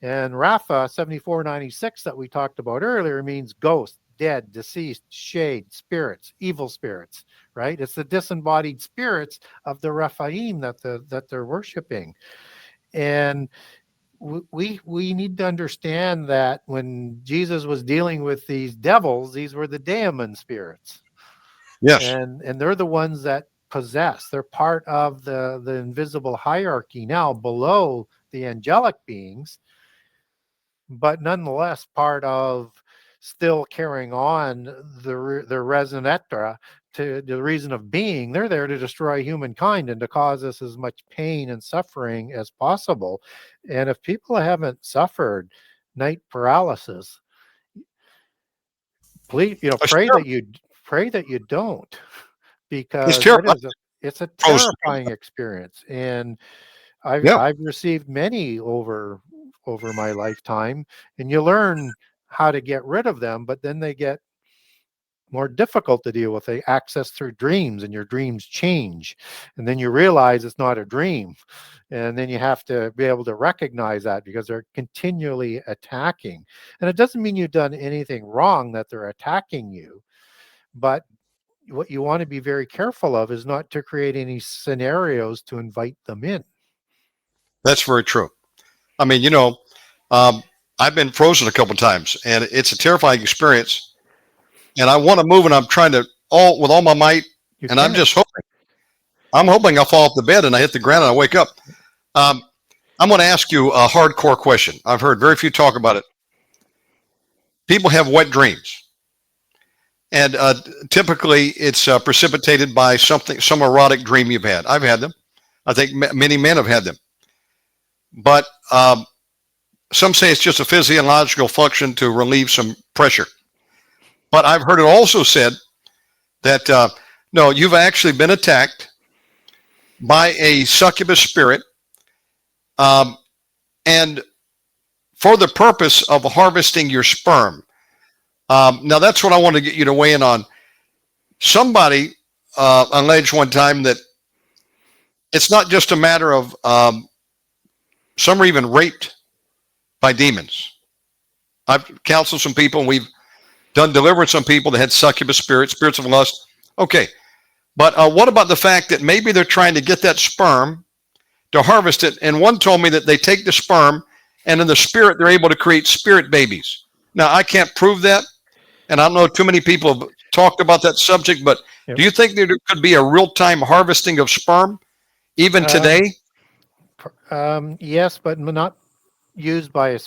And Rapha 7496 that we talked about earlier means ghost, dead, deceased, shade, spirits, evil spirits, right? It's the disembodied spirits of the Rephaim that they're worshiping. And we need to understand that when Jesus was dealing with these devils, these were the daemon spirits. Yes. And they're the ones that possessed. They're part of the invisible hierarchy now below the angelic beings, but nonetheless part of still carrying on the resonetra, to the reason of being. They're there to destroy humankind and to cause us as much pain and suffering as possible. And if people haven't suffered night paralysis, please, pray that you don't, It's because terrible. it's a terrifying experience. And I've received many over my lifetime, and you learn how to get rid of them, but then they get more difficult to deal with. They access through dreams, and your dreams change, and then you realize it's not a dream, and then you have to be able to recognize that, because they're continually attacking. And it doesn't mean you've done anything wrong that they're attacking you, but what you want to be very careful of is not to create any scenarios to invite them in. That's very true. I mean, I've been frozen a couple times, and it's a terrifying experience. And I want to move, and I'm trying to with all my might, I'm just hoping. I'm hoping I'll fall off the bed and I hit the ground and I wake up. I'm going to ask you a hardcore question. I've heard very few talk about it. People have wet dreams, and typically it's precipitated by some erotic dream you've had. I've had them. I think many men have had them. But some say it's just a physiological function to relieve some pressure. But I've heard it also said that, no, you've actually been attacked by a succubus spirit, and for the purpose of harvesting your sperm. Now, that's what I want to get you to weigh in on. Somebody alleged one time that it's not just a matter of some are even raped by demons. I've counseled some people, and we've done deliverance on people that had succubus spirits of lust. Okay. But what about the fact that maybe they're trying to get that sperm to harvest it? And one told me that they take the sperm, and in the spirit, they're able to create spirit babies. Now, I can't prove that, and I don't know too many people have talked about that subject, but do you think there could be a real-time harvesting of sperm even today? Yes, but not used by a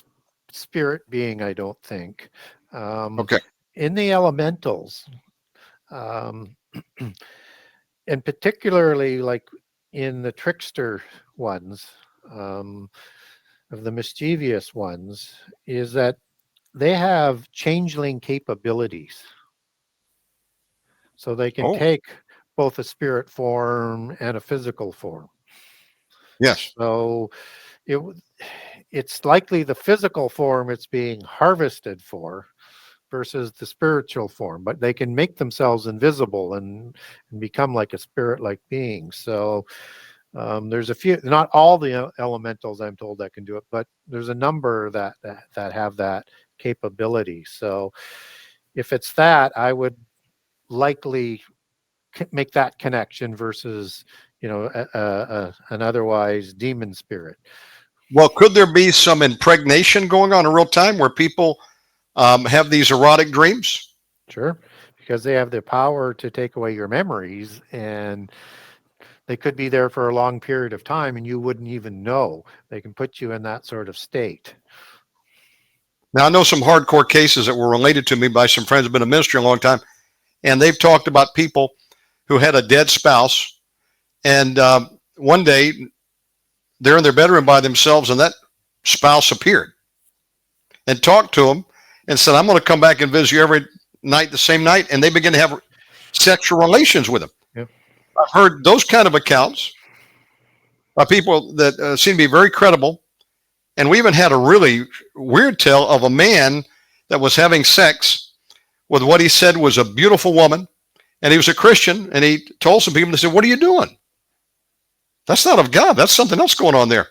spirit being, I don't think. Okay. In the elementals, and particularly like in the trickster ones, of the mischievous ones, is that they have changeling capabilities. So they can take both a spirit form and a physical form. Yes. So it's likely the physical form it's being harvested for versus the spiritual form, but they can make themselves invisible and become like a spirit-like being. So there's a few, not all the elementals I'm told that can do it, but there's a number that have that capability. So if it's that, I would likely make that connection versus an otherwise demon spirit. Well, could there be some impregnation going on in real time where people have these erotic dreams? Sure, because they have the power to take away your memories, and they could be there for a long period of time and you wouldn't even know. They can put you in that sort of state. Now, I know some hardcore cases that were related to me by some friends who've been in ministry a long time, and they've talked about people who had a dead spouse, and one day they're in their bedroom by themselves, and that spouse appeared and talked to them and said, I'm going to come back and visit you every night, the same night. And they begin to have sexual relations with them. Yep. I've heard those kind of accounts by people that seem to be very credible. And we even had a really weird tale of a man that was having sex with what he said was a beautiful woman. And he was a Christian. And he told some people, they said, what are you doing? That's not of God. That's something else going on there.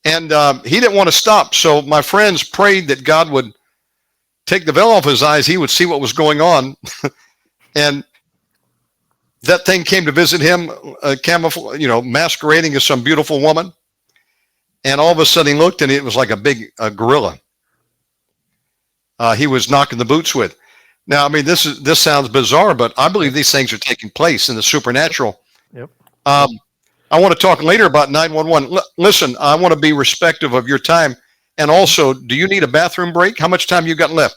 And he didn't want to stop. So my friends prayed that God would take the veil off his eyes. He would see what was going on. And that thing came to visit him, masquerading as some beautiful woman. And all of a sudden he looked, and it was like a big gorilla. He was knocking the boots with. Now, I mean, this sounds bizarre, but I believe these things are taking place in the supernatural. Um, I want to talk later about 911. Listen, I want to be respectful of your time. And also, do you need a bathroom break? How much time you got left?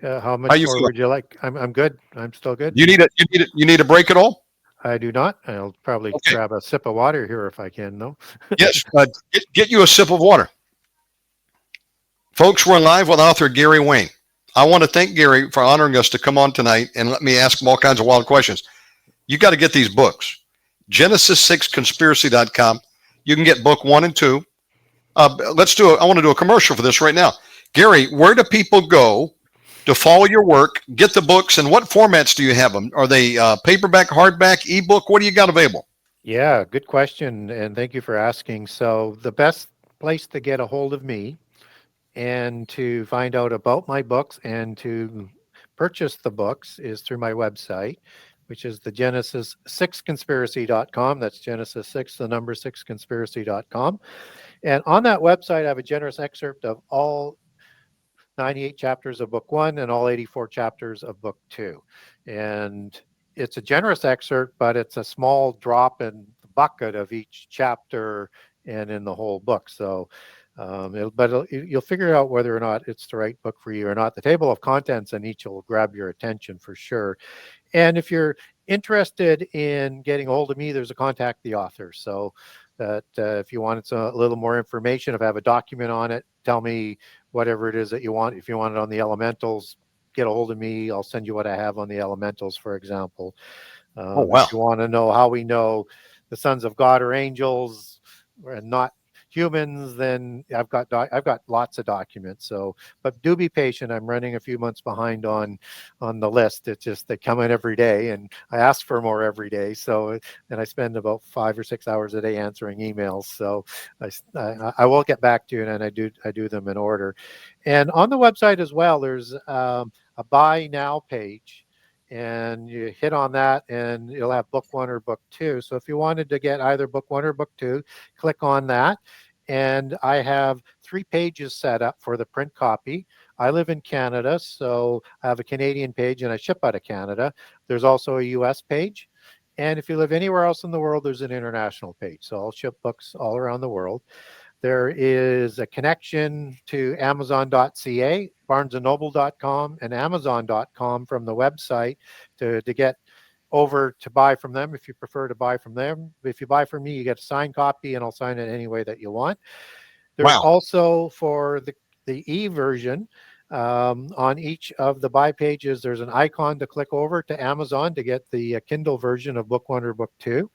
How How much you more feeling? would you like? I'm good. I'm still good. You need a break at all? I do not. I'll probably Okay. grab a sip of water here if I can, though. Yes. Get you a sip of water. Folks, we're live with author Gary Wayne. I want to thank Gary for honoring us to come on tonight and let me ask him all kinds of wild questions. You got to get these books. Genesis6conspiracy.com. You can get book 1 and 2. I want to do a commercial for this right now. Gary, where do people go to follow your work, get the books, and what formats do you have them? Are they paperback, hardback, ebook? What do you got available? Yeah, good question. And thank you for asking. So, the best place to get a hold of me and to find out about my books and to purchase the books is through my website, which is the Genesis6conspiracy.com. That's Genesis 6, the number 6conspiracy.com. And on that website, I have a generous excerpt of all 98 chapters of book 1 and all 84 chapters of book 2. And it's a generous excerpt, but it's a small drop in the bucket of each chapter and in the whole book. So, you'll figure out whether or not it's the right book for you or not. The table of contents in each will grab your attention for sure. And if you're interested in getting a hold of me, there's a contact the author. So that if you wanted a little more information, if I have a document on it, tell me whatever it is that you want. If you want it on the elementals, get a hold of me. I'll send you what I have on the elementals, for example. Oh, wow. If you want to know how we know the sons of God are angels and not humans, then I've got lots of documents. So, but do be patient. I'm running a few months behind on the list. It's just they come in every day, and I ask for more every day. So, and I spend about 5 or 6 hours a day answering emails. So, I will get back to you, and I do them in order. And on the website as well, there's a buy now page. And you hit on that and you'll have book 1 or book 2. So if you wanted to get either book 1 or book 2, click on that. And I have 3 pages set up for the print copy. I live in Canada, so I have a Canadian page and I ship out of Canada. There's also a US page. And if you live anywhere else in the world, there's an international page. So I'll ship books all around the world. There is a connection to Amazon.ca, BarnesandNoble.com, and Amazon.com from the website to get over to buy from them if you prefer to buy from them. If you buy from me, you get a signed copy, and I'll sign it any way that you want. There's Wow. also for the e-version, on each of the buy pages, there's an icon to click over to Amazon to get the Kindle version of book 1 or book 2.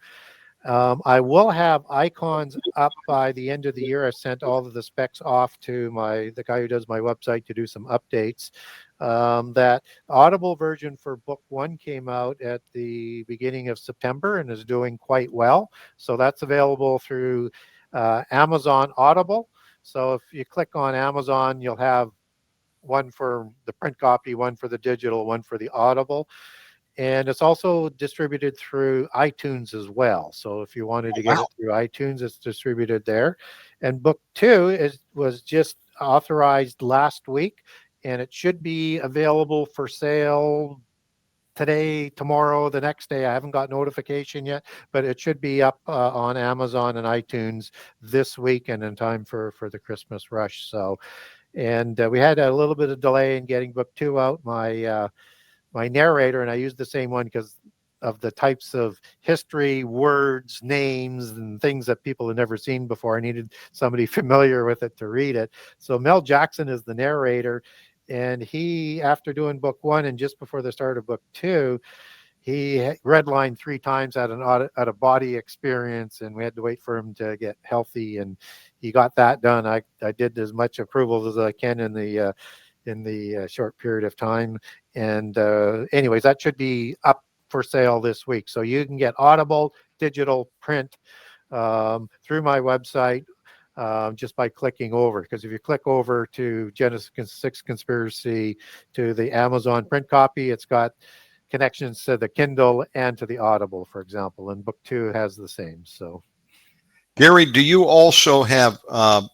I will have icons up by the end of the year. I sent all of the specs off to the guy who does my website to do some updates. That Audible version for book 1 came out at the beginning of September and is doing quite well. So that's available through Amazon Audible. So if you click on Amazon, you'll have one for the print copy, one for the digital, one for the Audible. And it's also distributed through iTunes as well. So if you wanted to get it through iTunes, it's distributed there. And book 2 was just authorized last week, and it should be available for sale today, tomorrow, the next day. I haven't got notification yet, but it should be up on Amazon and iTunes this week and in time for the Christmas rush. So, and we had a little bit of delay in getting book 2 out. My narrator, and I used the same one because of the types of history, words, names, and things that people have never seen before. I needed somebody familiar with it to read it. So Mel Jackson is the narrator, and he, after doing book 1 and just before the start of book 2, he redlined 3 times at a body experience, and we had to wait for him to get healthy, and he got that done. I did as much approval as I can in the short period of time. And anyways, that should be up for sale this week. So you can get Audible, digital, print through my website just by clicking over. Because if you click over to Genesis 6 Conspiracy to the Amazon print copy, it's got connections to the Kindle and to the Audible, for example. And book 2 has the same. So, Gary, do you also have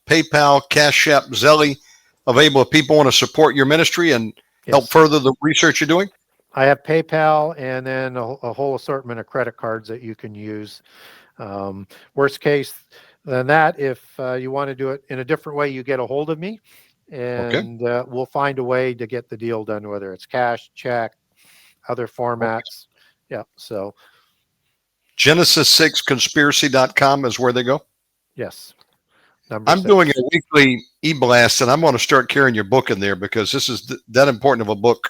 PayPal, Cash App, Zelle available if people want to support your ministry and help further the research you're doing? I have PayPal and then a whole assortment of credit cards that you can use. Worst case than that, if you want to do it in a different way, you get a hold of me, Okay. and we'll find a way to get the deal done, whether it's cash, check, other formats. Yeah. So Genesis6conspiracy.com is where they go. yes, number I'm doing 6. a weekly e-blast, and I'm going to start carrying your book in there because this is that important of a book.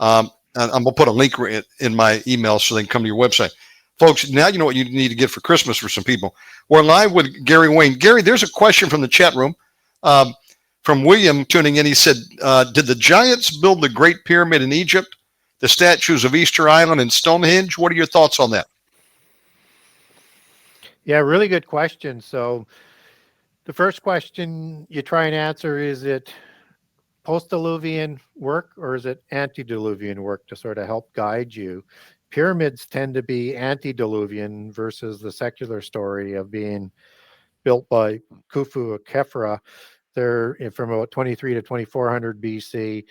And I'm going to put a link in my email so they can come to your website. Folks, now you know what you need to get for Christmas for some people. We're live with Gary Wayne. Gary, there's a question from the chat room from William tuning in. He said, did the giants build the Great Pyramid in Egypt, the statues of Easter Island and Stonehenge? What are your thoughts on that? Yeah, really good question. So the first question you try and answer, is it post-diluvian work or is it antediluvian work, to sort of help guide you? Pyramids tend to be antediluvian versus the secular story of being built by Khufu or Khafre. They're from about 23 to 2400 BC.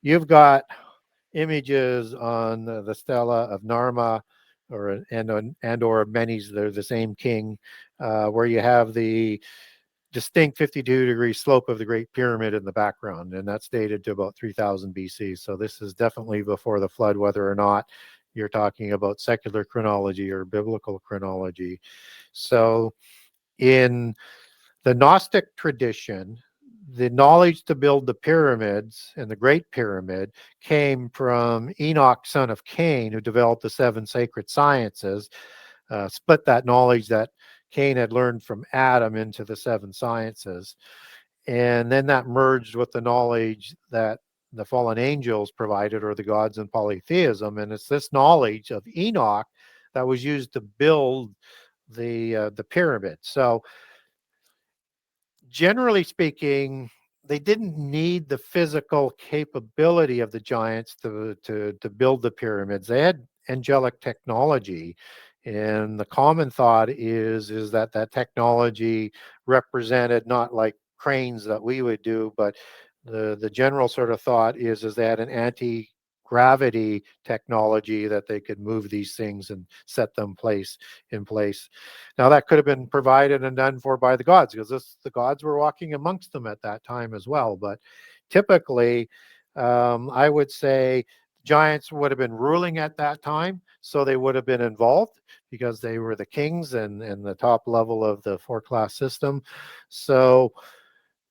You've got images on the Stela of Narma or Menes, they're the same king, where you have the distinct 52-degree slope of the Great Pyramid in the background, and that's dated to about 3000 BC. So this is definitely before the flood, whether or not you're talking about secular chronology or biblical chronology. So in the Gnostic tradition, the knowledge to build the pyramids and the Great Pyramid came from Enoch, son of Cain, who developed the 7 sacred sciences, split that knowledge that Cain had learned from Adam into the 7 sciences. And then that merged with the knowledge that the fallen angels provided, or the gods in polytheism. And it's this knowledge of Enoch that was used to build the pyramid. So generally speaking, they didn't need the physical capability of the giants to build the pyramids. They had angelic technology, and the common thought is that that technology represented not like cranes that we would do, but the general sort of thought is they had an anti-gravity technology that they could move these things and set them in place. Now that could have been provided and done for by the gods, because the gods were walking amongst them at that time as well. But typically, I would say giants would have been ruling at that time, so they would have been involved because they were the kings and the top level of the 4-class system. So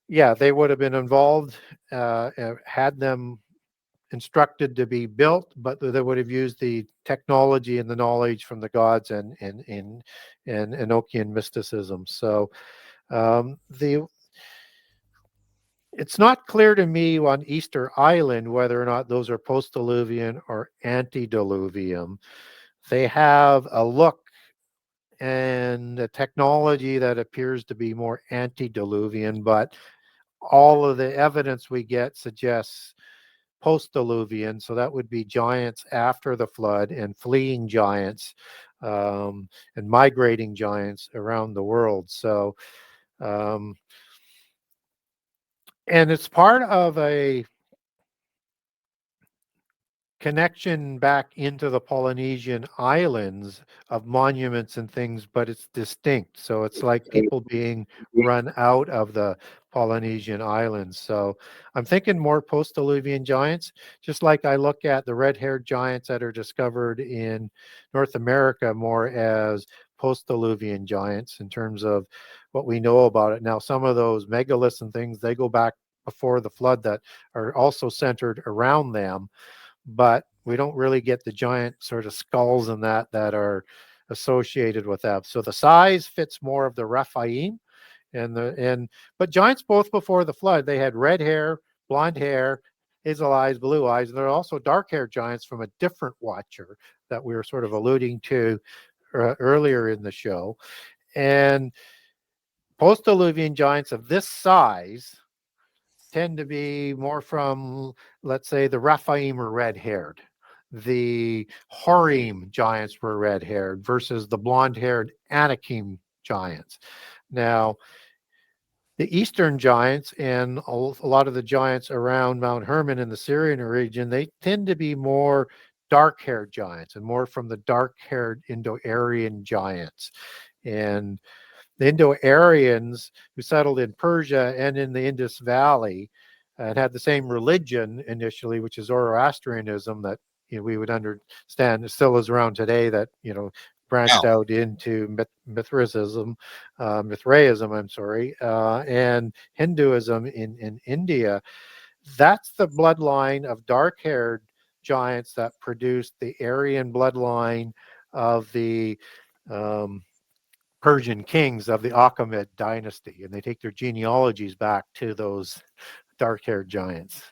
yeah, they would have been involved, had them instructed to be built, but they would have used the technology and the knowledge from the gods and Enochian mysticism. So the it's not clear to me on Easter Island whether or not those are post-diluvian or antediluvian. They have a look and a technology that appears to be more antediluvian, but all of the evidence we get suggests post-diluvian. So that would be giants after the flood and fleeing giants, and migrating giants around the world. So and it's part of a connection back into the Polynesian islands of monuments and things, but it's distinct. So it's like people being run out of the Polynesian islands. So I'm thinking more post-diluvian giants, just like I look at the red-haired giants that are discovered in North America more as post-diluvian giants in terms of what we know about it. Now, some of those megaliths and things, they go back before the flood that are also centered around them, but we don't really get the giant sort of skulls and that are associated with that. So the size fits more of the Rephaim but giants both before the flood, they had red hair, blonde hair, hazel eyes, blue eyes, and there are also dark-haired giants from a different watcher that we were sort of alluding to earlier in the show. And post-diluvian giants of this size tend to be more from, let's say, the Rephaim are red-haired. The Horim giants were red-haired versus the blonde-haired Anakim giants. Now, The eastern giants and a lot of the giants around Mount Hermon in the Syrian region, they tend to be more dark-haired giants and more from the dark-haired Indo-Aryan giants. And the Indo-Aryans who settled in Persia and in the Indus Valley and had the same religion initially, which is Zoroastrianism, that we would understand still is around today, that branched out into Mithraism, I'm sorry, and Hinduism in India. That's the bloodline of dark-haired giants that produced the Aryan bloodline of the Persian kings of the Achaemenid dynasty, and they take their genealogies back to those dark-haired giants.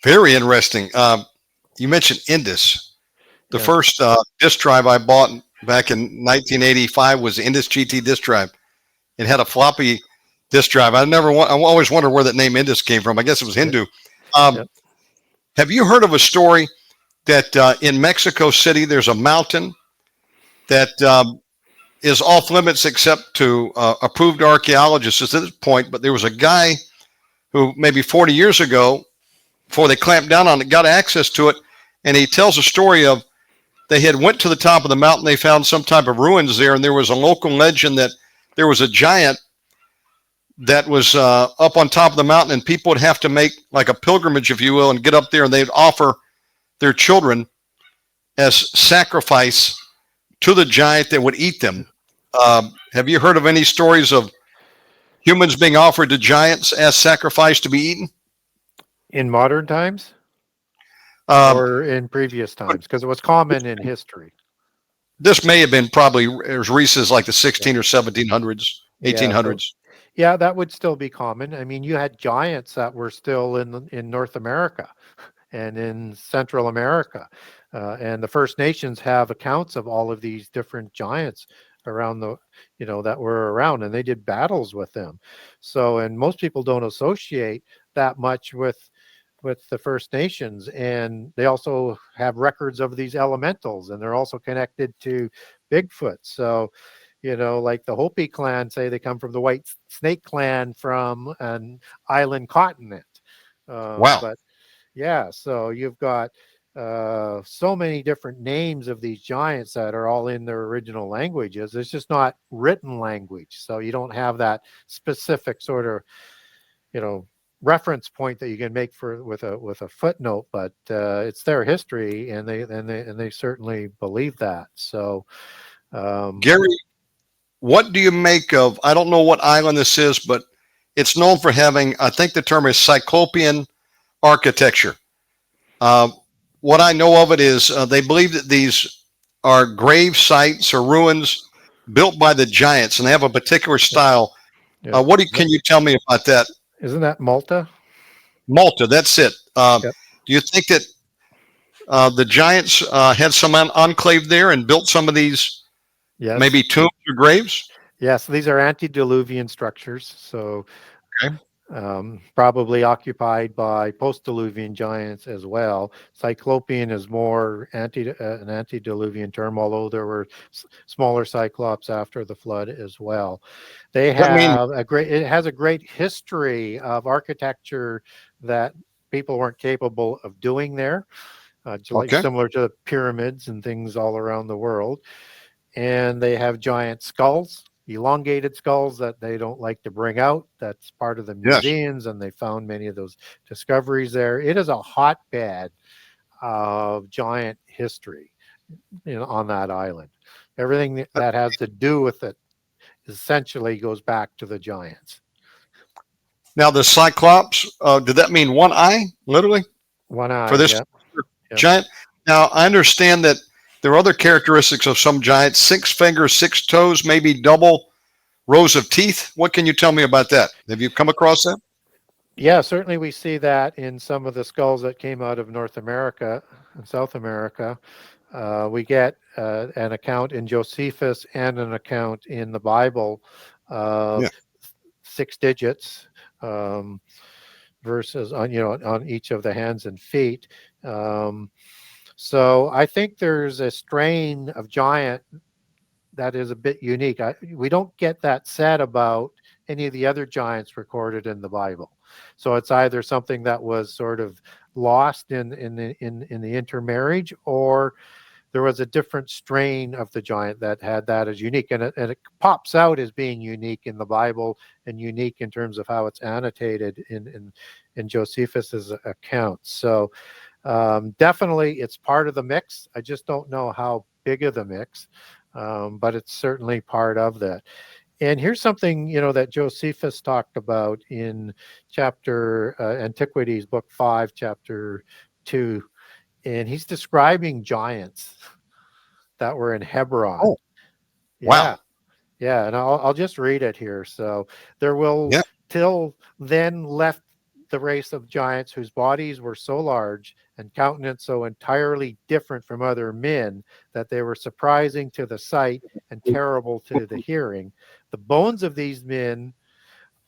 Very interesting. You mentioned Indus. The Yes. first disk drive I bought back in 1985 was the Indus GT disk drive. It had a floppy disk drive. I always wondered where that name Indus came from. I guess it was Hindu. Yep. Have you heard of a story that in Mexico City there's a mountain that is off limits except to approved archaeologists at this point? But there was a guy who maybe 40 years ago, before they clamped down on it, got access to it, and he tells a story of they had went to the top of the mountain, they found some type of ruins there, and there was a local legend that there was a giant that was up on top of the mountain, and people would have to make like a pilgrimage, if you will, and get up there, and they'd offer their children as sacrifice to the giant that would eat them. Have you heard of any stories of humans being offered to giants as sacrifice to be eaten? In modern times Um, or in previous times? Because it was common in history. This may have been probably as recent as like the 16 or 1700s, 1800s. Yeah, that would still be common. I mean, you had giants that were still in North America and in Central America. And the First Nations have accounts of all of these different giants around that were around, and they did battles with them. So, and most people don't associate that much with the First Nations, and they also have records of these elementals, and they're also connected to Bigfoot. So, like the Hopi clan say they come from the White Snake clan from an island continent. Wow. But yeah, so you've got so many different names of these giants that are all in their original languages. It's just not written language, so you don't have that specific sort of reference point that you can make with a footnote, but it's their history, and they certainly believe that. So Gary, what do you make of, I don't know what island this is, but it's known for having, I think the term is Cyclopean architecture. What I know of it is they believe that these are grave sites or ruins built by the giants, and they have a particular style. yeah. Can you tell me about that? Isn't that Malta? Malta, that's it. Yep. Do you think that the giants had some enclave there and built some of these Yes. maybe tombs or graves? Yes, these are antediluvian structures. So Okay. Probably occupied by post-diluvian giants as well. Cyclopean is more an antediluvian term, although there were smaller cyclops after the flood as well. It has a great history of architecture that people weren't capable of doing there, similar to the pyramids and things all around the world. And they have giant skulls, elongated skulls that they don't like to bring out. That's part of the museums, and they found many of those discoveries there. It is a hotbed of giant history on that island. Everything that has to do with it essentially goes back to the giants. Now, the Cyclops, did that mean one eye, literally? One eye, for this giant? Now, I understand that there are other characteristics of some giants: 6 fingers, 6 toes, maybe double rows of teeth. What can you tell me about that? Have you come across that? Yeah, certainly we see that in some of the skulls that came out of North America and South America. We get an account in Josephus and an account in the Bible of 6 digits versus on each of the hands and feet. So I think there's a strain of giant that is a bit unique. We don't get that said about any of the other giants recorded in the Bible. So it's either something that was sort of lost in the intermarriage, or there was a different strain of the giant that had that as unique, and it pops out as being unique in the Bible and unique in terms of how it's annotated in Josephus's account. So definitely it's part of the mix. I just don't know how big of the mix, but it's certainly part of that. And here's something, that Josephus talked about in chapter Antiquities, book 5, chapter 2. And he's describing giants that were in Hebron. Oh, Yeah. wow. Yeah. And I'll just read it here. So there will Yeah. till then left the race of giants whose bodies were so large and countenance so entirely different from other men that they were surprising to the sight and terrible to the hearing. The bones of these men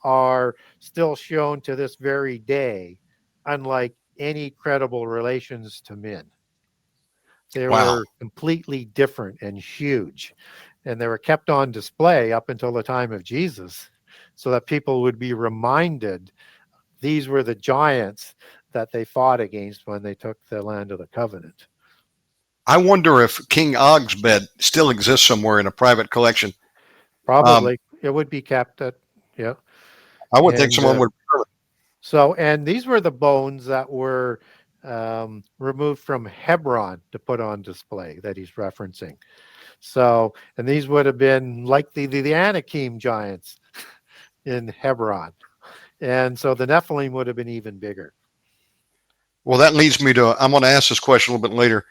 are still shown to this very day, unlike any credible relations to men. They Wow. were completely different and huge, and they were kept on display up until the time of Jesus so that people would be reminded these were the giants that they fought against when they took the land of the covenant. I wonder if King Og's bed still exists somewhere in a private collection. Probably it would be kept at, yeah. I would think And someone would. and these were the bones that were removed from Hebron to put on display that he's referencing. So, and these would have been like the Anakim giants in Hebron. And so the Nephilim would have been even bigger. Well, that leads me to, I'm going to ask this question a little bit later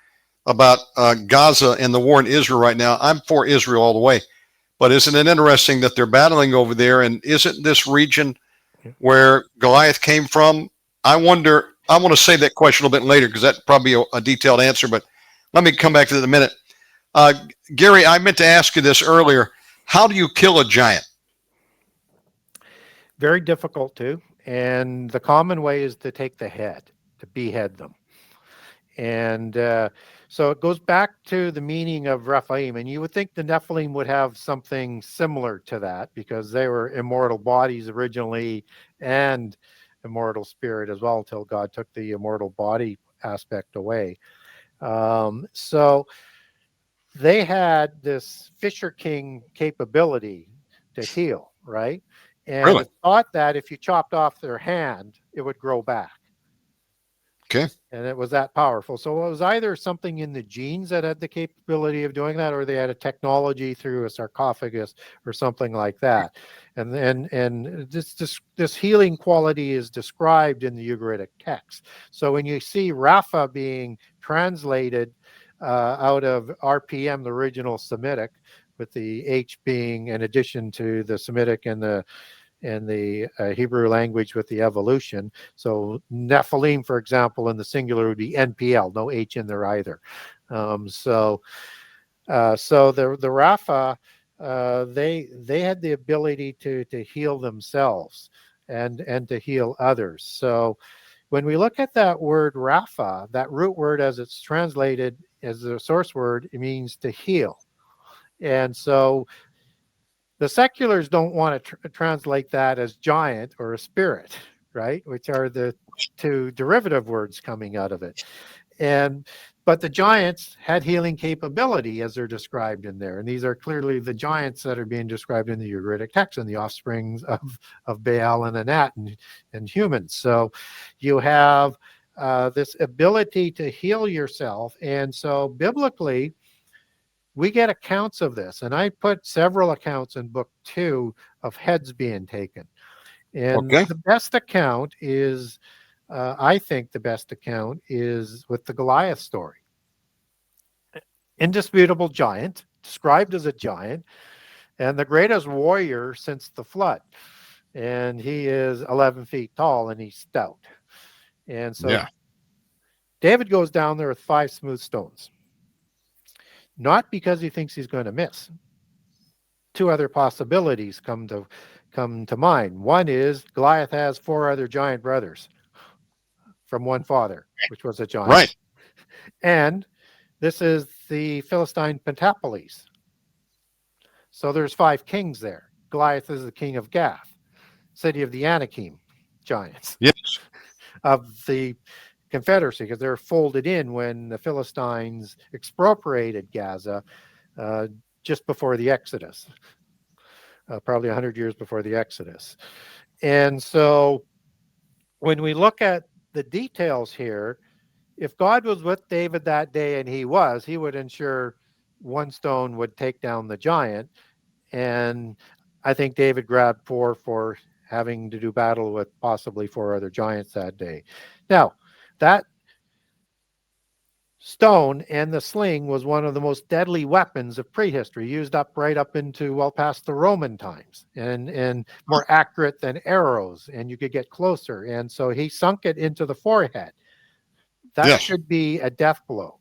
about Gaza and the war in Israel right now. I'm for Israel all the way, but isn't it interesting that they're battling over there? And isn't this region where Goliath came from? I wonder, I want to save that question a little bit later because that's probably a detailed answer, but let me come back to that in a minute. Gary, I meant to ask you this earlier. How do you kill a giant? Very difficult to. And the common way is to take the head, to behead them. And so it goes back to the meaning of Rephaim. And you would think the Nephilim would have something similar to that because they were immortal bodies originally and immortal spirit as well until God took the immortal body aspect away. So they had this Fisher King capability to heal, right? And Really? it's thought that if you chopped off their hand, it would grow back. Okay. And it was that powerful. So it was either something in the genes that had the capability of doing that, or they had a technology through a sarcophagus or something like that. And this healing quality is described in the Ugaritic text. So when you see Rapha being translated out of RPM, the original Semitic, with the H being in addition to the Semitic and the Hebrew language with the evolution. So Nephilim, for example, in the singular would be NPL, no H in there either. So the Rapha, they had the ability to heal themselves and to heal others. So when we look at that word Rapha, that root word as it's translated as the source word, it means to heal. And so the seculars don't want to translate that as giant or a spirit, right? Which are the two derivative words coming out of it. But the giants had healing capability as they're described in there. And these are clearly the giants that are being described in the Ugaritic text and the offsprings of Baal and Anat and humans. So you have this ability to heal yourself. And so biblically, we get accounts of this, and I put several accounts in book 2 of heads being taken. And Okay. the best account is, I think the best account is with the Goliath story. Indisputable giant, described as a giant, and the greatest warrior since the flood. And he is 11 feet tall and he's stout. And so Yeah. David goes down there with 5 smooth stones. Not because he thinks he's going to miss. 2 other possibilities come to mind. One is Goliath has 4 other giant brothers from one father, which was a giant. Right. And this is the Philistine Pentapolis. So there's 5 kings there. Goliath is the king of Gath, city of the Anakim giants Yes. of the Confederacy, because they're folded in when the Philistines expropriated Gaza uh, just before the Exodus, probably 100 years before the Exodus. And so when we look at the details here, if God was with David that day, and he was, he would ensure one stone would take down the giant. And I think David grabbed 4 for having to do battle with possibly 4 other giants that day. Now, that stone and the sling was one of the most deadly weapons of prehistory, used up right up into well past the Roman times, and more accurate than arrows, and you could get closer. And so he sunk it into the forehead. That Yes. should be a death blow.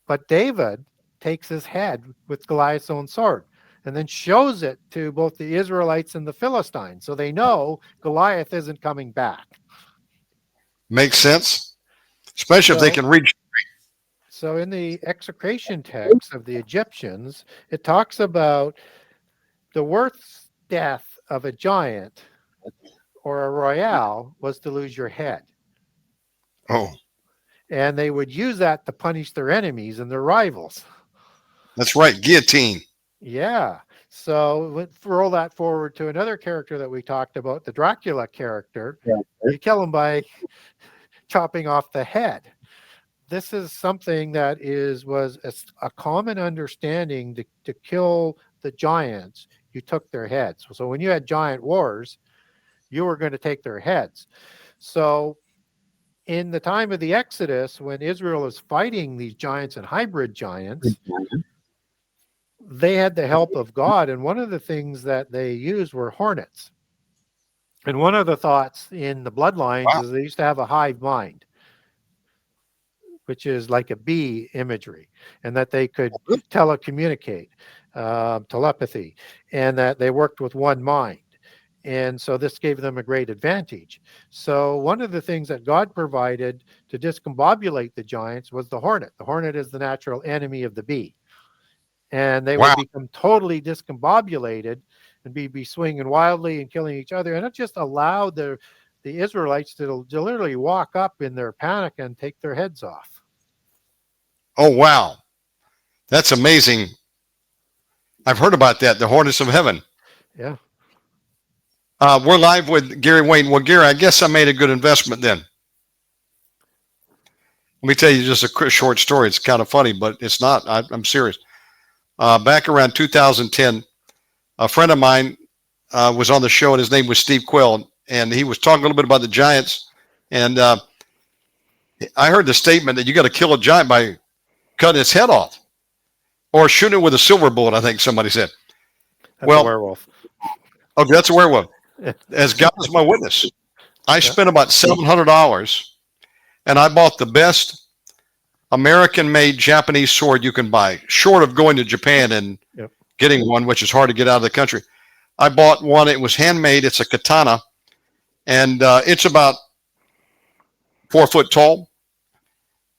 But David takes his head with Goliath's own sword and then shows it to both the Israelites and the Philistines, so they know Goliath isn't coming back. Makes sense, especially if they can reach. So in the execration text of the Egyptians, it talks about the worst death of a giant or a royale was to lose your head. Oh, And they would use that to punish their enemies and their rivals. that's right. Guillotine. Yeah. So roll that forward to another character that we talked about, the Dracula character. Yeah. You kill him by chopping off the head. This is something that was a common understanding to kill the giants. You took their heads. So when you had giant wars, you were going to take their heads. So in the time of the Exodus, when Israel is fighting these giants and hybrid giants, they had the help of God. And one of the things that they used were hornets. And one of the thoughts in the Bloodlines is they used to have a hive mind, which is like a bee imagery, and that they could telecommunicate, telepathy, and that they worked with one mind. And so this gave them a great advantage. So one of the things that God provided to discombobulate the giants was the hornet. The hornet is the natural enemy of the bee. And they would become totally discombobulated and be swinging wildly and killing each other. And it just allowed the Israelites to literally walk up in their panic and take their heads off. Oh, wow. That's amazing. I've heard about that, the Hornets of Heaven. Yeah. We're live with Gary Wayne. Well, Gary, I guess I made a good investment then. Let me tell you just a short story. It's kind of funny, but it's not. I'm serious. Back around 2010, a friend of mine was on the show, and his name was Steve Quill, and he was talking a little bit about the giants. And I heard the statement that you got to kill a giant by cutting its head off or shooting it with a silver bullet, I think somebody said. That's a werewolf. Okay, that's a werewolf. As God is my witness, I spent about $700, and I bought the best American-made Japanese sword you can buy, short of going to Japan and getting one, which is hard to get out of the country. I bought one. It was handmade. It's a katana, and it's about 4 foot tall.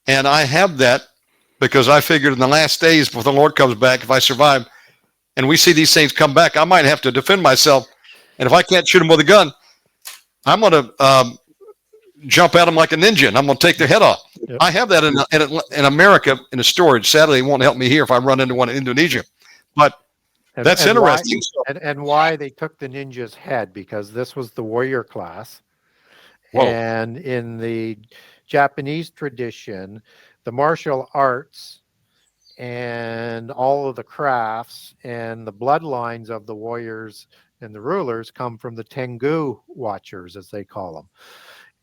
And I have that because I figured in the last days before the Lord comes back, if I survive and we see these things come back, I might have to defend myself. And if I can't shoot them with a gun, I'm going to jump at them like a ninja, and I'm going to take their head off. Yep. I have that in America in a storage. Sadly, it won't help me here if I run into one in Indonesia. But that's interesting. And why they took the ninja's head, because this was the warrior class. Whoa. And in the Japanese tradition, the martial arts and all of the crafts and the bloodlines of the warriors and the rulers come from the Tengu watchers, as they call them.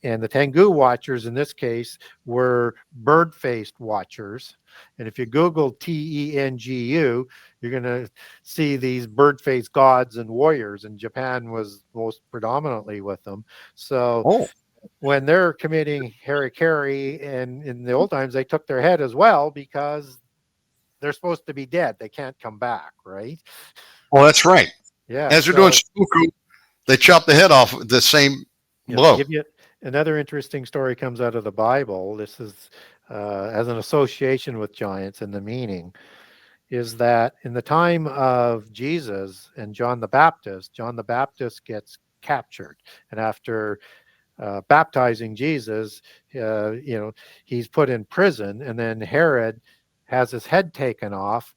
And the Tengu watchers in this case were bird-faced watchers. And if you Google Tengu, you're going to see these bird-faced gods and warriors. And Japan was most predominantly with them. So when they're committing harikiri, and in the old times, they took their head as well because they're supposed to be dead. They can't come back, right? Well, that's right. Yeah. As they're doing seppuku, they chop the head off the same blow. Give you another interesting story comes out of the Bible. This is as an association with giants and the meaning. is that in the time of Jesus and John the Baptist gets captured, and after baptizing Jesus, he's put in prison, and then Herod has his head taken off,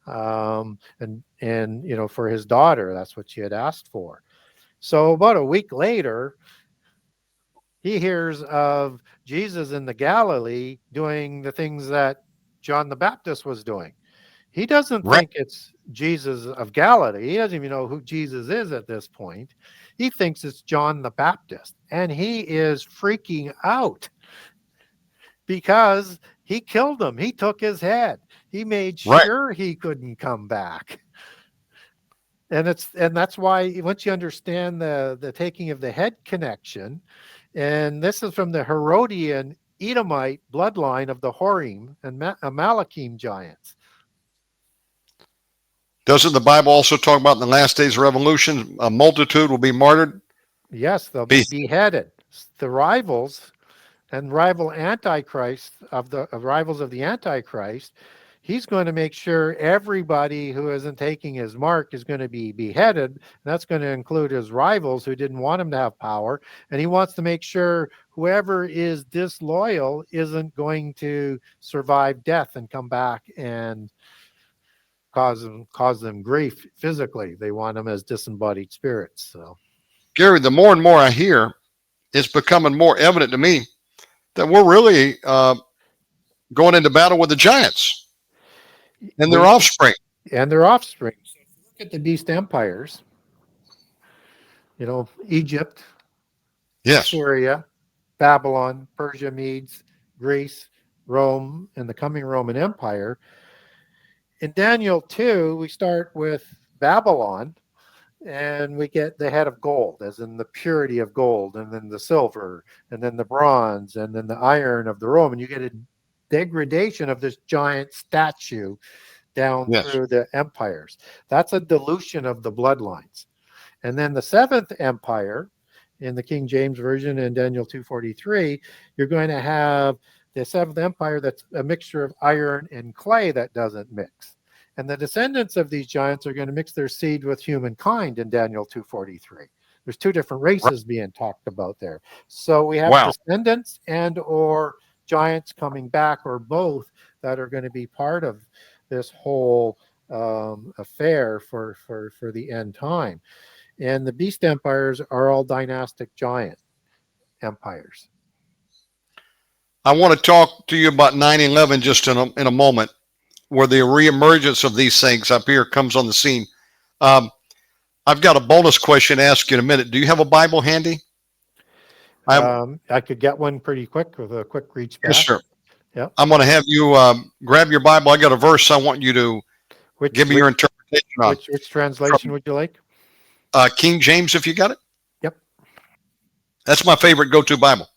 and for his daughter, that's what she had asked for. So about a week later, he hears of Jesus in the Galilee doing the things that John the Baptist was doing. He doesn't Right. think it's Jesus of Galilee. He doesn't even know who Jesus is at this point. He thinks it's John the Baptist, and he is freaking out because he killed him. He took his head. He made Right. sure he couldn't come back. And that's why once you understand the taking of the head connection, and this is from the Herodian Edomite bloodline of the Horim and Amalekim giants. Doesn't the Bible also talk about in the last days of revolution, a multitude will be martyred? Yes, they'll be beheaded. The rivals and rival Antichrist of rivals of the Antichrist, he's going to make sure everybody who isn't taking his mark is going to be beheaded. And that's going to include his rivals who didn't want him to have power. And he wants to make sure whoever is disloyal isn't going to survive death and come back and cause them grief physically. They want them as disembodied spirits. So, Gary, the more and more I hear, it's becoming more evident to me that we're really going into battle with the giants and their offspring. And their offspring. So if you look at the beast empires, Egypt, Yes. Syria, Babylon, Persia, Medes, Greece, Rome, and the coming Roman Empire. In Daniel 2, we start with Babylon, and we get the head of gold, as in the purity of gold, and then the silver, and then the bronze, and then the iron of the Roman. You get a degradation of this giant statue down through the empires. That's a dilution of the bloodlines. And then the seventh empire, in the King James Version in Daniel 2:43, you're going to have the seventh empire that's a mixture of iron and clay that doesn't mix. And the descendants of these giants are going to mix their seed with humankind in Daniel 2:43. There's two different races being talked about there. So we have descendants and or giants coming back, or both, that are going to be part of this whole affair for the end time. And the beast empires are all dynastic giant empires. I want to talk to you about 9/11 just in a moment, where the reemergence of these things up here comes on the scene. I've got a bonus question to ask you in a minute. Do you have a Bible handy? I could get one pretty quick with a quick reach back. Yes, sir. Yeah. I'm going to have you grab your Bible. I got a verse I want you to give me your interpretation on. Which translation would you like? King James, if you got it. Yep. That's my favorite go-to Bible.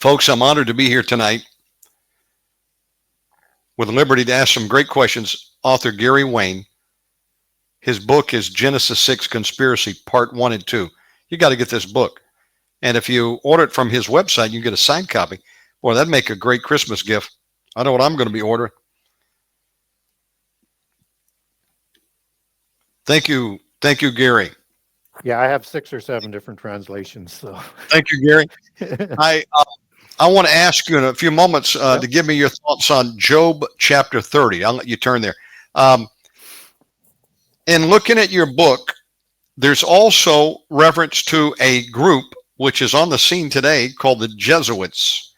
Folks, I'm honored to be here tonight with liberty to ask some great questions. Author Gary Wayne. His book is Genesis 6 Conspiracy, Part 1 and 2. You got to get this book. And if you order it from his website, you get a signed copy. Boy, that'd make a great Christmas gift. I know what I'm going to be ordering. Thank you, Gary. Yeah, I have 6 or 7 different translations. So thank you, Gary. I want to ask you in a few moments to give me your thoughts on Job chapter 30. I'll let you turn there. In looking at your book, there's also reference to a group which is on the scene today called the Jesuits.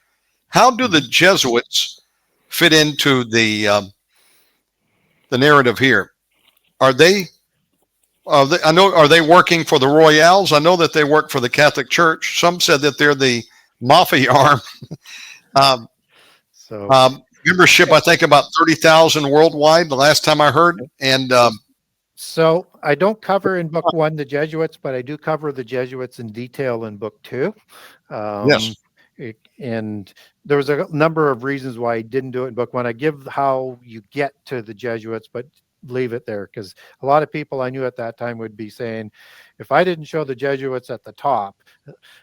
How do the Jesuits fit into the narrative here? Are they working for the Royals? I know that they work for the Catholic Church. Some said that they're the mafia arm. Membership, I think about 30,000 worldwide, the last time I heard. And so I don't cover in book 1 the Jesuits, but I do cover the Jesuits in detail in book 2. Yes. And there was a number of reasons why I didn't do it in book 1. I give how you get to the Jesuits, but leave it there, because a lot of people I knew at that time would be saying, if I didn't show the Jesuits at the top,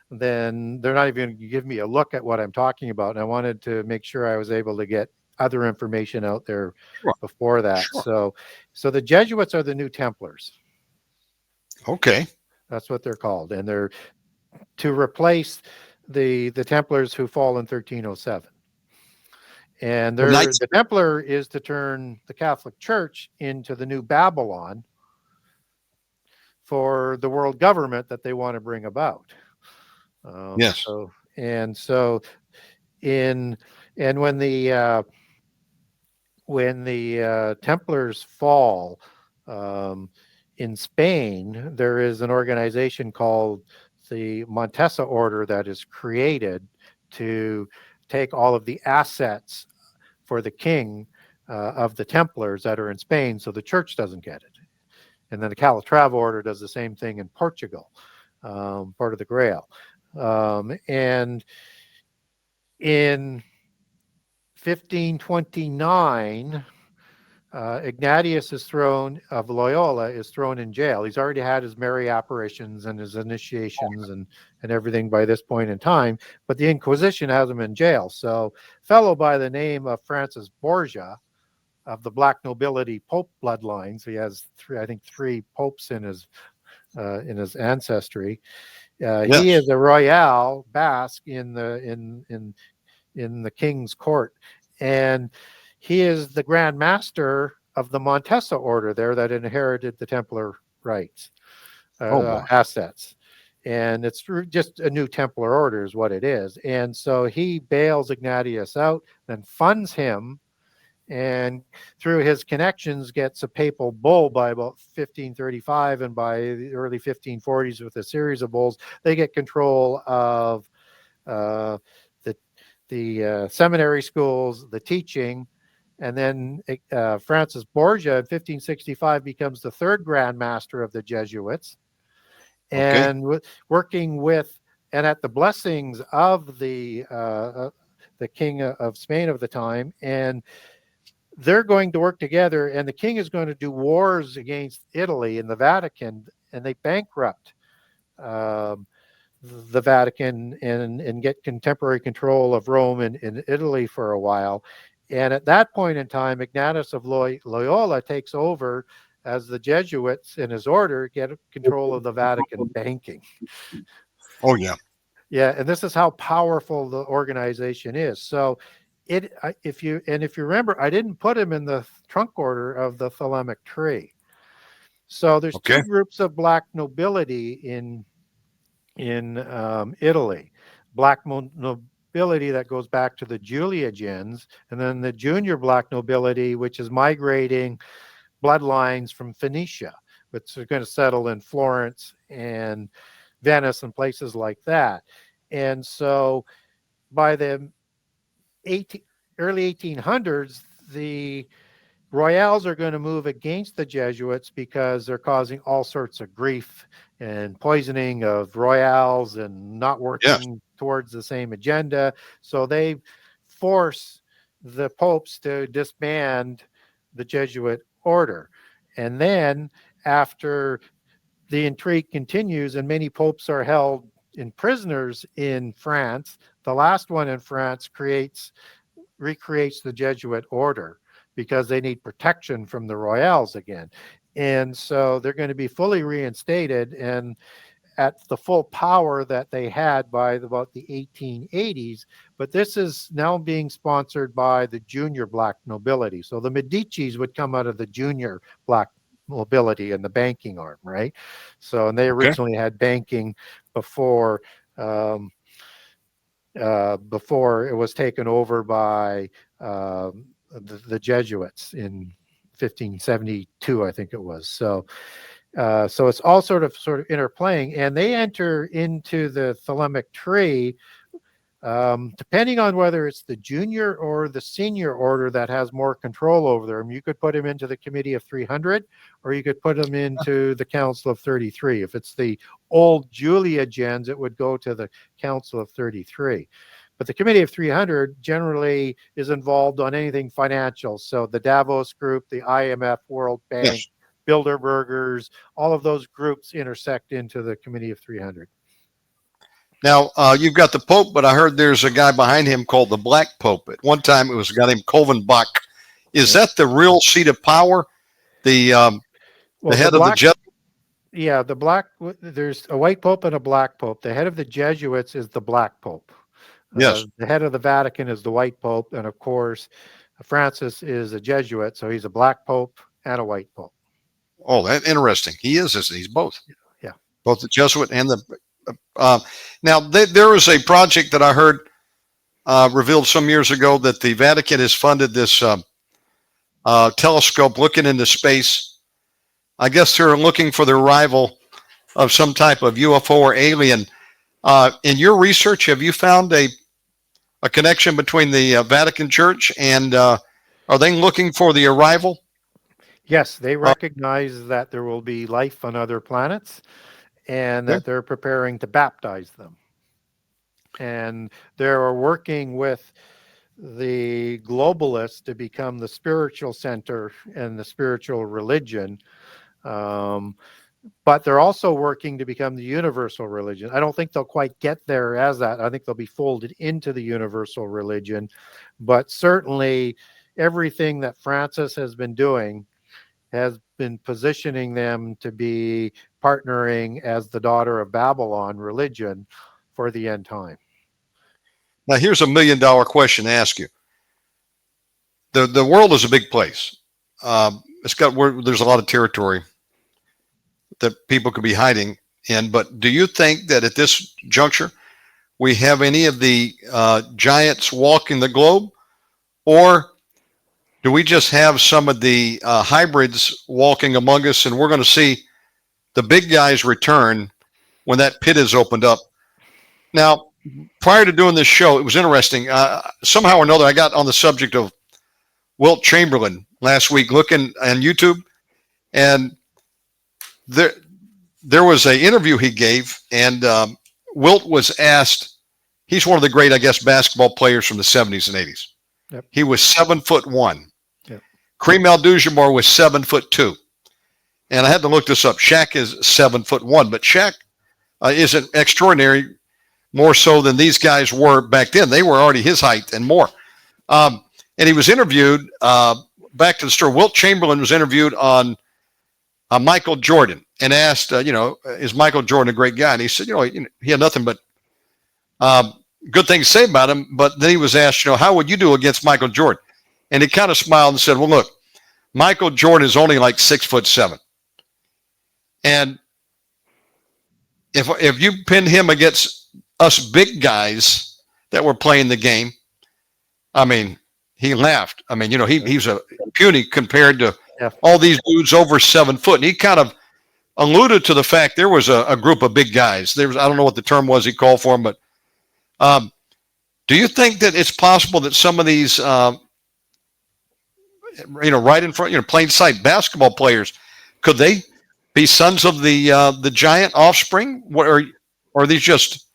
then they're not even going to give me a look at what I'm talking about. And I wanted to make sure I was able to get other information out there Sure. before that. Sure. So the Jesuits are the New Templars. Okay. That's what they're called. And they're to replace the Templars who fall in 1307. And the Templar is to turn the Catholic Church into the new Babylon for the world government that they want to bring about. Yes. When the Templars fall in Spain, there is an organization called the Montesa Order that is created to take all of the assets for the king of the Templars that are in Spain, so the church doesn't get it. And then the Calatrava Order does the same thing in Portugal, part of the Grail. And in 1529, Ignatius of Loyola is thrown in jail. He's already had his Mary apparitions and his initiations and everything by this point in time, but the Inquisition has him in jail. So a fellow by the name of Francis Borgia of the Black Nobility Pope bloodlines, he has three popes in his ancestry. Yes. He is a Royal Basque in the king's court, and he is the Grand Master of the Montesa Order there that inherited the Templar rights, assets. And it's just a new Templar order is what it is. And so he bails Ignatius out, then funds him, and through his connections gets a papal bull by about 1535, and by the early 1540s with a series of bulls, they get control of the seminary schools, the teaching. And then Francis Borgia in 1565 becomes the third Grand Master of the Jesuits, and working with and at the blessings of the King of Spain of the time, and they're going to work together. And the king is going to do wars against Italy and the Vatican, and they bankrupt the Vatican and get contemporary control of Rome and Italy for a while. And at that point in time, Ignatius of Loyola takes over as the Jesuits in his order get control of the Vatican banking. Oh, yeah. Yeah, and this is how powerful the organization is. So if you remember, I didn't put him in the trunk order of the Thelemic tree. So there's two groups of black nobility in Italy. Black nobility that goes back to the Juliagens, and then the junior black nobility, which is migrating bloodlines from Phoenicia, which are going to settle in Florence and Venice and places like that. And so by the early 1800s, the Royals are going to move against the Jesuits because they're causing all sorts of grief and poisoning of Royals and not working towards the same agenda. So they force the popes to disband the Jesuit order. And then after the intrigue continues and many popes are held in prisoners in France, the last one in France recreates the Jesuit order because they need protection from the Royals again. And so they're going to be fully reinstated and at the full power that they had by about the 1880s. But this is now being sponsored by the junior black nobility. So the Medicis would come out of the junior black nobility and the banking arm, right? So, and they originally had banking before it was taken over by the Jesuits in 1572, I think it was. So it's all sort of interplaying, and they enter into the Thelemic tree depending on whether it's the junior or the senior order that has more control over them. You could put him into the Committee of 300, or you could put him into the Council of 33. If it's the old Juliagens, it would go to the Council of 33. But the Committee of 300 generally is involved on anything financial. So the Davos Group, the IMF, World Bank, Yes. Bilderbergers, all of those groups intersect into the Committee of 300. Now, you've got the Pope, but I heard there's a guy behind him called the Black Pope. At one time, it was a guy named Colvin Bach. Is that the real seat of power? The head of the Jesuits? Yeah, there's a white pope and a black pope. The head of the Jesuits is the black pope. Yes. The head of the Vatican is the white pope. And of course, Francis is a Jesuit. So he's a black pope and a white pope. Oh, that's interesting. He is, isn't he? He's both. Yeah. Both the Jesuit and the. Now, there was a project that I heard revealed some years ago that the Vatican has funded this telescope looking into space. I guess they're looking for the arrival of some type of UFO or alien. In your research, have you found a connection between the Vatican Church and are they looking for the arrival? Yes, they recognize that there will be life on other planets and that they're preparing to baptize them. And they're working with the globalists to become the spiritual center and the spiritual religion. But they're also working to become the universal religion. I don't think they'll quite get there as that. I think they'll be folded into the universal religion. But certainly everything that Francis has been doing has been positioning them to be partnering as the daughter of Babylon religion for the end time. Now, here's $1 million question to ask you. The world is a big place. There's a lot of territory that people could be hiding in. But do you think that at this juncture we have any of the giants walking the globe, or do we just have some of the hybrids walking among us, and we're going to see the big guys return when that pit is opened up? Now, prior to doing this show, it was interesting. Somehow or another, I got on the subject of Wilt Chamberlain last week, looking on YouTube, and there was an interview he gave, and Wilt was asked. He's one of the great, I guess, basketball players from the 70s and 80s. Yep. He was 7'1". Yep. Kareem Abdul-Jabbar was 7'2". And I had to look this up. Shaq is 7'1", but Shaq isn't extraordinary more so than these guys were back then. They were already his height and more. And he was interviewed, back to the story, Wilt Chamberlain was interviewed on Michael Jordan and asked, is Michael Jordan a great guy? And he said, he had nothing but good things to say about him. But then he was asked, how would you do against Michael Jordan? And he kind of smiled and said, well, look, Michael Jordan is only like 6'7". And if you pin him against us big guys that were playing the game, I mean, he laughed. I mean, he's a puny compared to all these dudes over 7 foot. And he kind of alluded to the fact there was a group of big guys. I don't know what the term was he called for them, but do you think that it's possible that some of these, right in front, plain sight basketball players, could they be sons of the giant offspring? Or are these just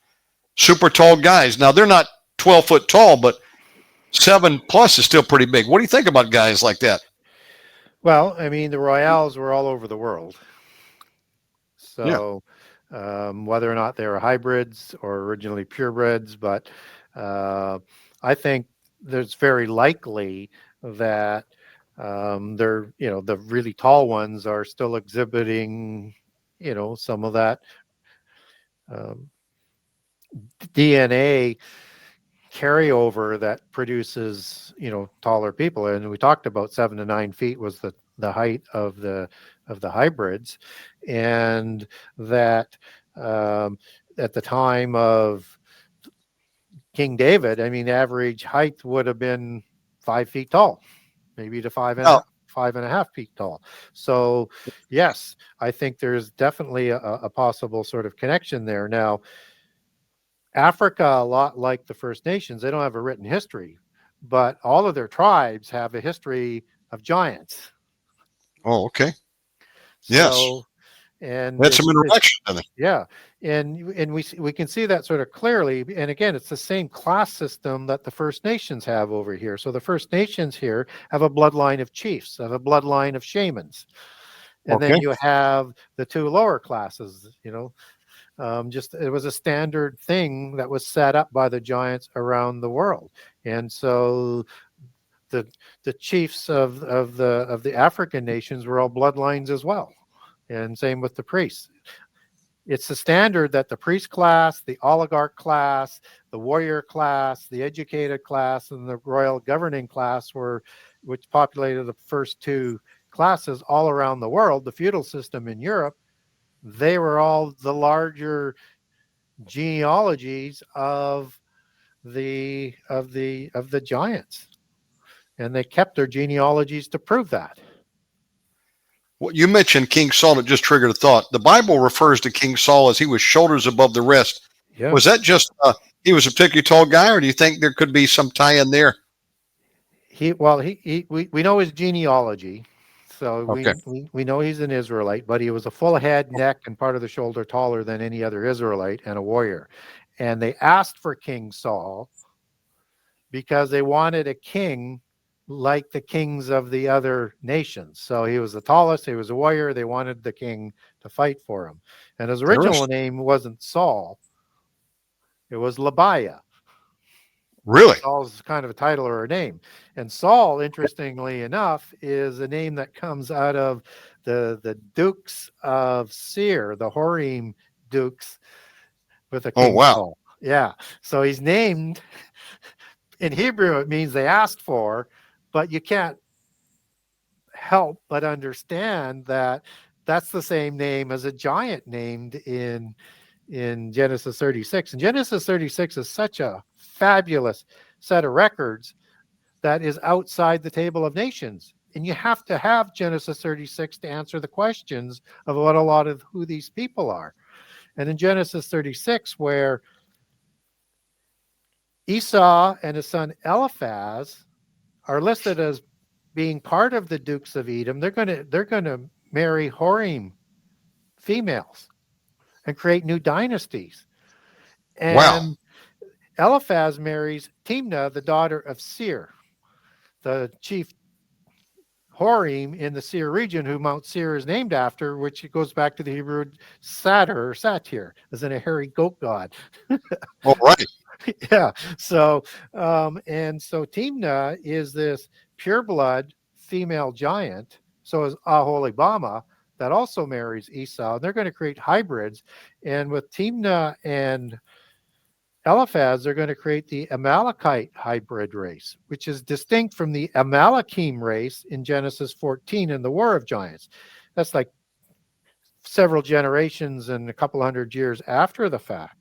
super tall guys? Now, they're not 12 foot tall, but 7+ is still pretty big. What do you think about guys like that? Well, I mean, the Royales were all over the world. So whether or not they were hybrids or originally purebreds, but I think there's very likely that they're, the really tall ones are still exhibiting, some of that DNA carryover that produces, taller people. And we talked about 7 to 9 feet was the height of the hybrids, and that at the time of King David, I mean, average height would have been 5 feet tall, maybe to 5.5 feet tall. So yes, I think there's definitely a possible sort of connection there. Now, Africa, a lot like the First Nations, they don't have a written history, but all of their tribes have a history of giants. Oh, okay. Yes. So, And That's some interaction, isn't it? yeah, and we can see that sort of clearly. And again, it's the same class system that the First Nations have over here. So the First Nations here have a bloodline of chiefs, have a bloodline of shamans, and then Okay. you have the two lower classes. Just it was a standard thing that was set up by the giants around the world, and so the chiefs of the African nations were all bloodlines as well, and same with the priests. It's the standard that the priest class, the oligarch class, the warrior class, the educated class, and the royal governing class which populated the first two classes all around the world. The feudal system in Europe, they were all the larger genealogies of the giants, and they kept their genealogies to prove that. Well, you mentioned King Saul. It just triggered a thought. The Bible refers to King Saul as he was shoulders above the rest. Yeah. Was that just he was a particularly tall guy, or do you think there could be some tie in there? We know his genealogy, so Okay. we know he's an Israelite, but he was a full head, neck, and part of the shoulder taller than any other Israelite, and a warrior. And they asked for King Saul because they wanted a king like the kings of the other nations. So he was the tallest, he was a warrior, they wanted the king to fight for him. And his original name wasn't Saul, it was Labiah. Really? Saul's kind of a title or a name. And Saul, interestingly enough, is a name that comes out of the Dukes of Seir, the Horim Dukes, with a King wow. Saul. Yeah. So he's named, in Hebrew, it means they asked for, but you can't help but understand that that's the same name as a giant named in Genesis 36. And Genesis 36 is such a fabulous set of records that is outside the table of nations. And you have to have Genesis 36 to answer the questions of what a lot of who these people are. And in Genesis 36, where Esau and his son Eliphaz are listed as being part of the Dukes of Edom, they're going to marry Horim females and create new dynasties. And Eliphaz marries Timnah, the daughter of Seir, the chief Horim in the Seir region, who Mount Seir is named after, which goes back to the Hebrew satyr, or satyr, as in a hairy goat god. All right. Yeah. So, and so Timnah is this pureblood female giant. So is Aholibama, that also marries Esau. They're going to create hybrids. And with Timnah and Eliphaz, they're going to create the Amalekite hybrid race, which is distinct from the Amalekim race in Genesis 14 in the War of Giants. That's like several generations and a couple hundred years after the fact.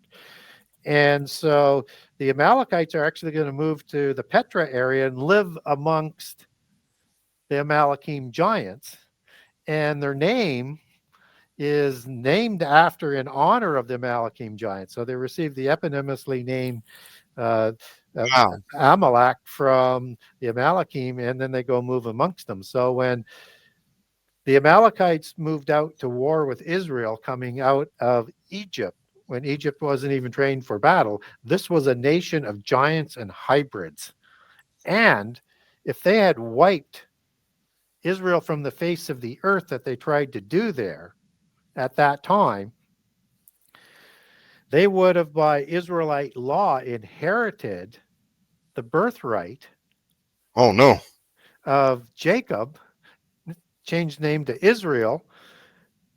And so the Amalekites are actually going to move to the Petra area and live amongst the Amalekim giants. And their name is named after, in honor of the Amalekim giants. So they received the eponymously name Amalek from the Amalekim, and then they go move amongst them. So when the Amalekites moved out to war with Israel coming out of Egypt, when Egypt wasn't even trained for battle, this was a nation of giants and hybrids. And if they had wiped Israel from the face of the earth that they tried to do there at that time, they would have, by Israelite law, inherited the birthright of Jacob, changed name to Israel,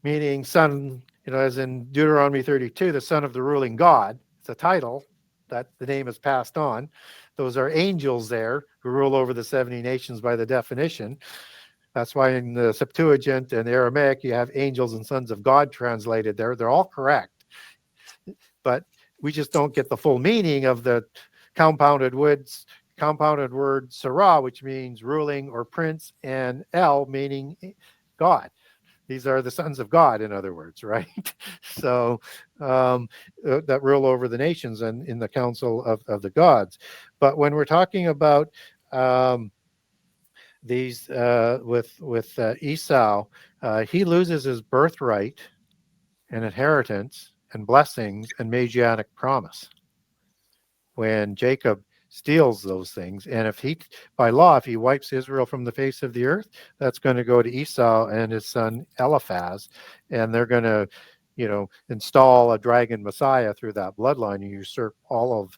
meaning son, as in Deuteronomy 32, the son of the ruling God. It's a title that the name is passed on. Those are angels there who rule over the 70 nations by the definition. That's why in the Septuagint and the Aramaic, you have angels and sons of God translated there. They're all correct. But we just don't get the full meaning of the compounded word Sarah, which means ruling or prince, and El, meaning God. These are the sons of God, in other words, right? So that rule over the nations and in the council of the gods. But when we're talking about these with Esau, he loses his birthright and inheritance and blessings and Messianic promise. When Jacob steals those things, and if he, by law, if he wipes Israel from the face of the earth, that's going to go to Esau and his son Eliphaz, and they're going to, install a dragon Messiah through that bloodline and usurp all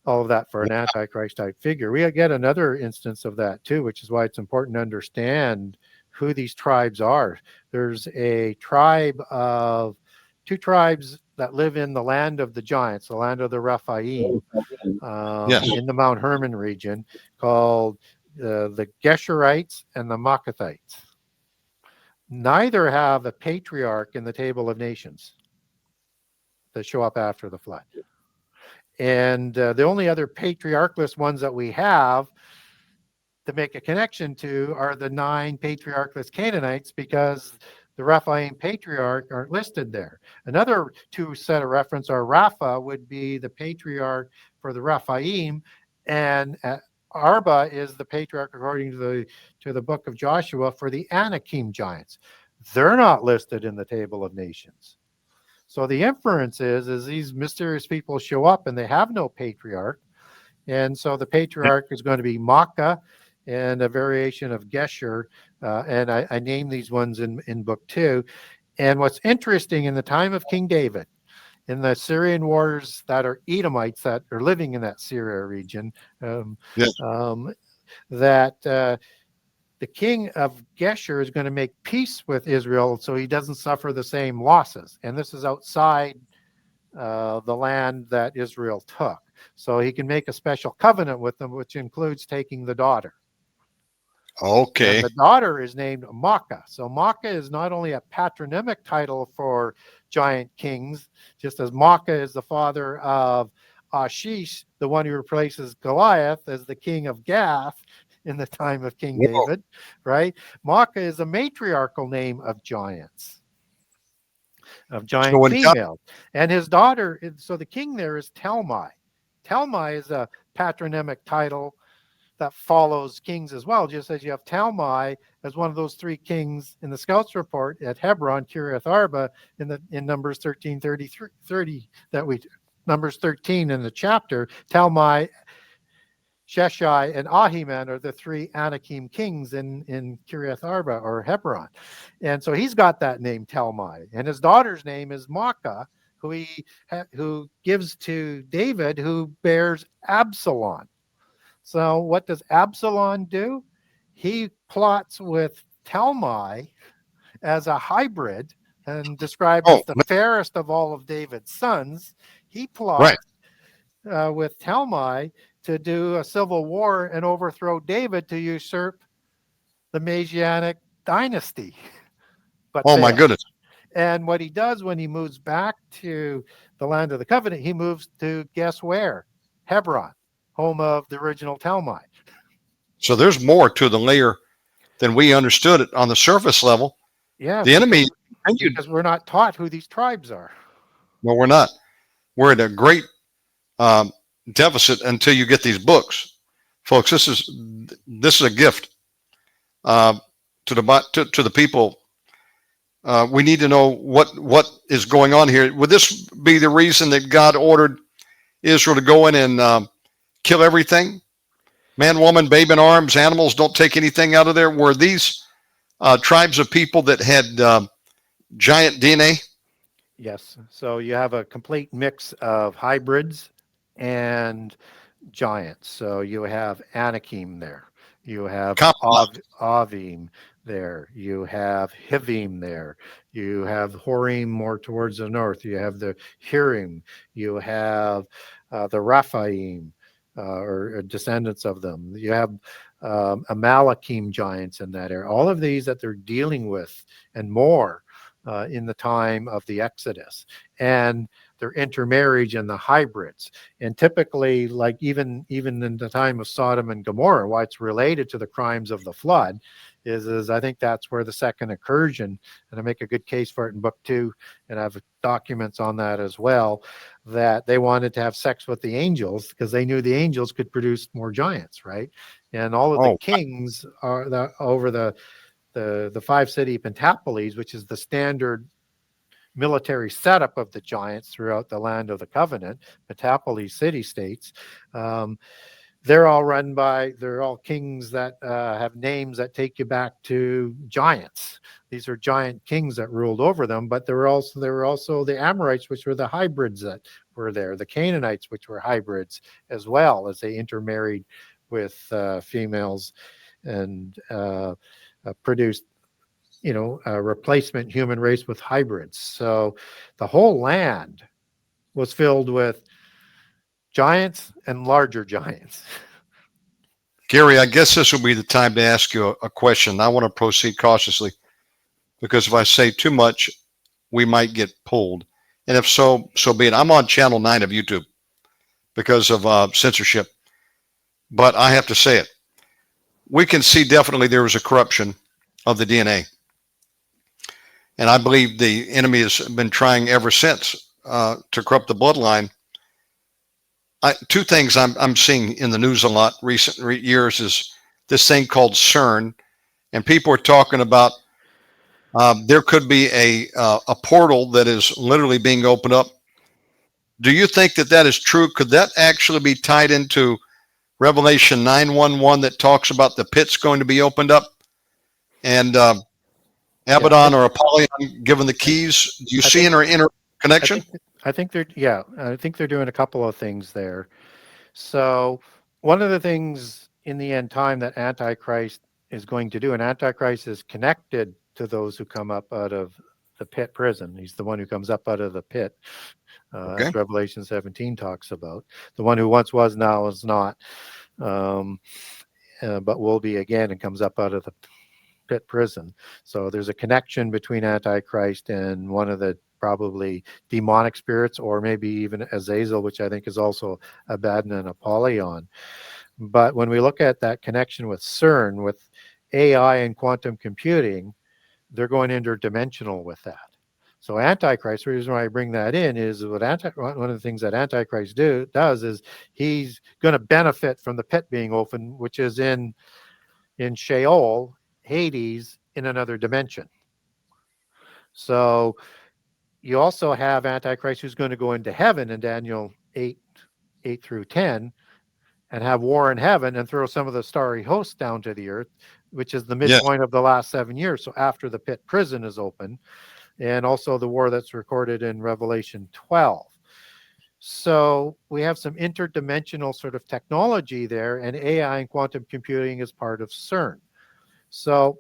of that for an Antichrist type figure. We get another instance of that too, which is why it's important to understand who these tribes are. There's a tribe of two tribes that live in the land of the giants, the land of the Rephaim, Yes. in the Mount Hermon region, called the Geshurites and the Maacathites. Neither have a patriarch in the Table of Nations that show up after the flood. And the only other patriarchless ones that we have to make a connection to are the 9 patriarchless Canaanites, because the Rephaim patriarch aren't listed there. Another 2 set of reference are Rapha would be the patriarch for the Rephaim, and Arba is the patriarch according to the book of Joshua for the Anakim giants. They're not listed in the Table of Nations. So the inference is these mysterious people show up and they have no patriarch. And so the patriarch is going to be Maacah and a variation of Geshur. And I named these ones in book 2. And what's interesting, in the time of King David, in the Syrian wars that are Edomites that are living in that Syria region, that the king of Geshur is going to make peace with Israel so he doesn't suffer the same losses. And this is outside the land that Israel took. So he can make a special covenant with them, which includes taking the daughter. Okay. And the daughter is named Maacah. So Maacah is not only a patronymic title for giant kings, just as Maacah is the father of Ashish, the one who replaces Goliath as the king of Gath in the time of King David, right? Maacah is a matriarchal name of giants, of giant females. And his daughter, so the king there is Talmai. Talmai is a patronymic title that follows kings as well, just as you have Talmai as one of those 3 kings in the Scouts report at Hebron, Kiriath Arba, in Numbers 13:30 that we Numbers 13 in the chapter. Talmai, Sheshai, and Ahiman are the 3 Anakim kings in Kiriath Arba or Hebron. And so he's got that name Talmai. And his daughter's name is Maacah, who gives to David, who bears Absalom. So what does Absalom do? He plots with Talmai as a hybrid and described as the fairest of all of David's sons. He plots with Talmai to do a civil war and overthrow David to usurp the Messianic dynasty. But my goodness. And what he does when he moves back to the land of the covenant, he moves to, guess where? Hebron, home of the original Talmai. So there's more to the layer than we understood it on the surface level. Yeah. The enemy, because we're not taught who these tribes are. No, we're not. We're at a great deficit until you get these books, folks. This is a gift to the people. We need to know what is going on here. Would this be the reason that God ordered Israel to go in and kill everything? Man, woman, babe in arms, animals, don't take anything out of there. Were these tribes of people that had giant DNA? Yes. So you have a complete mix of hybrids and giants. So you have Anakim there. You have Avim there. You have Hivim there. You have Horim more towards the north. You have the Hirim. You have the Rephaim, or descendants of them. You have Amalekim giants in that area. All of these that they're dealing with and more in the time of the Exodus, and their intermarriage and the hybrids. And typically, like even in the time of Sodom and Gomorrah, why it's related to the crimes of the flood is I think that's where the second incursion, and I make a good case for it in book 2, and I have documents on that as well, that they wanted to have sex with the angels because they knew the angels could produce more giants, right? And all of the kings are over the 5-city Pentapolis, which is the standard military setup of the giants throughout the land of the covenant, Metapolis city-states. They're all kings that have names that take you back to giants. These are giant kings that ruled over them, but there were also the Amorites, which were the hybrids that were there, the Canaanites, which were hybrids as well, as they intermarried with females and produced a replacement human race with hybrids. So the whole land was filled with giants and larger giants. Gary, I guess this will be the time to ask you a question. I want to proceed cautiously because if I say too much, we might get pulled. And if so, so be it. I'm on channel 9 of YouTube because of censorship. But I have to say it. We can see definitely there was a corruption of the DNA. And I believe the enemy has been trying ever since to corrupt the bloodline. Two things I'm seeing in the news a lot recent years is this thing called CERN, and people are talking about there could be a portal that is literally being opened up. Do you think that is true? Could that actually be tied into Revelation 9:11 that talks about the pits going to be opened up, and Abaddon or Apollyon given the keys? Do you see an interconnection? I think they're doing a couple of things there. So one of the things in the end time that Antichrist is going to do, and Antichrist is connected to those who come up out of the pit prison. He's the one who comes up out of the pit, as Revelation 17 talks about. The one who once was, now is not, but will be again, and comes up out of the pit prison. So there's a connection between Antichrist and one of the probably demonic spirits, or maybe even Azazel, which I think is also Abaddon and Apollyon. But when we look at that connection with CERN, with AI and quantum computing, they're going interdimensional with that. So Antichrist, the reason why I bring that in is one of the things that Antichrist does is he's going to benefit from the pit being open, which is in Sheol, Hades, in another dimension. So you also have Antichrist who's going to go into heaven in Daniel 8 through 10 and have war in heaven and throw some of the starry hosts down to the earth, which is the midpoint of the last 7 years. So after the pit prison is open, and also the war that's recorded in Revelation 12. So we have some interdimensional sort of technology there, and AI and quantum computing is part of CERN. So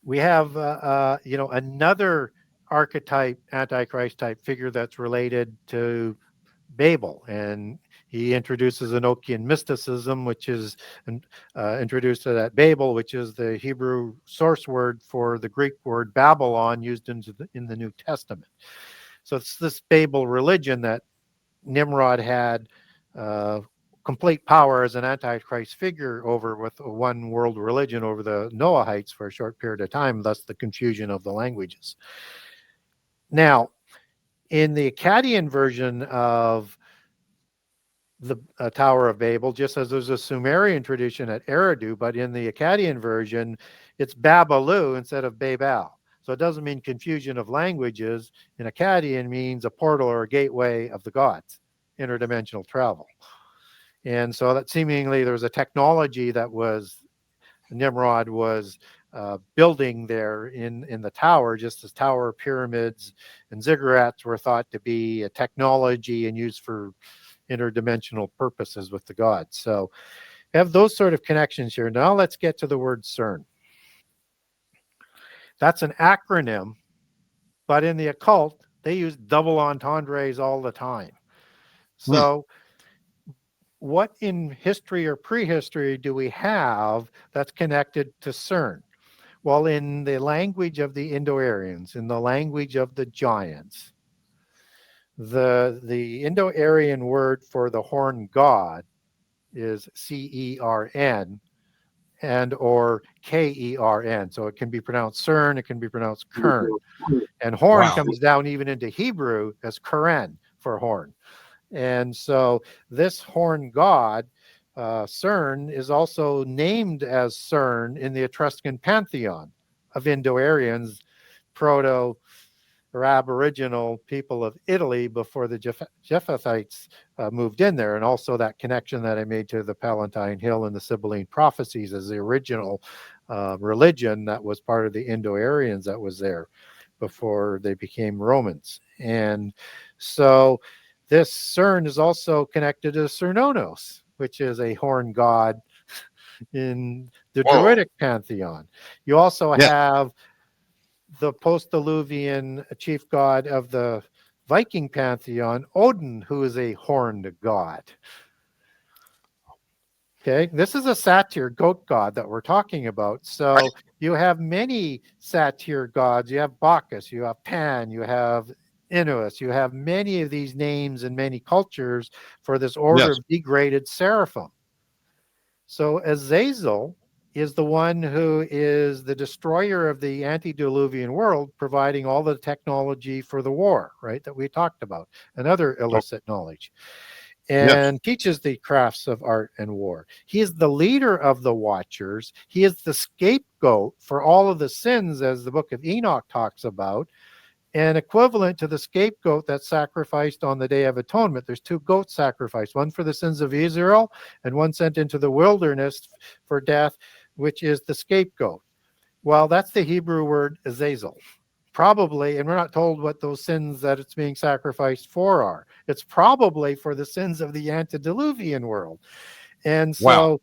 we have, another archetype, Antichrist type figure that's related to Babel, and he introduces Enochian mysticism, which is introduced to that Babel, which is the Hebrew source word for the Greek word Babylon used in the New Testament. So it's this Babel religion that Nimrod had complete power as an Antichrist figure over, with a one world religion over the Noahites for a short period of time, thus the confusion of the languages. Now, in the Akkadian version of the Tower of Babel, just as there's a Sumerian tradition at Eridu, but in the Akkadian version, it's Babalu instead of Babel. So it doesn't mean confusion of languages. In Akkadian means a portal or a gateway of the gods, interdimensional travel. And so that seemingly there's a technology that Nimrod was building there in the tower, just as tower pyramids and ziggurats were thought to be a technology and used for interdimensional purposes with the gods. So we have those sort of connections here. Now let's get to the word CERN. That's an acronym, but in the occult, they use double entendres all the time. So what in history or prehistory do we have that's connected to CERN? Well, in the language of the Indo-Aryans, in the language of the giants, the Indo-Aryan word for the horn god is CERN and or KERN. So it can be pronounced CERN, it can be pronounced Kern. And horn comes down even into Hebrew as Keren for horn. And so this horn god, CERN, is also named as CERN in the Etruscan pantheon of Indo-Aryans, Proto or Aboriginal people of Italy before the Japhethites moved in there, and also that connection that I made to the Palatine Hill and the Sibylline prophecies as the original religion that was part of the Indo-Aryans that was there before they became Romans. And so this CERN is also connected to Cernunnos, which is a horn god in the Whoa. Druidic pantheon. You also Yeah. have the post-Diluvian chief god of the Viking pantheon, Odin, who is a horned god. Okay, this is a satyr goat god that we're talking about. So Right. you have many satyr gods. You have Bacchus, you have Pan, you have Inuus, you have many of these names in many cultures for this order Yes. of degraded seraphim. So Azazel is the one who is the destroyer of the antediluvian world, providing all the technology for the war, right, that we talked about, and other illicit knowledge, Yes. and teaches the crafts of art and war. He is the leader of the Watchers. He is the scapegoat for all of the sins, as the book of Enoch talks about, and equivalent to the scapegoat that's sacrificed on the Day of Atonement. There's two goats sacrificed, one for the sins of Israel and one sent into the wilderness for death, which is the scapegoat. Well, that's the Hebrew word Azazel. Probably, and we're not told what those sins that it's being sacrificed for are. It's probably for the sins of the antediluvian world. And Wow. so,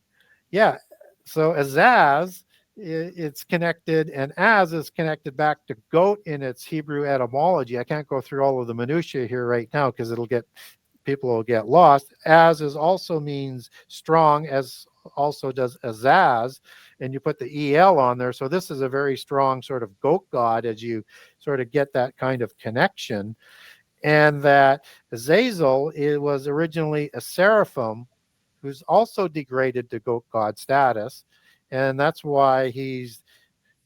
yeah, so Azaz, it's connected, and Az is connected back to goat in its Hebrew etymology. I can't go through all of the minutiae here right now because people will get lost. Az is also means strong, as also does Azaz, and you put the EL on there. So this is a very strong sort of goat god as you sort of get that kind of connection. And that Azazel, it was originally a seraphim who's also degraded to goat god status. And that's why he's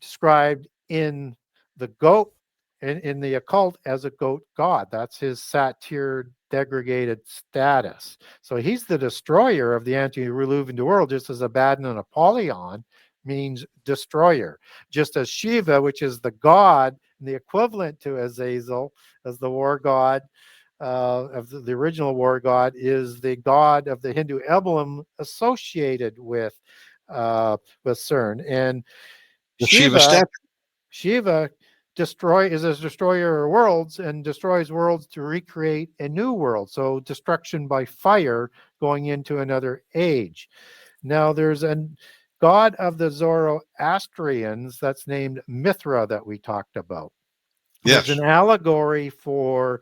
described in the goat, in the occult, as a goat god. That's his satyr degraded status. So he's the destroyer of the antediluvian world, just as Abaddon and Apollyon means destroyer. Just as Shiva, which is the god, and the equivalent to Azazel as the war god, of the original war god, is the god of the Hindu emblem associated with CERN. And The Shiva statue. Shiva is a destroyer of worlds and destroys worlds to recreate a new world. So destruction by fire going into another age. Now there's a god of the Zoroastrians that's named Mithra that we talked about. Yes. There's an allegory for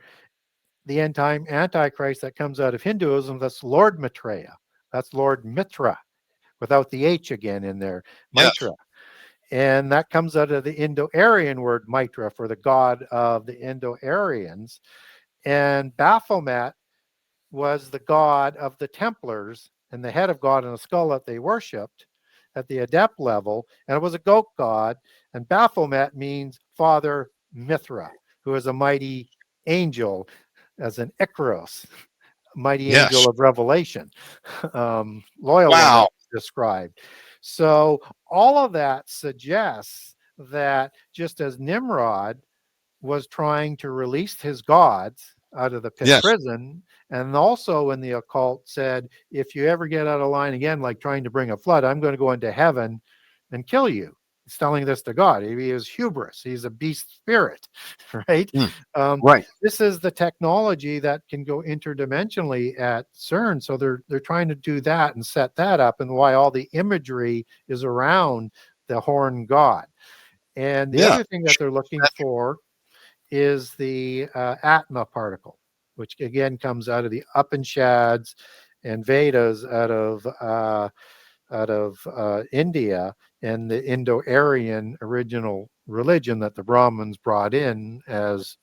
the end time Antichrist that comes out of Hinduism. That's Lord Maitreya. That's Lord Mitra, without the H again in there. Mitra. Yes. And that comes out of the Indo-Aryan word Mitra, for the god of the Indo-Aryans. And Baphomet was the god of the Templars and the head of God and a skull that they worshipped at the adept level. And it was a goat god. And Baphomet means Father Mithra, who is a mighty angel, as an Icaros, mighty Yes. angel of revelation, loyal one Wow. that's described. So all of that suggests that just as Nimrod was trying to release his gods out of the pit Yes. prison, and also in the occult said, if you ever get out of line again, like trying to bring a flood, I'm going to go into heaven and kill you. He's telling this to God. He is hubris. He's a beast spirit, right? Right. This is the technology that can go interdimensionally at CERN. So they're trying to do that and set that up, and why all the imagery is around the horn god. And the Yeah. other thing that they're looking for is the Atma particle, which again comes out of the Upanishads and Vedas out of India, and the Indo-Aryan original religion that the Brahmins brought in as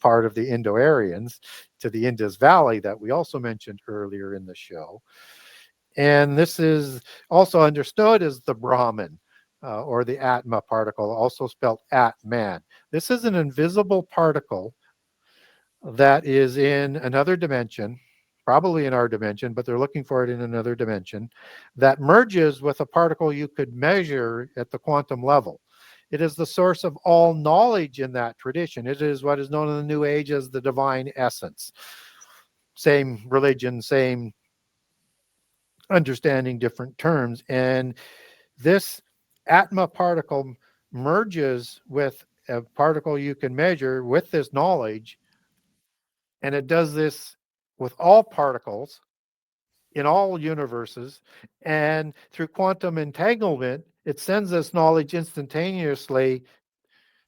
part of the Indo-Aryans to the Indus Valley that we also mentioned earlier in the show. And this is also understood as the Brahman, or the Atma particle, also spelled Atman. This is an invisible particle that is in another dimension, probably in our dimension, but they're looking for it in another dimension, that merges with a particle you could measure at the quantum level. It is the source of all knowledge in that tradition. It is what is known in the New Age as the divine essence. Same religion, same understanding, different terms. And this Atma particle merges with a particle you can measure with this knowledge. And it does this with all particles in all universes. And through quantum entanglement, it sends this knowledge instantaneously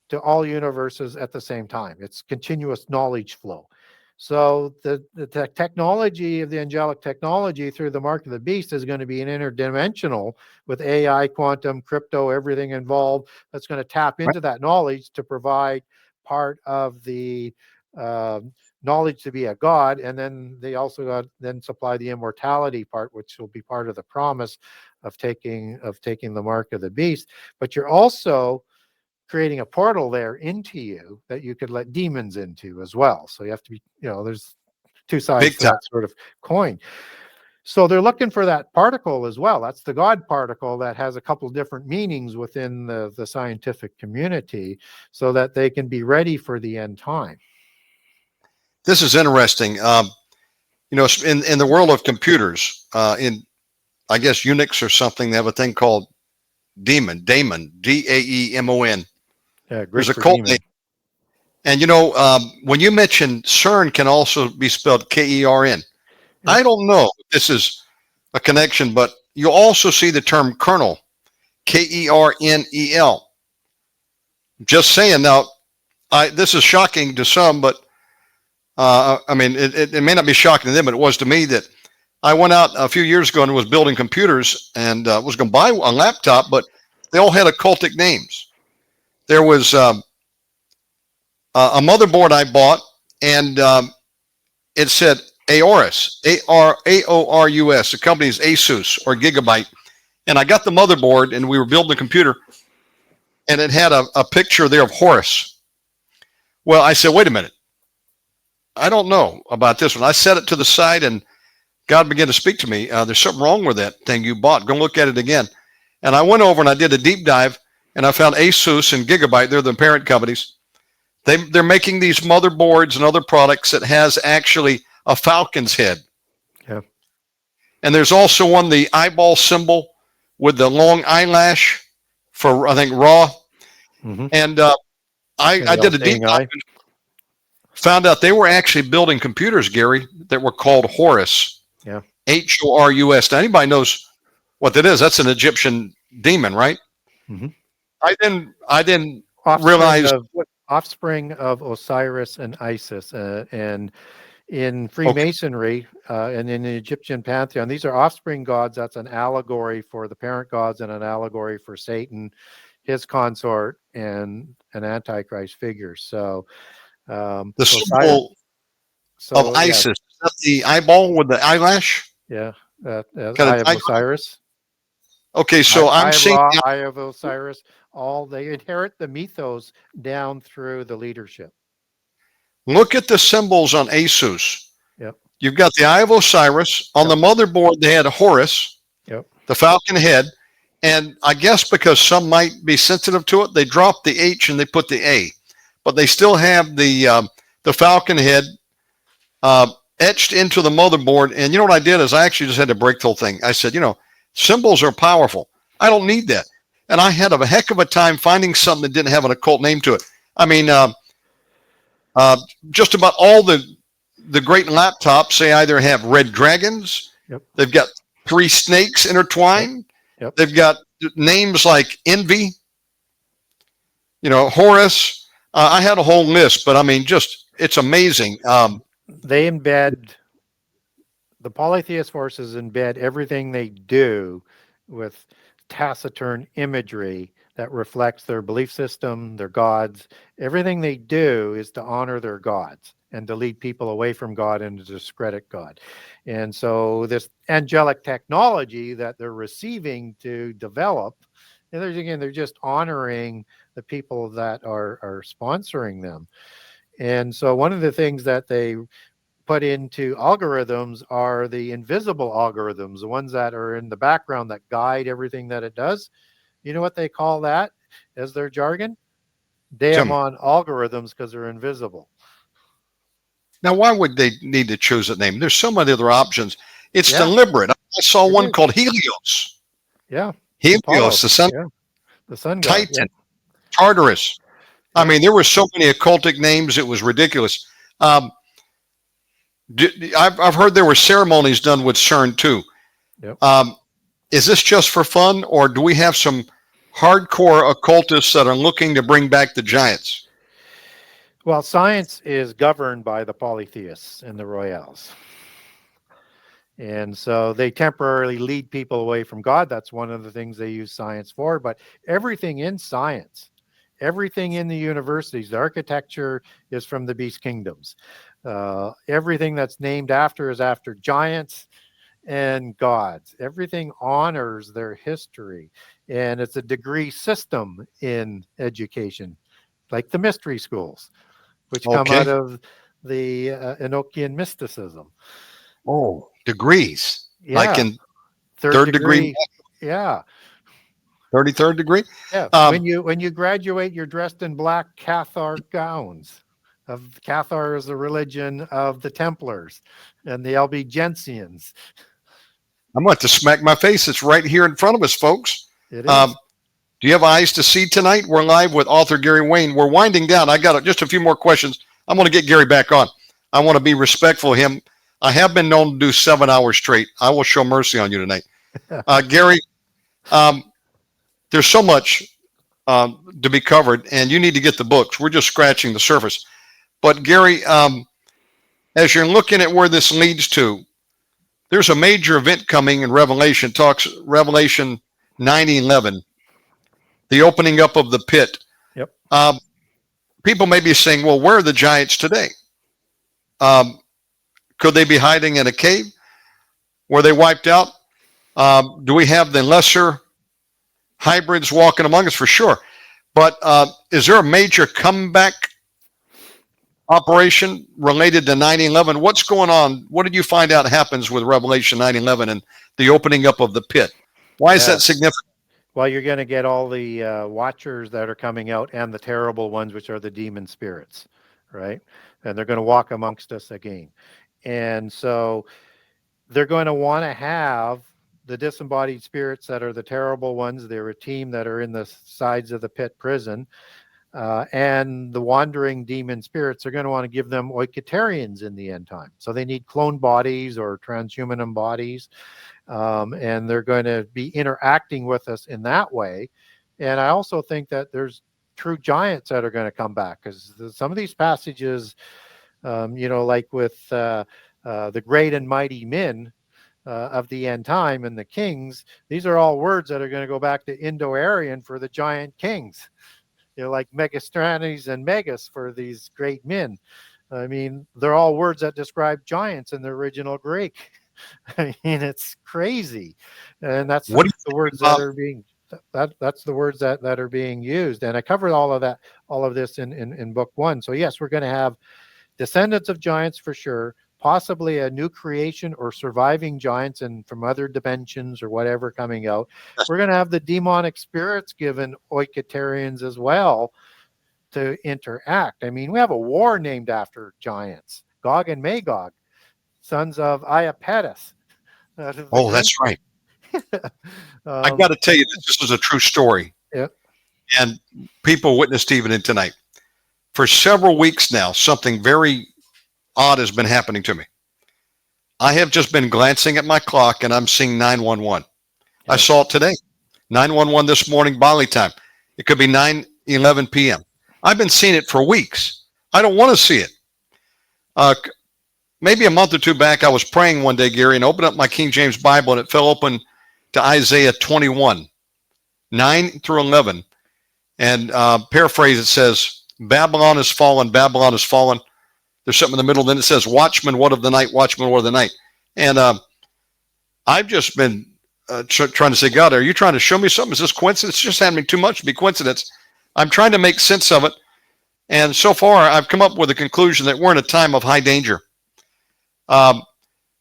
to all universes at the same time. It's continuous knowledge flow. So the technology of the angelic technology through the mark of the beast is going to be an interdimensional with AI, quantum, crypto, everything involved. That's going to tap into that knowledge to provide part of the knowledge to be a god. And then they also got then supply the immortality part, which will be part of the promise of taking the mark of the beast. But you're also creating a portal there into you that you could let demons into as well. So you have to be, there's two sides to that sort of coin. So they're looking for that particle as well. That's the God particle that has a couple of different meanings within the scientific community so that they can be ready for the end time. This is interesting. In the world of computers, in, I guess, Unix or something, they have a thing called daemon, Daemon. Yeah, there's a cult name. And, when you mention CERN can also be spelled KERN. Yeah. I don't know if this is a connection, but you also see the term kernel, KERNEL. Just saying. Now, this is shocking to some, but it may not be shocking to them, but it was to me that I went out a few years ago and was building computers and was going to buy a laptop, but they all had occultic names. There was a motherboard I bought, and it said Aorus, AORUS. The company is Asus or Gigabyte. And I got the motherboard, and we were building a computer, and it had a picture there of Horus. Well, I said, wait a minute. I don't know about this one. I set it to the side, and God began to speak to me. There's something wrong with that thing you bought. Go look at it again. And I went over and I did a deep dive, and I found Asus and Gigabyte. They're the parent companies. They're making these motherboards and other products that has actually a falcon's head. Yeah. And there's also one, the eyeball symbol with the long eyelash for, I think, Raw. Mm-hmm. And I did a deep dive. Found out they were actually building computers, Gary, that were called Horus. Yeah. HORUS. Now, anybody knows what that is? That's an Egyptian demon, right? Mm-hmm. I didn't realize. Offspring of Osiris and Isis. And in Freemasonry and in the Egyptian pantheon, these are offspring gods. That's an allegory for the parent gods and an allegory for Satan, his consort, and an Antichrist figure. So the symbol of Isis, is that the eyeball with the eyelash? Yeah, Eye of Osiris. Okay, so I'm seeing Ra, Eye of Osiris. They inherit the mythos down through the leadership. Look at the symbols on Asus. Yep. You've got the Eye of Osiris. On the motherboard, they had Horus, the falcon head. And I guess because some might be sensitive to it, they dropped the H and they put the A. But they still have the falcon head etched into the motherboard. And you know what I did is I actually just had to break the whole thing. I said, symbols are powerful. I don't need that. And I had a heck of a time finding something that didn't have an occult name to it. I mean, just about all the great laptops, they either have red dragons. Yep. They've got 3 snakes intertwined. Yep. They've got names like Envy, Horus. I had a whole list, but I mean, it's amazing. They embed, the polytheist forces embed everything they do with taciturn imagery that reflects their belief system, their gods. Everything they do is to honor their gods and to lead people away from God and to discredit God. And so this angelic technology that they're receiving to develop, and they're just honoring the people that are sponsoring them. And so one of the things that they put into algorithms are the invisible algorithms, the ones that are in the background that guide everything that it does. You know what they call that? as their jargon? Daemon algorithms, because they're invisible. Now, why would they need to choose a name? There's so many other options. It's Yeah. deliberate. I saw It one is. called Helios. Yeah. Helios, Apollo. the sun, Yeah. The sun god. Titan, Tartarus. I Yeah. mean, there were so many occultic names, it was ridiculous. I've heard there were ceremonies done with CERN too. Yep. Is this just for fun, or do we have some hardcore occultists that are looking to bring back the giants? Well, science is governed by the polytheists and the royals. And so they temporarily lead people away from God. That's one of the things they use science for. But everything in science, everything in the universities, the architecture is from the beast kingdoms. Everything that's named after is after giants and gods. Everything honors their history. And it's a degree system in education, like the mystery schools, which come out of the Enochian mysticism. Oh, degrees. Yeah. Like in third degree. Yeah. 33rd degree? Yeah. When you graduate, you're dressed in black Cathar gowns. Cathar is the religion of the Templars and the Albigensians. I'm going to smack my face. It's right here in front of us, folks. It is. Do you have eyes to see tonight? We're live with author Gary Wayne. We're winding down. I got just a few more questions. I'm going to get Gary back on. I want to be respectful of him. I have been known to do 7 hours straight. I will show mercy on you tonight. Gary, there's so much to be covered, and you need to get the books. We're just scratching the surface. But Gary, as you're looking at where this leads to, there's a major event coming in Revelation 9:11, the opening up of the pit. Yep. People may be saying, well, where are the giants today? Could they be hiding in a cave? Were they wiped out? Do we have the lesser hybrids walking among us? For sure. But is there a major comeback operation related to 9/11? What's going on? What did you find out happens with Revelation 9:11 and the opening up of the pit? Why is that significant? Well, you're going to get all the watchers that are coming out and the terrible ones, which are the demon spirits, right? And they're going to walk amongst us again. And so they're going to want to have the disembodied spirits that are the terrible ones. They're a team that are in the sides of the pit prison. And the wandering demon spirits are going to want to give them oikotarians in the end time. So they need clone bodies or transhuman bodies. And they're going to be interacting with us in that way. And I also think that there's true giants that are going to come back, because some of these passages, like with the great and mighty men of the end time and the kings, these are all words that are going to go back to Indo-Aryan for the giant kings. Like Megastranes and Megas for these great men. I mean, they're all words that describe giants in the original Greek. I mean, it's crazy, and that's the words that are being that's the words that are being used. And I covered all of this in book 1. So yes, we're going to have descendants of giants for sure, possibly a new creation or surviving giants and from other dimensions or whatever coming out. We're going to have the demonic spirits given oikotarians as well to interact. I mean, we have a war named after giants, Gog and Magog, sons of Iapetus. Oh, that's right. I got to tell you, this is a true story. Yeah. And people witnessed even in tonight. For several weeks now, something very odd has been happening to me. I have just been glancing at my clock and I'm seeing 911. Yeah. I saw it today. 911 this morning, Bali time. It could be 9:11 p.m. I've been seeing it for weeks. I don't want to see it. Maybe a month or two back, I was praying one day, Gary, and opened up my King James Bible, and it fell open to Isaiah 21, 9 through 11. And paraphrase, it says, Babylon is fallen, Babylon is fallen. There's something in the middle. Then it says, Watchman, what of the night? Watchman, what of the night? And I've just been trying to say, God, are you trying to show me something? Is this coincidence? It's just happening too much to be coincidence. I'm trying to make sense of it. And so far, I've come up with a conclusion that we're in a time of high danger. But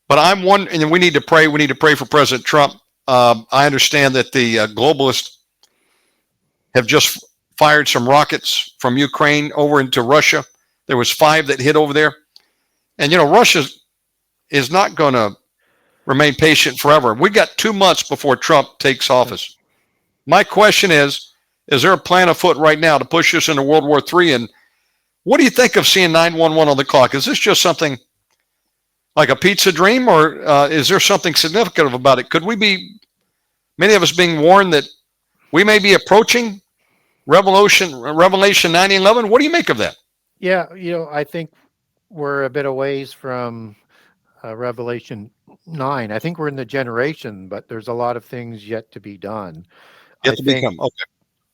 I'm wondering, and we need to pray. We need to pray for President Trump. I understand that the globalist have just fired some rockets from Ukraine over into Russia. There was 5 that hit over there. And, Russia is not going to remain patient forever. We got 2 months before Trump takes office. My question is there a plan afoot right now to push us into World War III? And what do you think of seeing 911 on the clock? Is this just something like a pizza dream, or is there something significant about it? Could we be, many of us, being warned that we may be approaching Revelation 9/11? What do you make of that? Yeah, I think we're a bit a ways from Revelation 9. I think we're in the generation, but there's a lot of things yet to be done. Yet to become. Okay.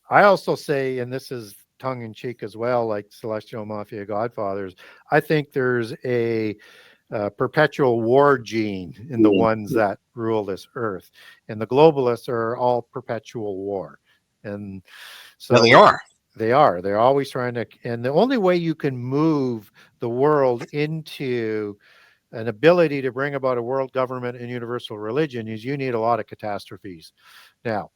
I also say, and this is tongue in cheek as well, like Celestial Mafia Godfathers, I think there's a perpetual war gene in the ones that rule this earth, and the globalists are all perpetual war. And so Yeah, they are. They're always trying to, and the only way you can move the world into an ability to bring about a world government and universal religion is you need a lot of catastrophes. Now,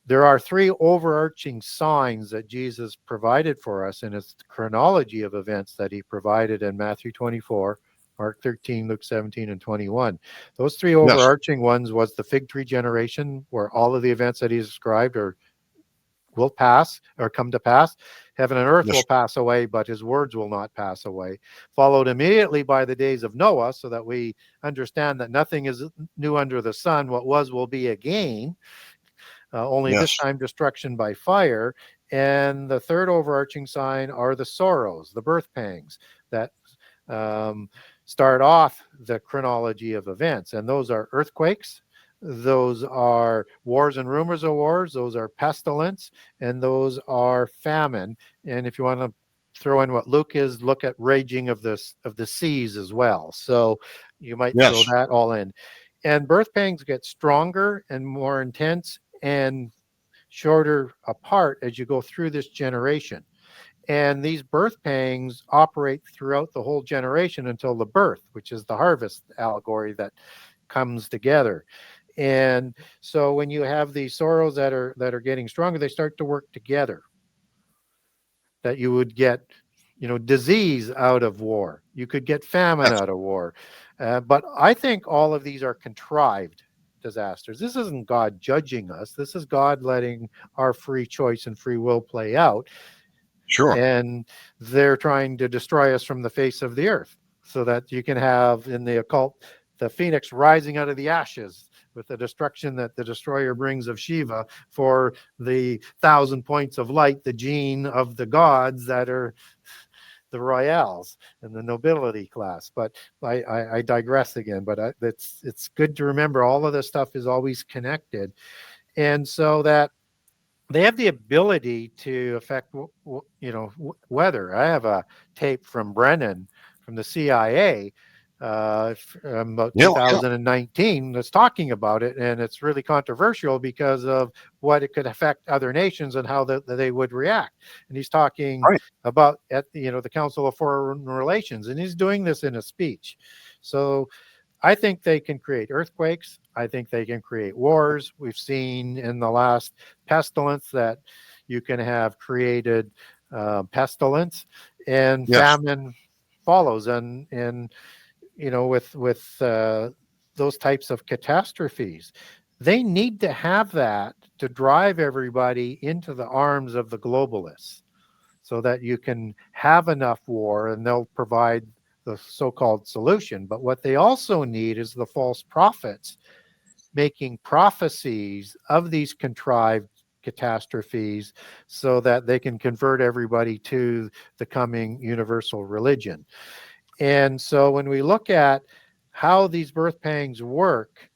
there are 3 overarching signs that Jesus provided for us in his chronology of events that he provided in Matthew 24, Mark 13, Luke 17, and 21. Those 3 overarching ones was the fig tree generation, where all of the events that he described will pass or come to pass. Heaven and earth will pass away, but his words will not pass away. Followed immediately by the days of Noah, so that we understand that nothing is new under the sun. What was will be again. Only this time destruction by fire. And the third overarching sign are the sorrows, the birth pangs that start off the chronology of events. And those are earthquakes, those are wars and rumors of wars, those are pestilence, and those are famine. And if you want to throw in what Luke is, look at raging of the seas as well. So you might throw that all in. And birth pangs get stronger and more intense and shorter apart as you go through this generation. And these birth pangs operate throughout the whole generation until the birth, which is the harvest allegory that comes together. And so when you have these sorrows that are getting stronger, they start to work together. That you would get, disease out of war. You could get famine out of war. But I think all of these are contrived disasters. This isn't God judging us. This is God letting our free choice and free will play out. Sure. And they're trying to destroy us from the face of the earth, so that you can have in the occult the phoenix rising out of the ashes with the destruction that the destroyer brings of Shiva for the 1,000 points of light, the gene of the gods that are the royals and the nobility class. But I digress again. But it's good to remember all of this stuff is always connected, and so that they have the ability to affect, weather. I have a tape from Brennan from the CIA about 2019 that's talking about it, and it's really controversial because of what it could affect other nations and how they would react. And he's talking about at the Council of Foreign Relations, and he's doing this in a speech. So I think they can create earthquakes. I think they can create wars. We've seen in the last pestilence that you can have created pestilence, and famine follows. And with those types of catastrophes, they need to have that to drive everybody into the arms of the globalists, so that you can have enough war, and they'll provide the so-called solution. But what they also need is the false prophets making prophecies of these contrived catastrophes, so that they can convert everybody to the coming universal religion. And so when we look at how these birth pangs work,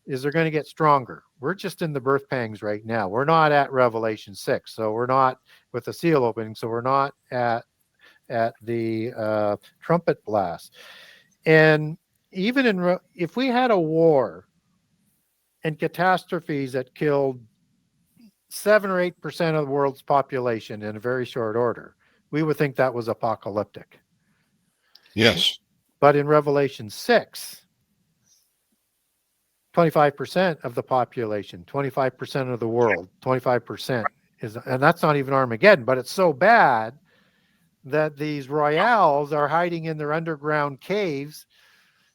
is they're going to get stronger. We're just in the birth pangs right now. We're not at Revelation 6. So we're not with the seal opening. So we're not at the trumpet blast. And even if we had a war and catastrophes that killed 7 or 8% of the world's population in a very short order, we would think that was apocalyptic. Yes. But in Revelation 6, 25% of the population, 25% of the world, 25% and that's not even Armageddon, but it's so bad that these royales are hiding in their underground caves,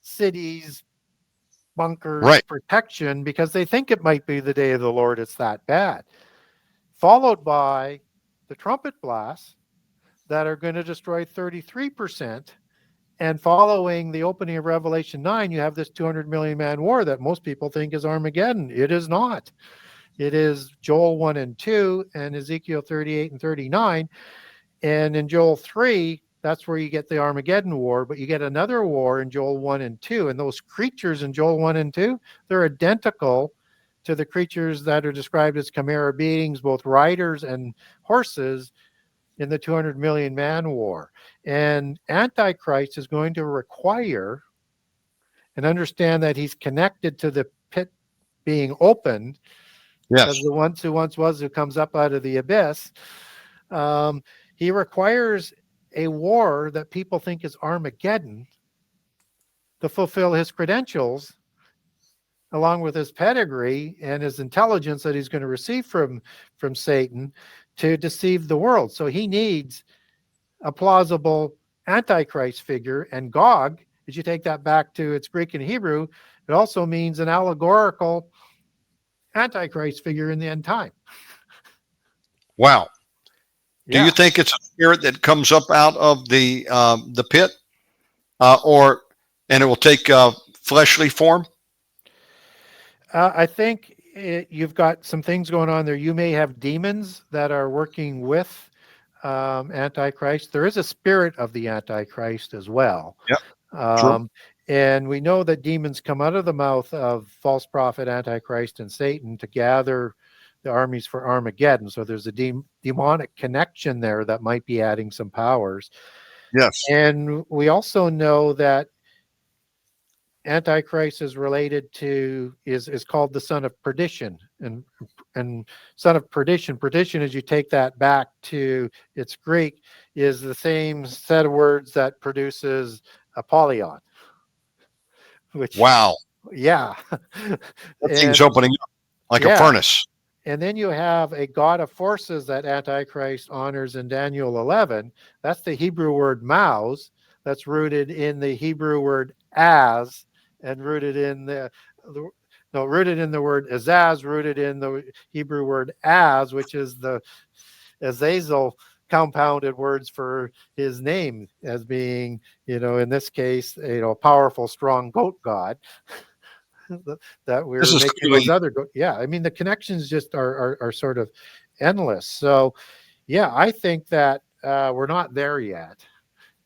cities, bunkers, Right. protection, because they think it might be the day of the Lord. It's that bad. Followed by the trumpet blasts that are going to destroy 33%. And following the opening of Revelation 9, you have this 200 million man war that most people think is Armageddon. It is not. It is Joel 1 and 2 and Ezekiel 38 and 39. And in Joel 3, that's where you get the Armageddon war, but you get another war in Joel 1 and 2. And those creatures in Joel 1 and 2, they're identical to the creatures that are described as chimera beings, both riders and horses, in the 200 million man war. And Antichrist is going to require and understand that he's connected to the pit being opened, Yes. as the once who once was, who comes up out of the abyss. He requires a war that people think is Armageddon to fulfill his credentials, along with his pedigree and his intelligence that he's going to receive from Satan, to deceive the world. So he needs a plausible Antichrist figure. And Gog, as you take that back to its Greek and Hebrew, it also means an allegorical Antichrist figure in the end time. Wow. Do Yeah. you think it's a spirit that comes up out of the pit, and it will take fleshly form? I think you've got some things going on there. You may have demons that are working with Antichrist. There is a spirit of the Antichrist as well. Yep. True. And we know that demons come out of the mouth of false prophet, Antichrist, and Satan to gather the armies for Armageddon. So there's a demonic connection there that might be adding some powers. Yes. And we also know that Antichrist is related to, is called the son of perdition, and son of perdition. Perdition, as you take that back to its Greek, is the same set of words that produces Apollyon. Which, wow. Yeah. That thing's opening up like a furnace. And then you have a god of forces that Antichrist honors in Daniel 11. That's the Hebrew word Maus. That's rooted in the Hebrew word as, and rooted in the word Azaz, rooted in the Hebrew word as, which is the Azazel compounded words for his name, as being, in this case, powerful, strong goat god. That we're making those other I mean, the connections just are sort of endless. So I think that we're not there yet.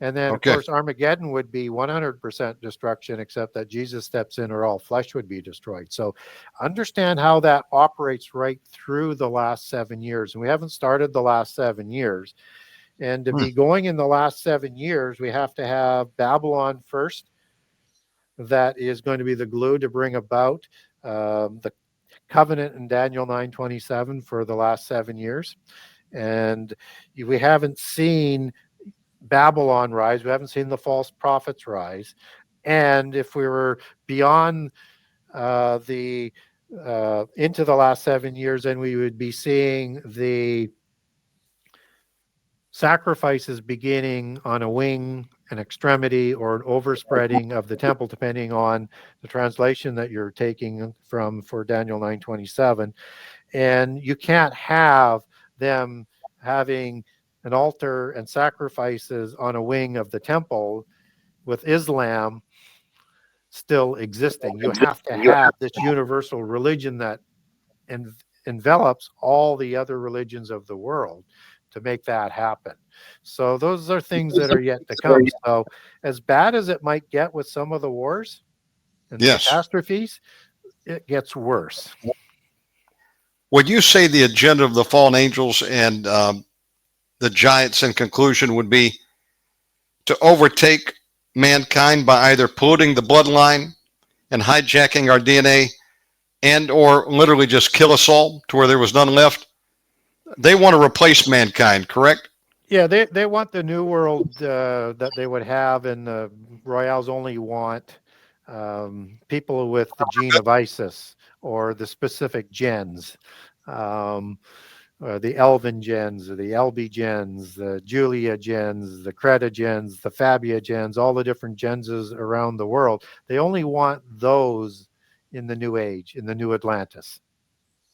And then, of course, Armageddon would be 100% destruction, except that Jesus steps in or all flesh would be destroyed. So understand how that operates right through the last 7 years. And we haven't started the last 7 years. And to be going in the last 7 years, we have to have Babylon first. That is going to be the glue to bring about the covenant in Daniel 9:27 for the last 7 years. And we haven't seen Babylon rise. We haven't seen the false prophets rise. And if we were beyond into the last 7 years, then we would be seeing the sacrifices beginning on a wing, an extremity, or an overspreading of the temple, depending on the translation that you're taking from for Daniel 9:27. And you can't have them having an altar and sacrifices on a wing of the temple with Islam still existing. You have to have this universal religion that envelops all the other religions of the world to make that happen. So those are things that are yet to come. So as bad as it might get with some of the wars and catastrophes, it gets worse. Would you say the agenda of the fallen angels and the giants in conclusion would be to overtake mankind by either polluting the bloodline and hijacking our DNA, and or literally just kill us all to where there was none left? They want to replace mankind, correct? Yeah, they want the new world that they would have, and the Royals only want people with the gene of Isis or the specific gens. the Elvin gens, the LB gens, the Julia gens, the Creta gens, the Fabia gens, all the different genses around the world. They only want those in the new age, in the new Atlantis.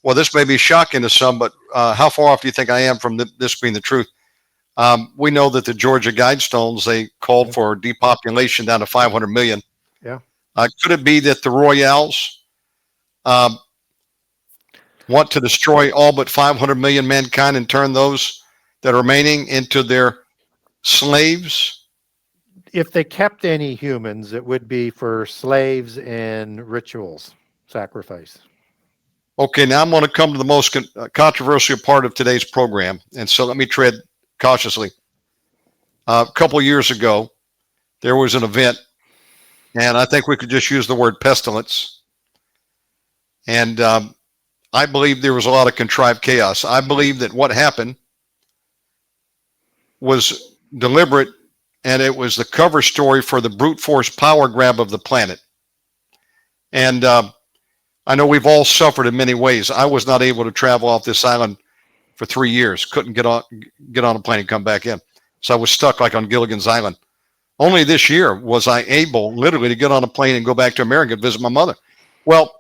Well, this may be shocking to some, but how far off do you think I am from this being the truth? We know that the Georgia Guidestones, they called for depopulation down to 500 million. Yeah. Could it be that the Royals um, want to destroy all but 500 million mankind and turn those that are remaining into their slaves? If they kept any humans, it would be for slaves and rituals, sacrifice. Okay, now I'm going to come to the most controversial part of today's program. And so let me tread cautiously. A couple of years ago, there was an event, and I think we could just use the word pestilence. And I believe there was a lot of contrived chaos. I believe that what happened was deliberate, and it was the cover story for the brute force power grab of the planet. And I know we've all suffered in many ways. I was not able to travel off this island for 3 years. Couldn't get on a plane and come back in. So I was stuck like on Gilligan's Island. Only this year was I able literally to get on a plane and go back to America and visit my mother. Well,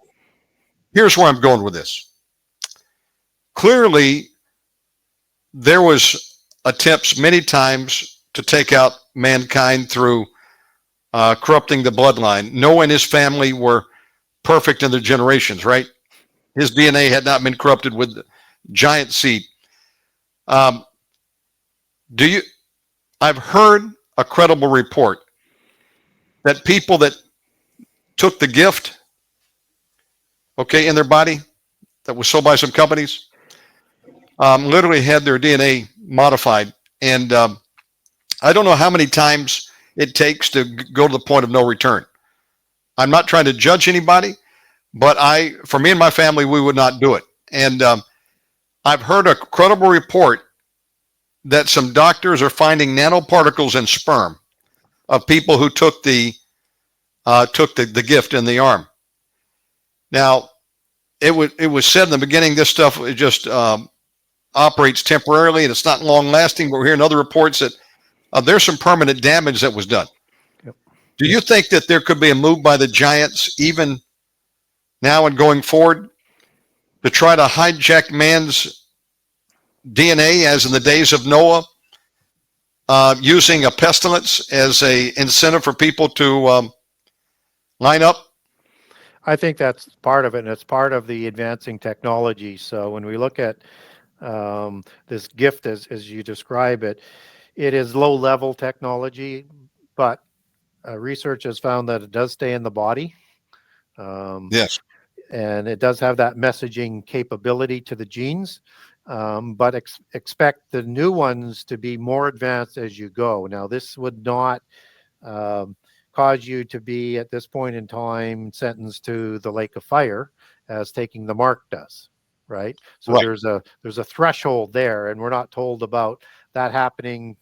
here's where I'm going with this. Clearly, there was attempts many times to take out mankind through corrupting the bloodline. Noah and his family were perfect in their generations, right? His DNA had not been corrupted with giant seed. I've heard a credible report that people that took the gift, okay, in their body that was sold by some companies, literally had their DNA modified. And I don't know how many times it takes to go to the point of no return. I'm not trying to judge anybody, but for me and my family, we would not do it. And I've heard a credible report that some doctors are finding nanoparticles in sperm of people who took the gift in the arm. Now, it was said in the beginning this stuff just operates temporarily and it's not long lasting. But we're hearing other reports that there's some permanent damage that was done. Yep. Do you think that there could be a move by the giants, even now and going forward, to try to hijack man's DNA, as in the days of Noah, using a pestilence as a incentive for people to line up? I think that's part of it, and it's part of the advancing technology. So when we look at this gift, as you describe it, it is low-level technology, but research has found that it does stay in the body. Yes. And it does have that messaging capability to the genes, but expect the new ones to be more advanced as you go. Now, this would not cause you to be, at this point in time, sentenced to the lake of fire as taking the mark does, right? So right. There's a threshold there, and we're not told about that happening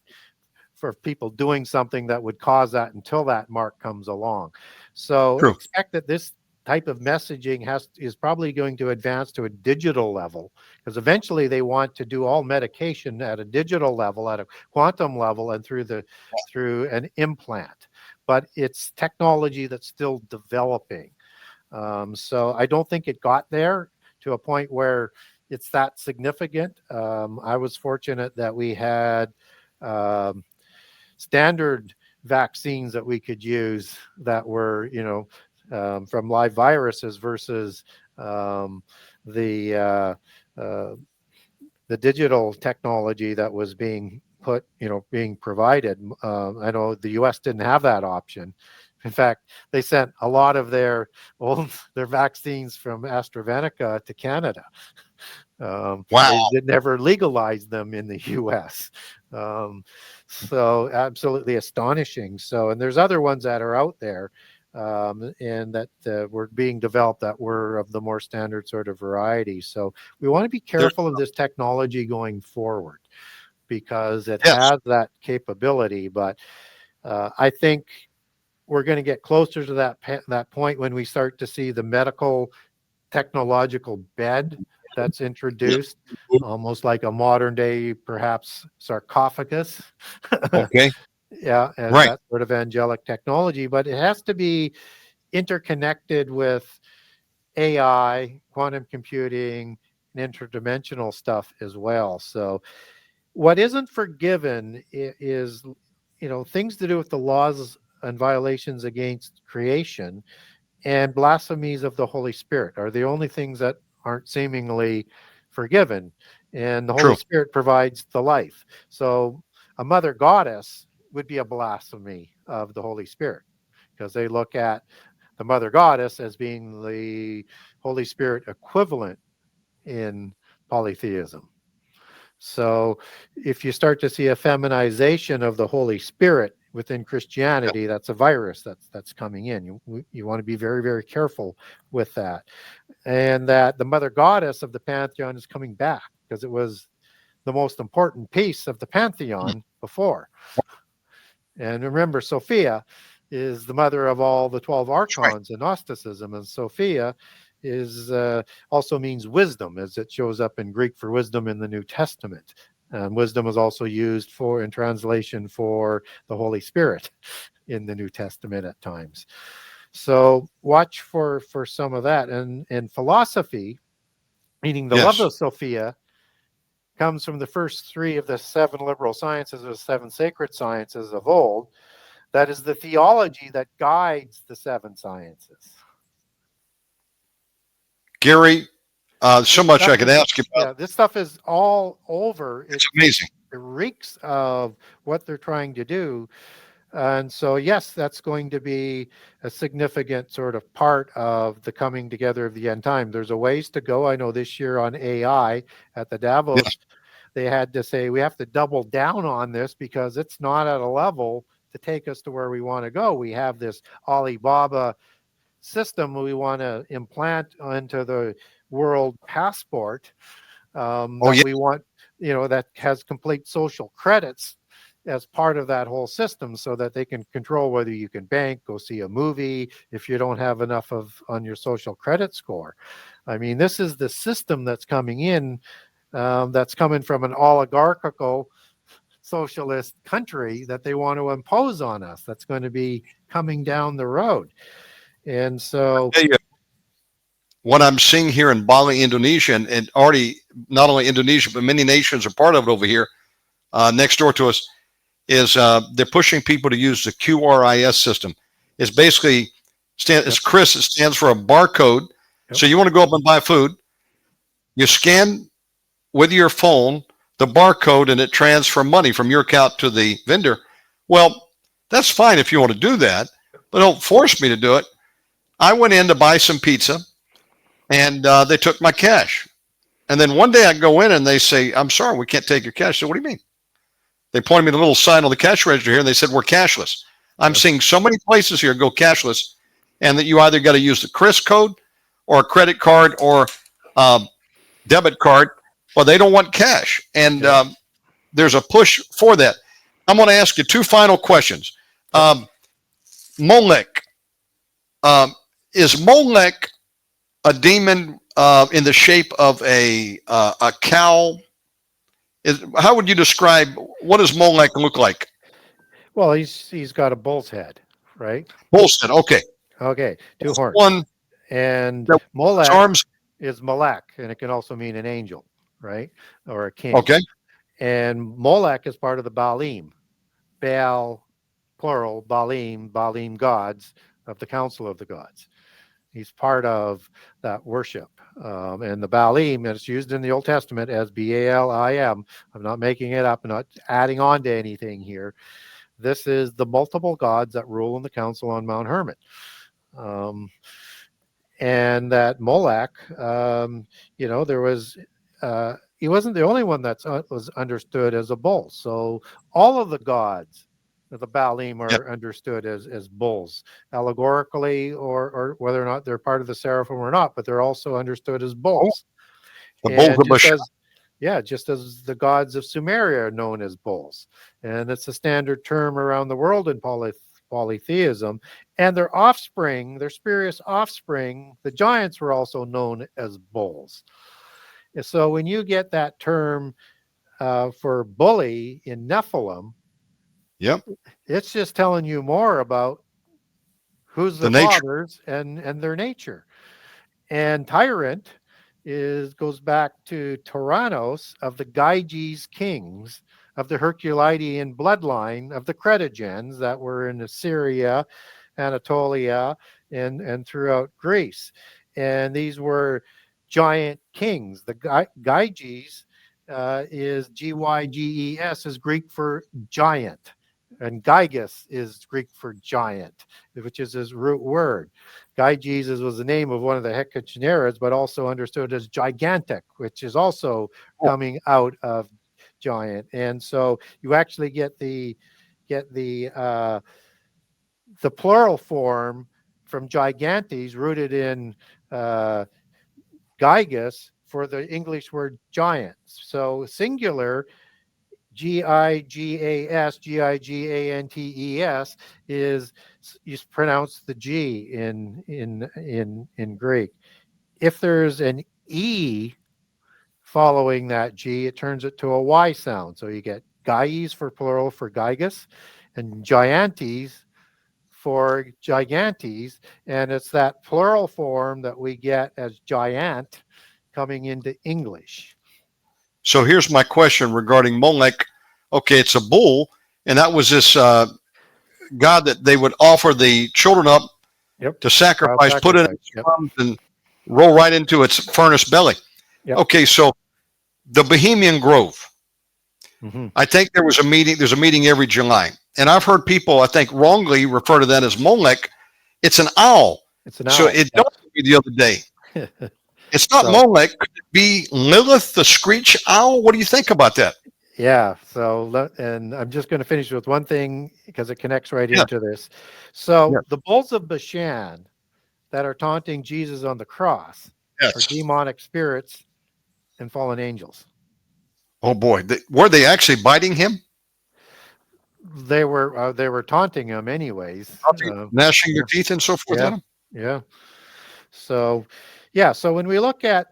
for people doing something that would cause that until that mark comes along. So True. Expect that this type of messaging is probably going to advance to a digital level, because eventually they want to do all medication at a digital level, at a quantum level, and through an implant. But it's technology that's still developing. So I don't think it got there to a point where it's that significant. I was fortunate that we had standard vaccines that we could use that were, from live viruses versus the digital technology that was being provided. I know the U.S. didn't have that option. In fact, they sent a lot of their vaccines from AstraZeneca to Canada. Wow. They never legalized them in the U.S. So absolutely astonishing. So, and there's other ones that are out there and that were being developed that were of the more standard sort of variety. So we want to be careful of this technology going forward, because it has that capability. But I think we're going to get closer to that point when we start to see the medical technological bed that's introduced, almost like a modern day, perhaps sarcophagus. Okay. Yeah, as Right. that sort of angelic technology, but it has to be interconnected with AI, quantum computing, and interdimensional stuff as well. So what isn't forgiven is, things to do with the laws and violations against creation, and blasphemies of the Holy Spirit are the only things that aren't seemingly forgiven. And the Holy True. Spirit provides the life. So a mother goddess would be a blasphemy of the Holy Spirit, because they look at the mother goddess as being the Holy Spirit equivalent in polytheism. So if you start to see a feminization of the Holy Spirit within Yeah. Christianity, that's a virus that's coming in. You want to be very, very careful with that. And that the mother goddess of the pantheon is coming back, because it was the most important piece of the pantheon before. And remember, Sophia is the mother of all the 12 That's right. archons in Gnosticism, and Sophia is also means wisdom, as it shows up in Greek for wisdom in the New Testament. And wisdom is also used for in translation for the Holy Spirit in the New Testament at times. So watch for some of that. And philosophy, meaning the love Yes. of Sophia, comes from the first three of the seven liberal sciences or seven sacred sciences of old. That is the theology that guides the seven sciences. Gary, so This much I stuff could is, ask you about. yeah, this stuff is all over. It's amazing. It reeks of what they're trying to do. And so, yes, that's going to be a significant sort of part of the coming together of the end time. There's a ways to go. I know this year on AI at the Yes. Davos, they had to say we have to double down on this because it's not at a level to take us to where we want to go. We have this Alibaba system we want to implant into the world passport, Oh, that yeah. we want, that has complete social credits as part of that whole system, so that they can control whether you can bank, go see a movie if you don't have enough of on your social credit score. I mean, this is the system that's coming in, that's coming from an oligarchical socialist country that they want to impose on us. That's going to be coming down the road. And so, Tell you, what I'm seeing here in Bali, Indonesia, and already not only Indonesia, but many nations are part of it over here, next door to us, is they're pushing people to use the QRIS system. It's basically, it's Chris, it stands for a barcode. Yep. So you want to go up and buy food, you scan with your phone the barcode and it transfers money from your account to the vendor. Well, that's fine if you want to do that, but don't force me to do it. I went in to buy some pizza and they took my cash. And then one day I go in and they say, I'm sorry, we can't take your cash. So what do you mean? They pointed me to a little sign on the cash register here and they said, we're cashless. I'm seeing so many places here go cashless, and that you either got to use the Chris code or a credit card or debit card, or they don't want cash. And there's a push for that. I'm going to ask you two final questions. Molech, is Molech a demon in the shape of a cow? How would you describe, what does Molech look like? well, he's got a bull's head, right? Bull's head. Okay. Okay, two horns. One. And His Molech arms. is Malak, and it can also mean an angel, right? Or a king. Okay. And Molech is part of the Baalim. Baal, plural, Baalim gods of the Council of the Gods. He's part of that worship. And the Baalim, and it's used in the Old Testament as Balim. I'm not making it up. I'm not adding on to anything here. This is the multiple gods that rule in the council on Mount Hermon. And that Molech, there was, he wasn't the only one that was understood as a bull. So all of the gods of the Baalim are understood as bulls, allegorically, or whether or not they're part of the seraphim or not, but they're also understood as bulls. The bulls of Bashan. Just as the gods of Sumeria are known as bulls. And it's a standard term around the world in polytheism. And their offspring, their spurious offspring, the giants, were also known as bulls. So when you get that term for bully in Nephilim, Yep. it's just telling you more about who's The the nature. fathers and their nature. And tyrant goes back to Tyrannos of the Gyges kings of the Herculidean bloodline of the Cretogens that were in Assyria, Anatolia, and throughout Greece. And these were giant kings. The Gyges is Gyges, is Greek for giant. And Gyges is Greek for giant, which is his root word. Gyges was the name of one of the hecatonerids, but also understood as gigantic, which is also coming out of giant. And so you actually get the plural form from gigantes, rooted in Gyges, for the English word giant. So singular, Gigas, Gigantes, is you pronounce the G in Greek. If there's an E following that G, it turns it to a Y sound. So you get Gyes for plural for Gygas, and Giantes for gigantes, and it's that plural form that we get as giant coming into English. So here's my question regarding Molech. Okay, it's a bull, and that was this god that they would offer the children up to sacrifice, put it in arms, and roll right into its furnace belly. Yep. Okay, so the Bohemian Grove. Mm-hmm. I think there was a meeting. There's a meeting every July, and I've heard people, I think, wrongly refer to that as Molech. It's an owl. It's an owl. So it dawned on me the other day. It's not Molech. Could it be Lilith, the screech owl? What do you think about that? Yeah. So, and I'm just going to finish with one thing because it connects right into this. So the bulls of Bashan that are taunting Jesus on the cross are demonic spirits and fallen angels. Oh boy, were they actually biting him? They were taunting him anyways, gnashing their teeth and so forth at him. Yeah. So, yeah. So when we look at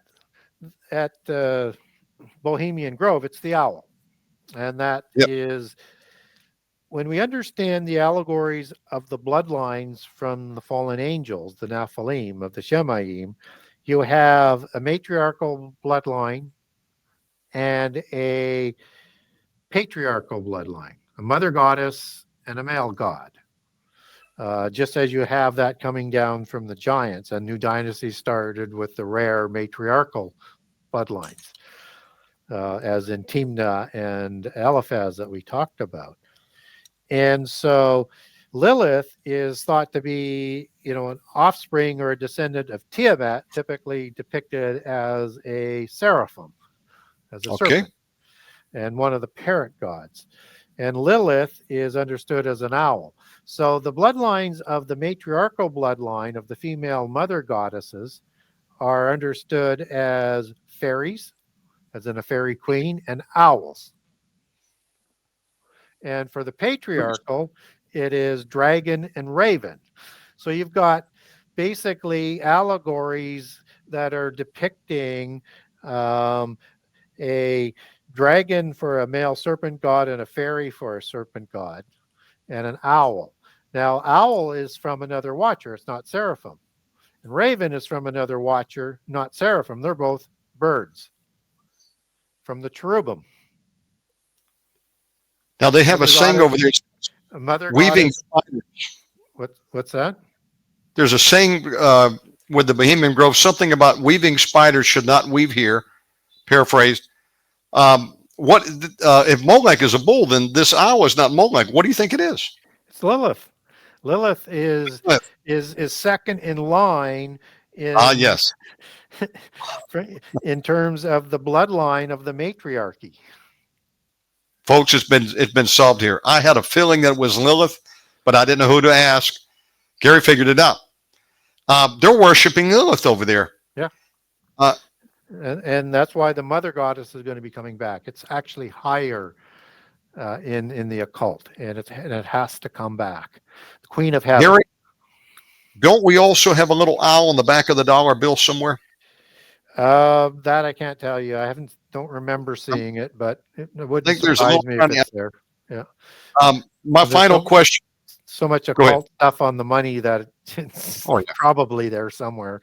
Bohemian Grove, it's the owl, and that is when we understand the allegories of the bloodlines from the fallen angels, the Nephilim of the Shemaim. You have a matriarchal bloodline and a patriarchal bloodline, a mother goddess and a male god. Just as you have that coming down from the giants, a new dynasty started with the rare matriarchal bloodlines, as in Timnah and Eliphaz that we talked about. And so Lilith is thought to be, an offspring or a descendant of Tiamat, typically depicted as a seraphim, as a serpent, and one of the parent gods. And Lilith is understood as an owl. So the bloodlines of the matriarchal bloodline of the female mother goddesses are understood as fairies, as in a fairy queen, and owls. And for the patriarchal, it is dragon and raven. So you've got basically allegories that are depicting a dragon for a male serpent god and a fairy for a serpent god and an owl. Now, owl is from another watcher. It's not seraphim. And raven is from another watcher, not seraphim. They're both birds from the cherubim. Now, they have a saying over there. A mother weaving spiders. What's that? There's a saying with the Bohemian Grove, something about weaving spiders should not weave here, paraphrased. If Molech is a bull, then this owl is not Molech. What do you think it is? It's Lilith. Lilith is second in line in yes. in terms of the bloodline of the matriarchy. Folks, it's been solved here. I had a feeling that it was Lilith, but I didn't know who to ask. Gary figured it out. They're worshiping Lilith over there. Yeah. And that's why the mother goddess is going to be coming back. It's actually higher in the occult, and it has to come back. The Queen of Heaven. Gary, don't we also have a little owl on the back of the dollar bill somewhere? That I can't tell you. Don't remember I seeing it, but it wouldn't think there's a little surprise me if tiny. it's there. Yeah. My And there's final question. so much Go ahead. occult stuff on the money that it's Oh yeah. probably there somewhere.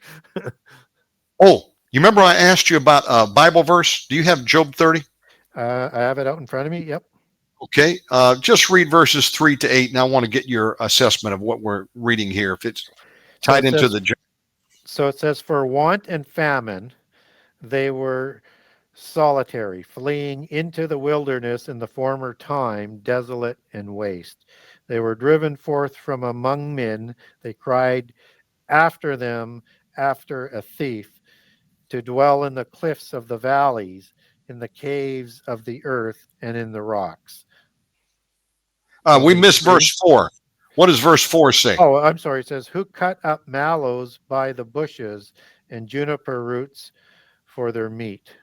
Oh, you remember I asked you about a Bible verse? Do you have Job 30? I have it out in front of me. Yep. Okay. Just read verses 3 to 8, and I want to get your assessment of what we're reading here. If it's So tied it into says, the. for want and famine, they were solitary, fleeing into the wilderness in the former time, desolate and waste. They were driven forth from among men. They cried after them, after a thief, to dwell in the cliffs of the valleys, in the caves of the earth, and in the rocks. We Something to missed see? verse 4. What does verse 4 say? Oh, I'm sorry. It says, who cut up mallows by the bushes and juniper roots for their meat.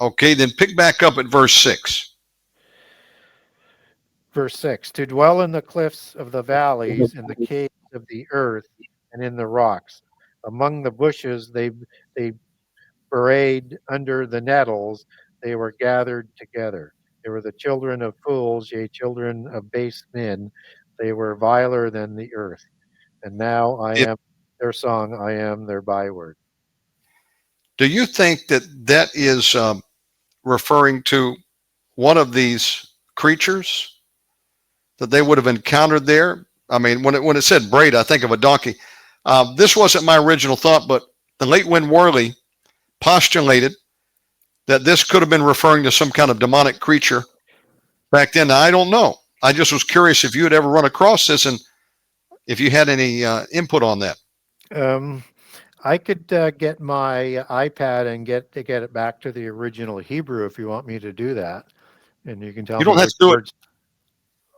Okay, then pick back up at verse 6. Verse 6, to dwell in the cliffs of the valleys, in the caves of the earth, and in the rocks. Among the bushes they burrowed under the nettles, they were gathered together. They were the children of fools, yea, children of base men. They were viler than the earth. And now I It, am their song, I am their byword. do you think that that is referring to one of these creatures that they would have encountered there? I mean, when it said braid, I think of a donkey. This wasn't my original thought, but the late Win Worley postulated that this could have been referring to some kind of demonic creature back then. Now, I don't know. I just was curious if you had ever run across this and if you had any input on that. Um, I could get my iPad and get it back to the original Hebrew if you want me to do that, and you can tell You me don't have which to do it. words.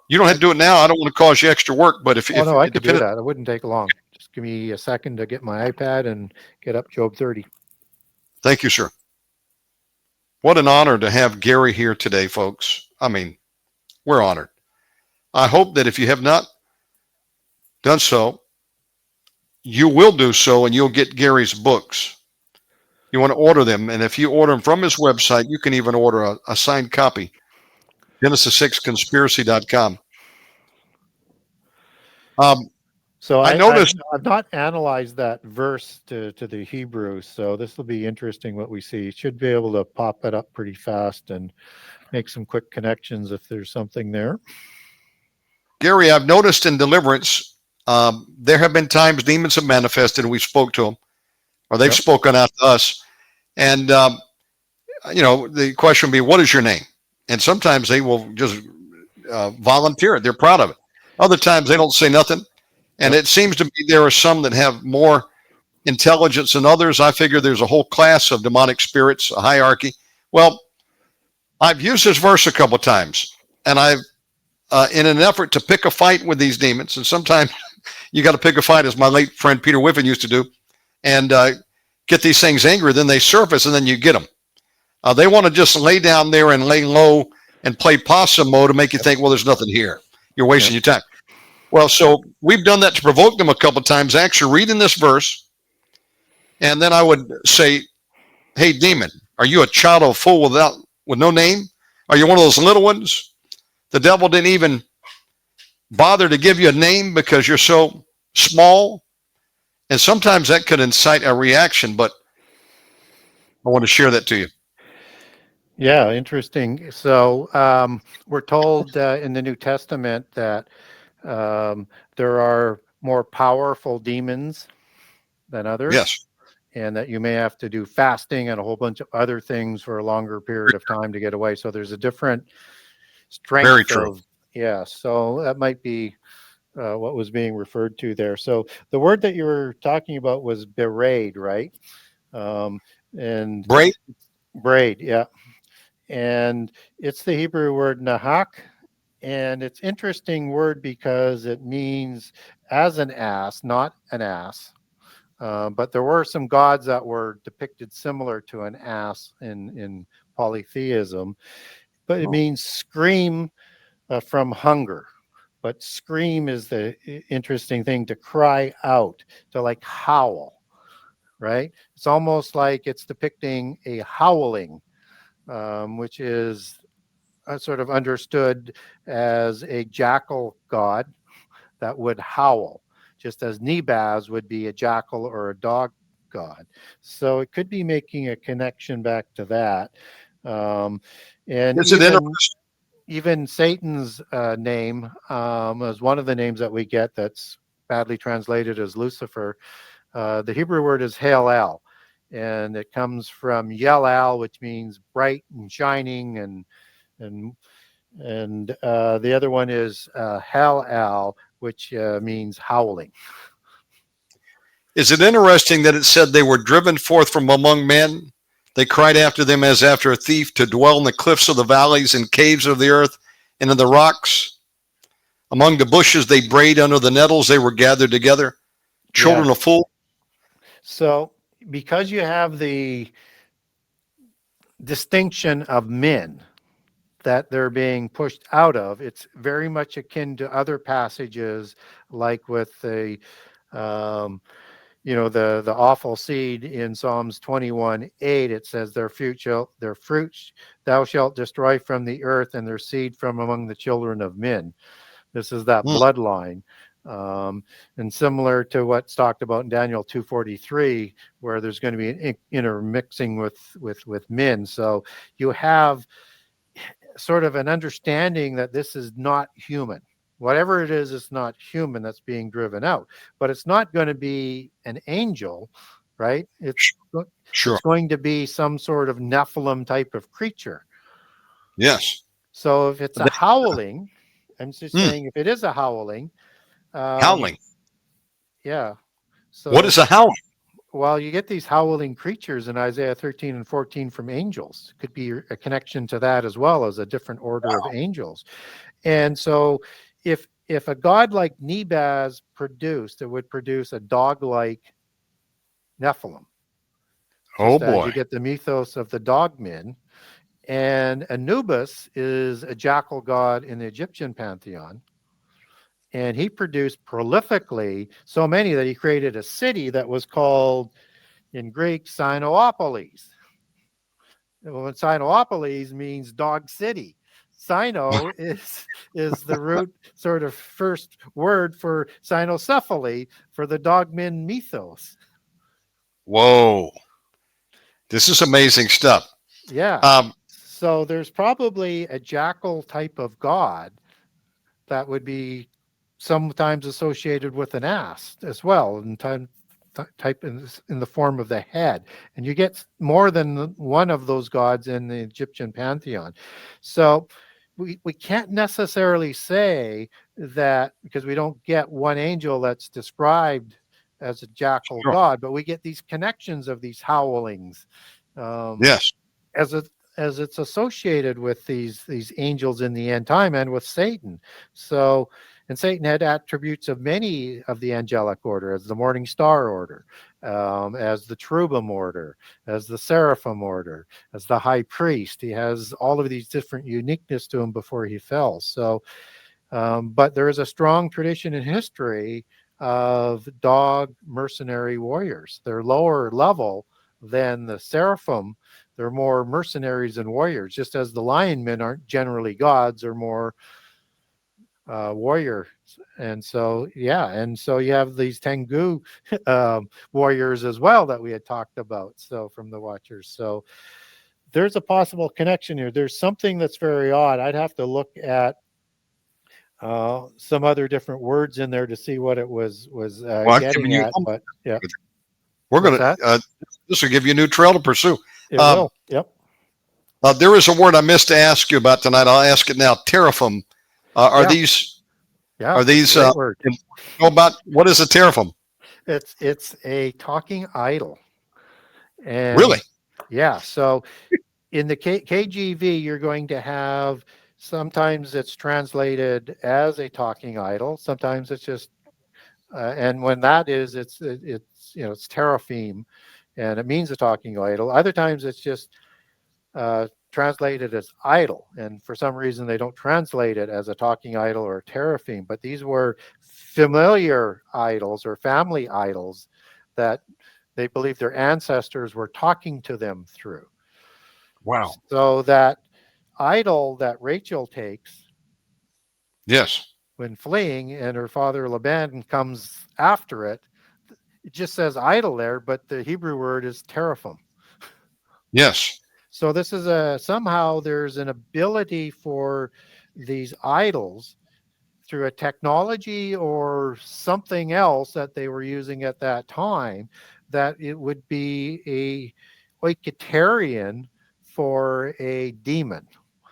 You don't have I, to do it now. I don't want to cause you extra work, but oh if no, I it could do depended. that. It wouldn't take long. Just give me a second to get my iPad and get up Job 30. Thank you, sir. What an honor to have Gary here today, folks. I mean, we're honored. I hope that if you have not done so, you will do so and you'll get Gary's books. You want to order them. And if you order them from his website, you can even order a signed copy, Genesis6conspiracy.com. Um, So I I've noticed, not analyzed that verse to the Hebrew, so this will be interesting what we see. Should be able to pop it up pretty fast and make some quick connections if there's something there. Gary, I've noticed in deliverance, there have been times demons have manifested and we spoke to them, or they've Yep. spoken out to us. And, the question would be, what is your name? And sometimes they will just volunteer it. They're proud of it. Other times they don't say nothing. And Yep. it seems to me there are some that have more intelligence than others. I figure there's a whole class of demonic spirits, a hierarchy. Well, I've used this verse a couple of times, and I've, in an effort to pick a fight with these demons, and sometimes you got to pick a fight, as my late friend Peter Whiffen used to do, and get these things angry. Then they surface, and then you get them. They want to just lay down there and lay low and play possum mode to make you think, well, there's nothing here. You're wasting your time. Well, so we've done that to provoke them a couple of times, actually reading this verse. And then I would say, hey, demon, are you a child of a fool with no name? Are you one of those little ones? The devil didn't even bother to give you a name because you're so small. And sometimes that could incite a reaction, but I want to share that to you. Yeah, interesting. So we're told in the New Testament that there are more powerful demons than others, Yes, and that you may have to do fasting and a whole bunch of other things for a longer period of time to get away. So there's a different very strength true. of, yeah. So that might be what was being referred to there. So the word that you were talking about was berayed, right? Um, and Braid? braid, yeah. And it's the Hebrew word nahak. And it's interesting word because it means as an ass, not an ass. But there were some gods that were depicted similar to an ass in polytheism. But it means scream from hunger. But scream is the interesting thing, to cry out, to like howl. right? It's almost like it's depicting a howling, which is sort of understood as a jackal god that would howl, just as Nebaz would be a jackal or a dog god. So it could be making a connection back to that. Um, and Is it interesting? even Satan's name is one of the names that we get that's badly translated as Lucifer. The Hebrew word is Halal, and it comes from Yelal, which means bright and shining, and the other one is Halal, which means howling. Is it interesting that it said they were driven forth from among men? They cried after them as after a thief, to dwell in the cliffs of the valleys and caves of the earth and in the rocks. Among the bushes they brayed, under the nettles they were gathered together. Children of fools. So because you have the distinction of men that they're being pushed out of, it's very much akin to other passages, like with the the awful seed in Psalms 21:8. It says their fruit thou shalt destroy from the earth, and their seed from among the children of men. This is that bloodline. And similar to what's talked about in Daniel 2:43, where there's going to be an intermixing with men. So you have sort of an understanding that this is not human. Whatever it is, it's not human that's being driven out. But it's not going to be an angel, right? It's going to be some sort of Nephilim type of creature. Yes. So if it's a howling, I'm just saying, if it is a howling, howling. Yeah. So what is a howling? Well, you get these howling creatures in Isaiah 13 and 14 from angels. Could be a connection to that as well, as a different order of angels. And so if a god like Nebaz produced, it would produce a dog-like Nephilim. Oh boy. You get the mythos of the dogmen. And Anubis is a jackal god in the Egyptian pantheon. And he produced prolifically so many that he created a city that was called, in Greek, Sinoopolis. Well, Sinoopolis means dog city. Sino is the root sort of first word for cynocephaly, for the dogmen mythos. Whoa. This is amazing stuff. Yeah. So there's probably a jackal type of god that would be sometimes associated with an ass as well, and type in the form of the head. And you get more than one of those gods in the Egyptian pantheon. So we can't necessarily say that, because we don't get one angel that's described as a jackal god, but we get these connections of these howlings. Yes. As it's associated with these angels in the end time, and with Satan. So, and Satan had attributes of many of the angelic order, as the morning star order, as the cherubim order, as the seraphim order, as the high priest. He has all of these different uniqueness to him before he fell. So, but there is a strong tradition in history of dog mercenary warriors. They're lower level than the seraphim. They're more mercenaries and warriors, just as the lion men aren't generally gods, or more warriors. And so, and so you have these Tengu warriors as well that we had talked about, so from the Watchers. So there's a possible connection here. There's something that's very odd. I'd have to look at some other different words in there to see what it was getting at. But yeah, we're going to this will give you a new trail to pursue. It will. Yep. There is a word I missed to ask you about tonight. I'll ask it now. Teraphim. Are these? Yeah. Are these? Word. Know about what is a teraphim? It's a talking idol. And really? Yeah. So in the KJV, you're going to have, sometimes it's translated as a talking idol. Sometimes it's just, and when that is, it's teraphim, and it means a talking idol. Other times it's just translated as idol, and for some reason they don't translate it as a talking idol or a teraphim. But these were familiar idols or family idols that they believe their ancestors were talking to them through. Wow. So that idol that Rachel takes Yes. when fleeing and her father Laban comes after it, it just says idol there, but the Hebrew word is teraphim. Yes. So this is somehow there's an ability for these idols through a technology or something else that they were using at that time, that it would be a oiketarian for a demon.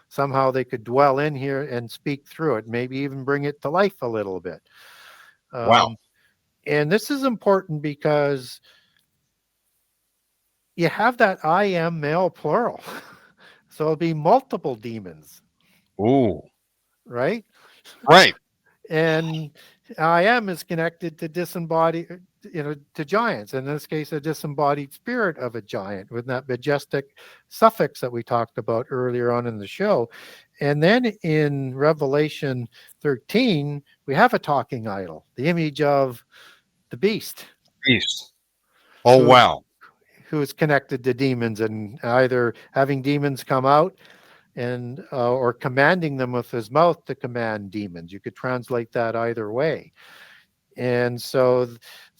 Somehow they could dwell in here and speak through it, maybe even bring it to life a little bit. Wow. And this is important because you have that I am male plural. So it'll be multiple demons, Ooh. right? Right. And I am is connected to disembodied, to giants. In this case, a disembodied spirit of a giant with that majestic suffix that we talked about earlier on in the show. And then in Revelation 13, we have a talking idol, the image of the beast, Beast. Oh, who wow. who is connected to demons and either having demons come out and or commanding them with his mouth to command demons. You could translate that either way. And so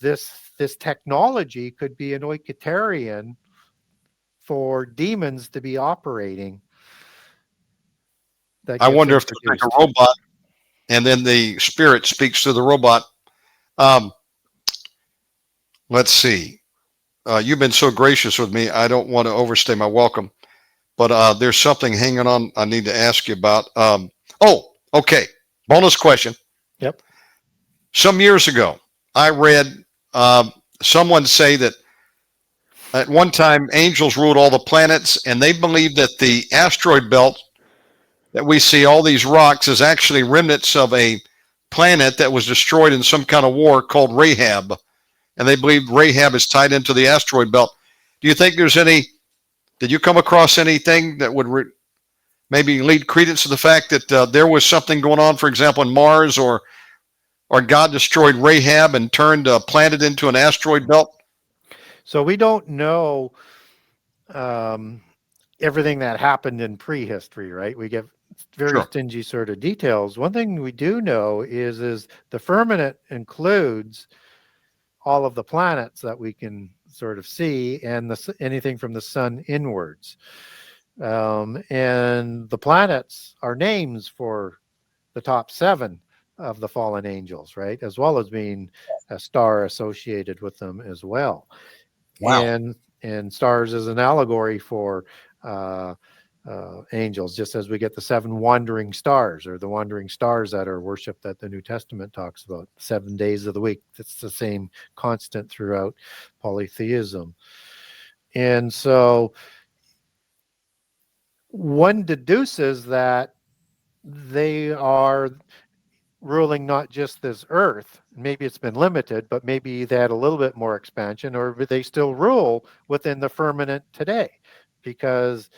this technology could be an oiketarian for demons to be operating that I gets wonder if there's like introduced. a robot and then the spirit speaks to the robot. Um, let's see. You've been so gracious with me. I don't want to overstay my welcome, but there's something hanging on I need to ask you about. Oh, okay. Bonus question. Yep. Some years ago, I read someone say that at one time angels ruled all the planets, and they believe that the asteroid belt that we see, all these rocks, is actually remnants of a planet that was destroyed in some kind of war called Rahab. And they believe Rahab is tied into the asteroid belt. Do you think there's any, did you come across anything that would maybe lead credence to the fact that there was something going on, for example, in Mars, or God destroyed Rahab and turned a planet into an asteroid belt? So we don't know um, everything that happened in prehistory, right? We get very Sure. stingy sort of details. One thing we do know is the firmament includes all of the planets that we can sort of see and anything from the sun inwards. And the planets are names for the top 7 of the fallen angels, right? As well as being a star associated with them as well. Wow. And stars is an allegory for uh, angels, just as we get the 7 wandering stars, or the wandering stars that are worshipped that the New Testament talks about, 7 days of the week. It's the same constant throughout polytheism. And so one deduces that they are ruling not just this earth. Maybe it's been limited, but maybe they had a little bit more expansion, or they still rule within the firmament today, because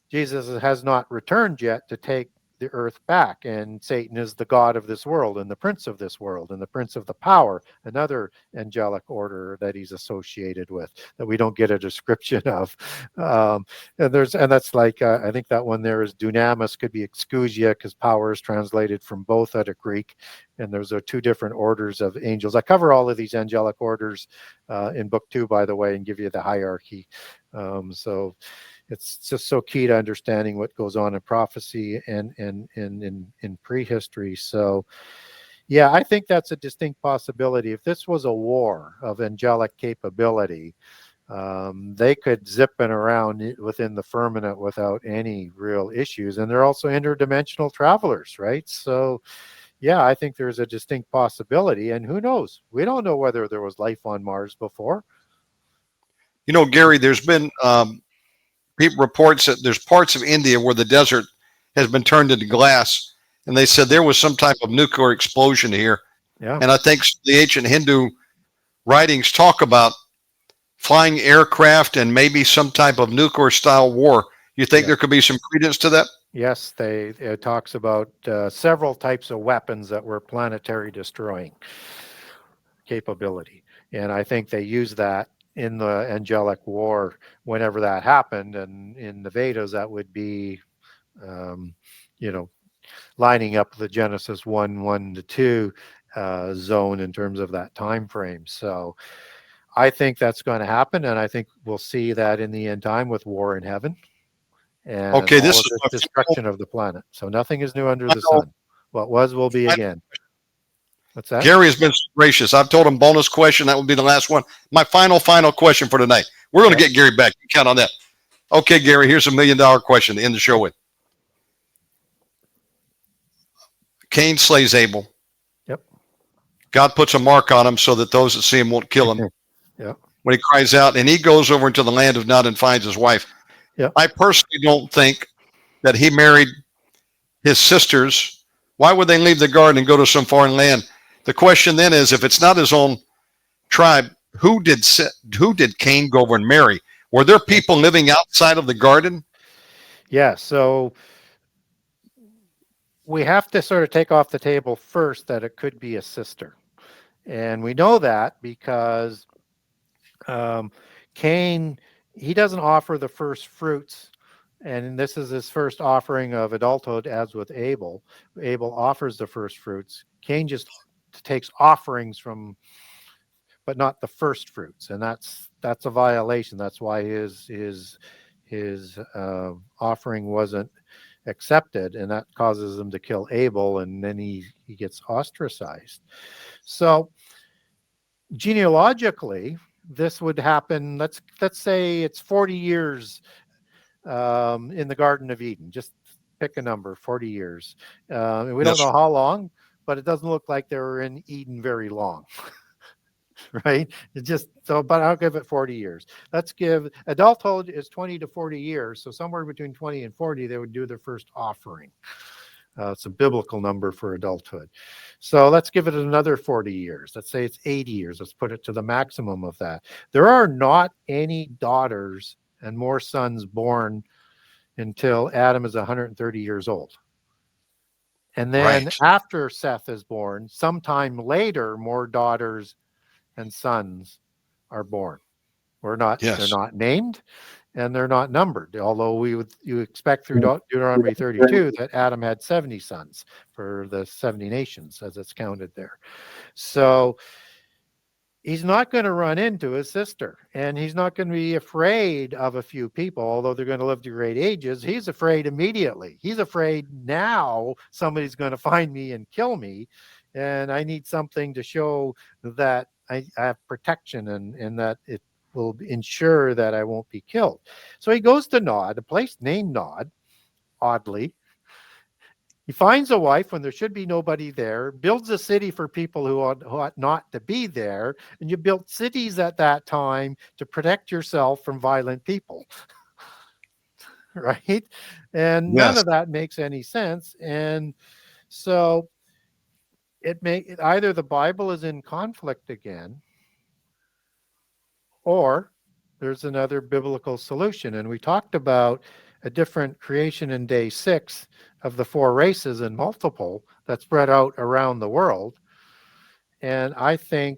Jesus has not returned yet to take the earth back, and Satan is the god of this world and the prince of this world and the prince of the power, another angelic order that he's associated with that we don't get a description of. And that's like I think that one there is dunamis, could be exousia, because power is translated from both out of Greek. And those are 2 different orders of angels. I cover all of these angelic orders in book 2, by the way, and give you the hierarchy. So it's just so key to understanding what goes on in prophecy and in prehistory. So, yeah, I think that's a distinct possibility. If this was a war of angelic capability, they could zip in around within the firmament without any real issues. And they're also interdimensional travelers, right? So, yeah, I think there's a distinct possibility. And who knows? We don't know whether there was life on Mars before. You know, Gary, there's been people reports that there's parts of India where the desert has been turned into glass, and they said there was some type of nuclear explosion here. Yeah. And I think the ancient Hindu writings talk about flying aircraft and maybe some type of nuclear style war. You think there could be some credence to that? Yes, it talks about several types of weapons that were planetary destroying capability. And I think they use that in the Angelic War, whenever that happened, and in the Vedas, that would be, you know, lining up the Genesis 1:1 to 2 zone in terms of that time frame. So I think that's going to happen, and I think we'll see that in the end time with war in heaven and Okay, all this of is this my destruction of the planet. So nothing is new under the final, sun. What was will be again. What's that? Gary has been so gracious. I've told him bonus question. That will be the last one. My final question for tonight. We're going to get Gary back. You count on that. Okay, Gary, here's $1 million question to end the show with. Cain slays Abel. Yep. God puts a mark on him so that those that see him won't kill him. Yep. When he cries out, and he goes over into the land of Nod and finds his wife. Yep. I personally don't think that he married his sisters. Why would they leave the garden and go to some foreign land? The question then is, if it's not his own tribe, who did Cain go over and marry? Were there people living outside of the garden? Yeah. So we have to sort of take off the table first that it could be a sister. And we know that because Cain, he doesn't offer the first fruits. And this is his first offering of adulthood, as with Abel. Abel offers the first fruits. Cain just takes offerings from, but not the first fruits. And that's a violation. That's why his offering wasn't accepted, and that causes him to kill Abel, and then he gets ostracized. So genealogically, this would happen. Let's say it's 40 years in the Garden of Eden. Just pick a number, 40 years. We don't know how long, but it doesn't look like they were in Eden very long. Right? It just so, but I'll give it 40 years. Let's give adulthood is 20 to 40 years. So somewhere between 20 and 40, they would do their first offering. It's a biblical number for adulthood. So let's give it another 40 years. Let's say it's 80 years. Let's put it to the maximum of that. There are not any daughters and more sons born until Adam is 130 years old. And then after Seth is born, sometime later, more daughters and sons are born. They're not named, and they're not numbered. Although you expect through Deuteronomy 32 that Adam had 70 sons for the 70 nations, as it's counted there. So he's not going to run into his sister, and he's not going to be afraid of a few people, although they're going to live to great ages. He's afraid immediately. He's afraid now somebody's going to find me and kill me, and I need something to show that I have protection and that it will ensure that I won't be killed. So he goes to Nod, a place named Nod, oddly. He finds a wife when there should be nobody there, builds a city for people who ought not to be there, and you built cities at that time to protect yourself from violent people. Right? And none of that makes any sense. And so either the Bible is in conflict again, or there's another biblical solution. And we talked about a different creation in day 6 of the 4 races and multiple that spread out around the world. And I think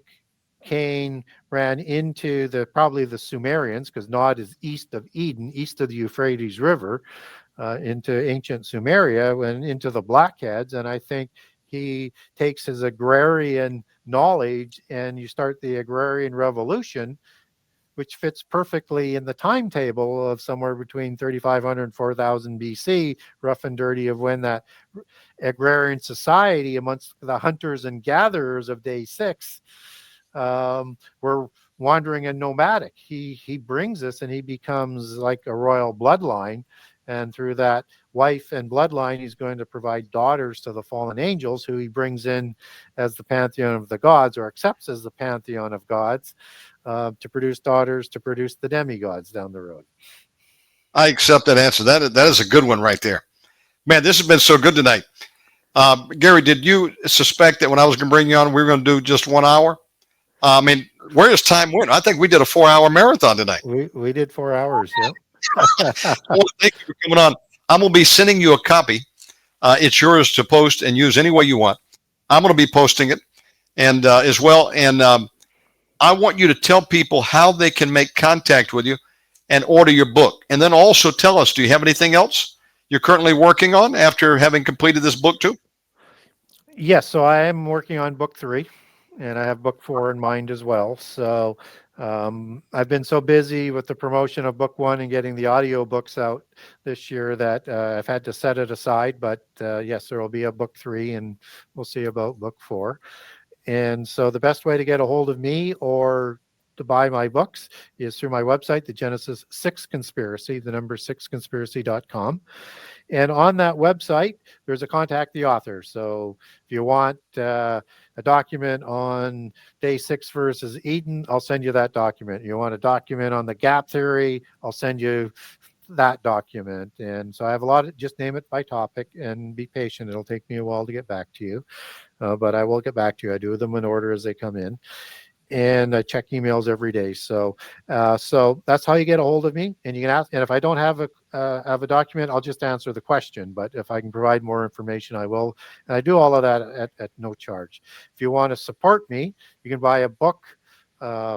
Cain ran into probably the Sumerians, because Nod is east of Eden, east of the Euphrates River, into ancient Sumeria and into the Blackheads. And I think he takes his agrarian knowledge, and you start the agrarian revolution, which fits perfectly in the timetable of somewhere between 3,500 and 4,000 BC, rough and dirty, of when that agrarian society amongst the hunters and gatherers of day 6 were wandering and nomadic. He brings us, and he becomes like a royal bloodline. And through that wife and bloodline, he's going to provide daughters to the fallen angels, who he brings in as the pantheon of the gods, or accepts as the pantheon of gods, to produce daughters, to produce the demigods down the road. I accept that answer. That is a good one right there. Man, this has been so good tonight. Gary, did you suspect that when I was going to bring you on, we were going to do just 1 hour? I mean, where does time went? I think we did a 4-hour marathon tonight. We did 4 hours, yeah. Well, thank you for coming on. I'm going to be sending you a copy. It's yours to post and use any way you want. I'm going to be posting it and as well. And I'm I want you to tell people how they can make contact with you and order your book. And then also tell us, do you have anything else you're currently working on after having completed this book too? Yes, so I am working on book 3, and I have book 4 in mind as well. So I've been so busy with the promotion of book 1 and getting the audio books out this year that I've had to set it aside. But yes, there will be a book 3, and we'll see about book 4. And so the best way to get a hold of me or to buy my books is through my website, the Genesis 6 Conspiracy, the number 6conspiracy.com. And on that website, there's a contact the author. So if you want a document on day 6 versus Eden, I'll send you that document. You want a document on the gap theory, I'll send you that document. And so I have a lot of, just name it by topic and be patient. It'll take me a while to get back to you, but I will get back to you. I do them in order as they come in. And I check emails every day. So that's how you get a hold of me. And you can ask. And if I don't have a document, I'll just answer the question. But if I can provide more information, I will. And I do all of that at no charge. If you want to support me, you can buy a book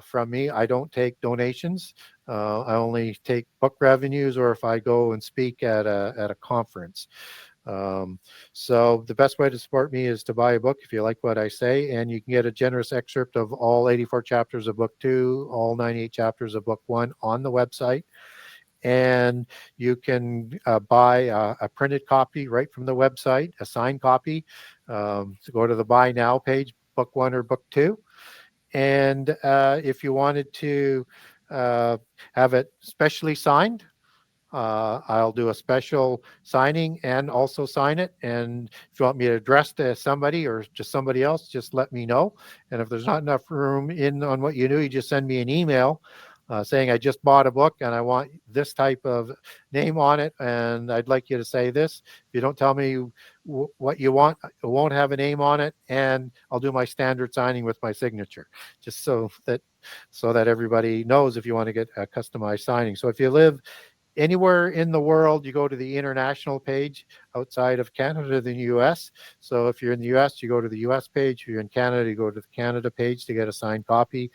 from me. I don't take donations. I only take book revenues, or if I go and speak at a conference. So the best way to support me is to buy a book if you like what I say, and you can get a generous excerpt of all 84 chapters of book 2, all 98 chapters of book 1 on the website. And you can buy a printed copy right from the website, a signed copy. So go to the buy now page, book 1 or book 2. And if you wanted to have it specially signed, I'll do a special signing and also sign it. And if you want me to address to somebody or just somebody else, just let me know. And if there's not enough room in on what you do, you just send me an email saying I just bought a book and I want this type of name on it, and I'd like you to say this. If you don't tell me what you want, it won't have a name on it, and I'll do my standard signing with my signature, just so that everybody knows if you want to get a customized signing. So if you live anywhere in the world, you go to the international page outside of Canada, the US. So if you're in the US, you go to the US page. If you're in Canada, you go to the Canada page to get a signed copy.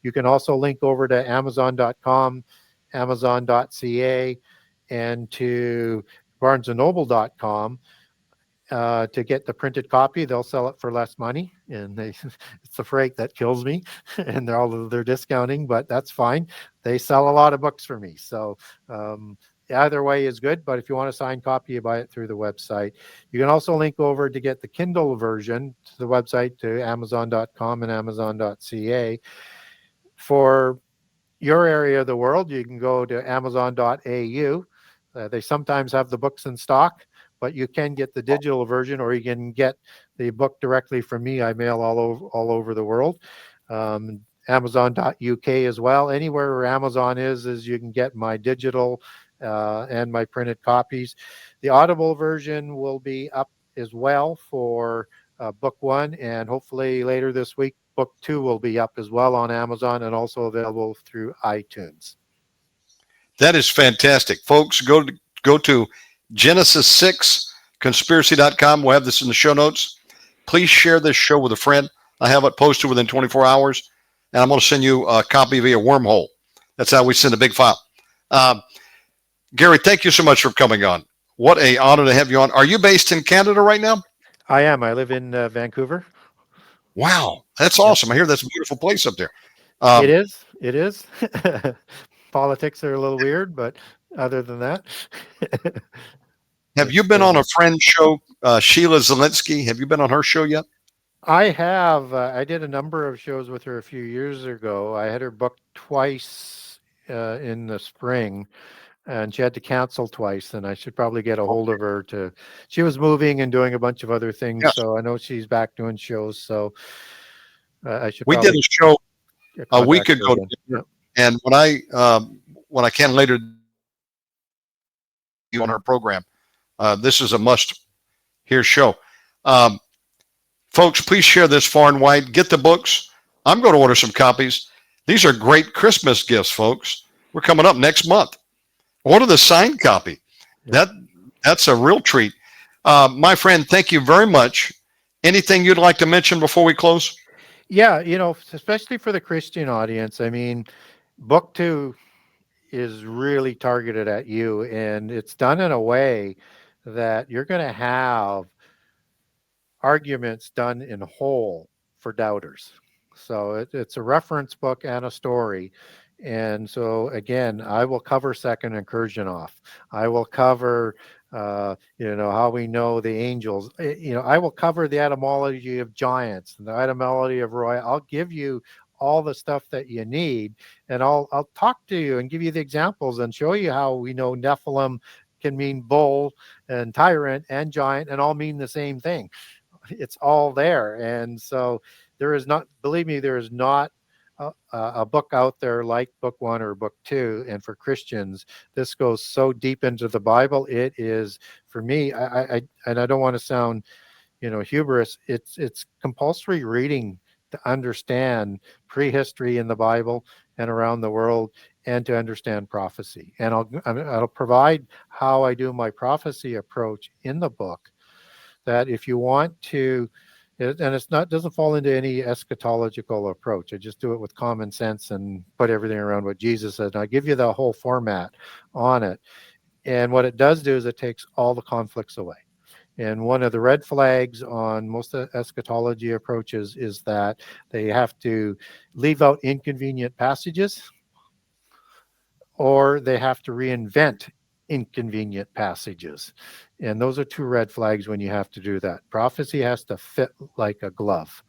You can also link over to Amazon.com, Amazon.ca, and to BarnesandNoble.com to get the printed copy. They'll sell it for less money, and it's the freight that kills me, and they're discounting, but that's fine. They sell a lot of books for me, so either way is good. But if you want a signed copy, you buy it through the website. You can also link over to get the Kindle version to the website, to Amazon.com and Amazon.ca. For your area of the world, you can go to Amazon.au. They sometimes have the books in stock, but you can get the digital version, or you can get the book directly from me. I mail all over the world. Amazon.uk as well. Anywhere where Amazon is you can get my digital and my printed copies. The Audible version will be up as well for book 1, and hopefully later this week, book 2 will be up as well on Amazon and also available through iTunes. That is fantastic. Folks, go to Genesis6conspiracy.com. We'll have this in the show notes. Please share this show with a friend. I have it posted within 24 hours, and I'm going to send you a copy via wormhole. That's how we send a big file. Gary, thank you so much for coming on. What an honor to have you on. Are you based in Canada right now? I am. I live in Vancouver. Wow, that's awesome. I hear that's a beautiful place up there. It is. It is. Politics are a little weird, but other than that. Have you been on a friend show, Sheila Zelinsky? Have you been on her show yet? I have. I did a number of shows with her a few years ago. I had her booked twice in the spring, and she had to cancel twice, and I should probably get a hold of her she was moving and doing a bunch of other things. Yes. So I know she's back doing shows. So I should. We did a show a week ago, and when I can later you on our program, this is a must-hear show. Folks, please share this far and wide. Get the books. I'm going to order some copies. These are great Christmas gifts, folks. We're coming up next month. Order the signed copy. That's a real treat. My friend, thank you very much. Anything you'd like to mention before we close? Yeah, especially for the Christian audience. I mean, book two is really targeted at you, and it's done in a way that you're going to have arguments done in whole for doubters. So it's a reference book and a story. And so again, I will cover second incursion off. I will cover, how we know the angels. I will cover the etymology of giants and the etymology of roy. I'll give you all the stuff that you need, and I'll talk to you and give you the examples and show you how we know Nephilim can mean bull and tyrant and giant and all mean the same thing. It's all there. And so there is not, believe me, there is not a book out there like book one or book two. And for Christians, this goes so deep into the Bible. It is, for me, and I don't want to sound, hubris. It's compulsory reading to understand prehistory in the Bible and around the world, and to understand prophecy. And I'll provide how I do my prophecy approach in the book, that if you want to, and it's not, doesn't fall into any eschatological approach. I just do it with common sense and put everything around what Jesus said. And I give you the whole format on it. And what it does do is it takes all the conflicts away. And one of the red flags on most eschatology approaches is that they have to leave out inconvenient passages, or they have to reinvent inconvenient passages. And those are two red flags when you have to do that. Prophecy has to fit like a glove.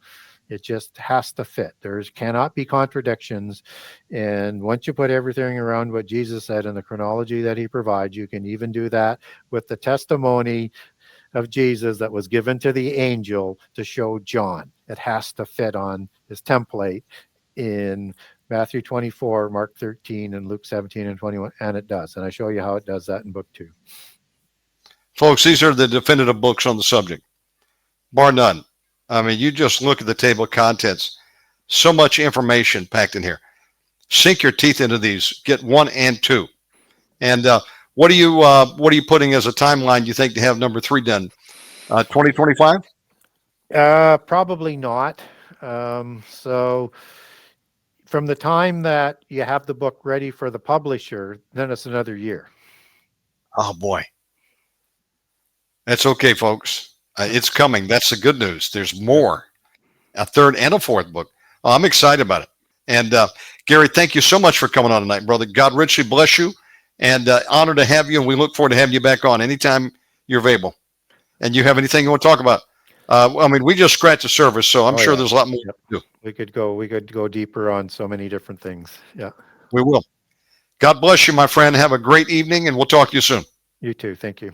It just has to fit. There cannot be contradictions. And once you put everything around what Jesus said in the chronology that he provides, you can even do that with the testimony of Jesus that was given to the angel to show John. It has to fit on his template in Matthew 24, Mark 13, and Luke 17 and 21, and it does. And I show you how it does that in book two. Folks, these are the definitive books on the subject, bar none. I mean, you just look at the table of contents. So much information packed in here. Sink your teeth into these. Get one and two. And what are you putting as a timeline you think to have number three done? 2025? Probably not. So from the time that you have the book ready for the publisher, then it's another year. Oh boy. That's okay, folks. It's coming. That's the good news. There's more. A third and a fourth book. Oh, I'm excited about it. And Gary, thank you so much for coming on tonight, brother. God richly bless you, and honored to have you. And we look forward to having you back on anytime you're available. And you have anything you want to talk about? I mean, we just scratched the surface, so I'm sure there's a lot more to do. We could go deeper on so many different things. Yeah. We will. God bless you, my friend. Have a great evening, and we'll talk to you soon. You too. Thank you.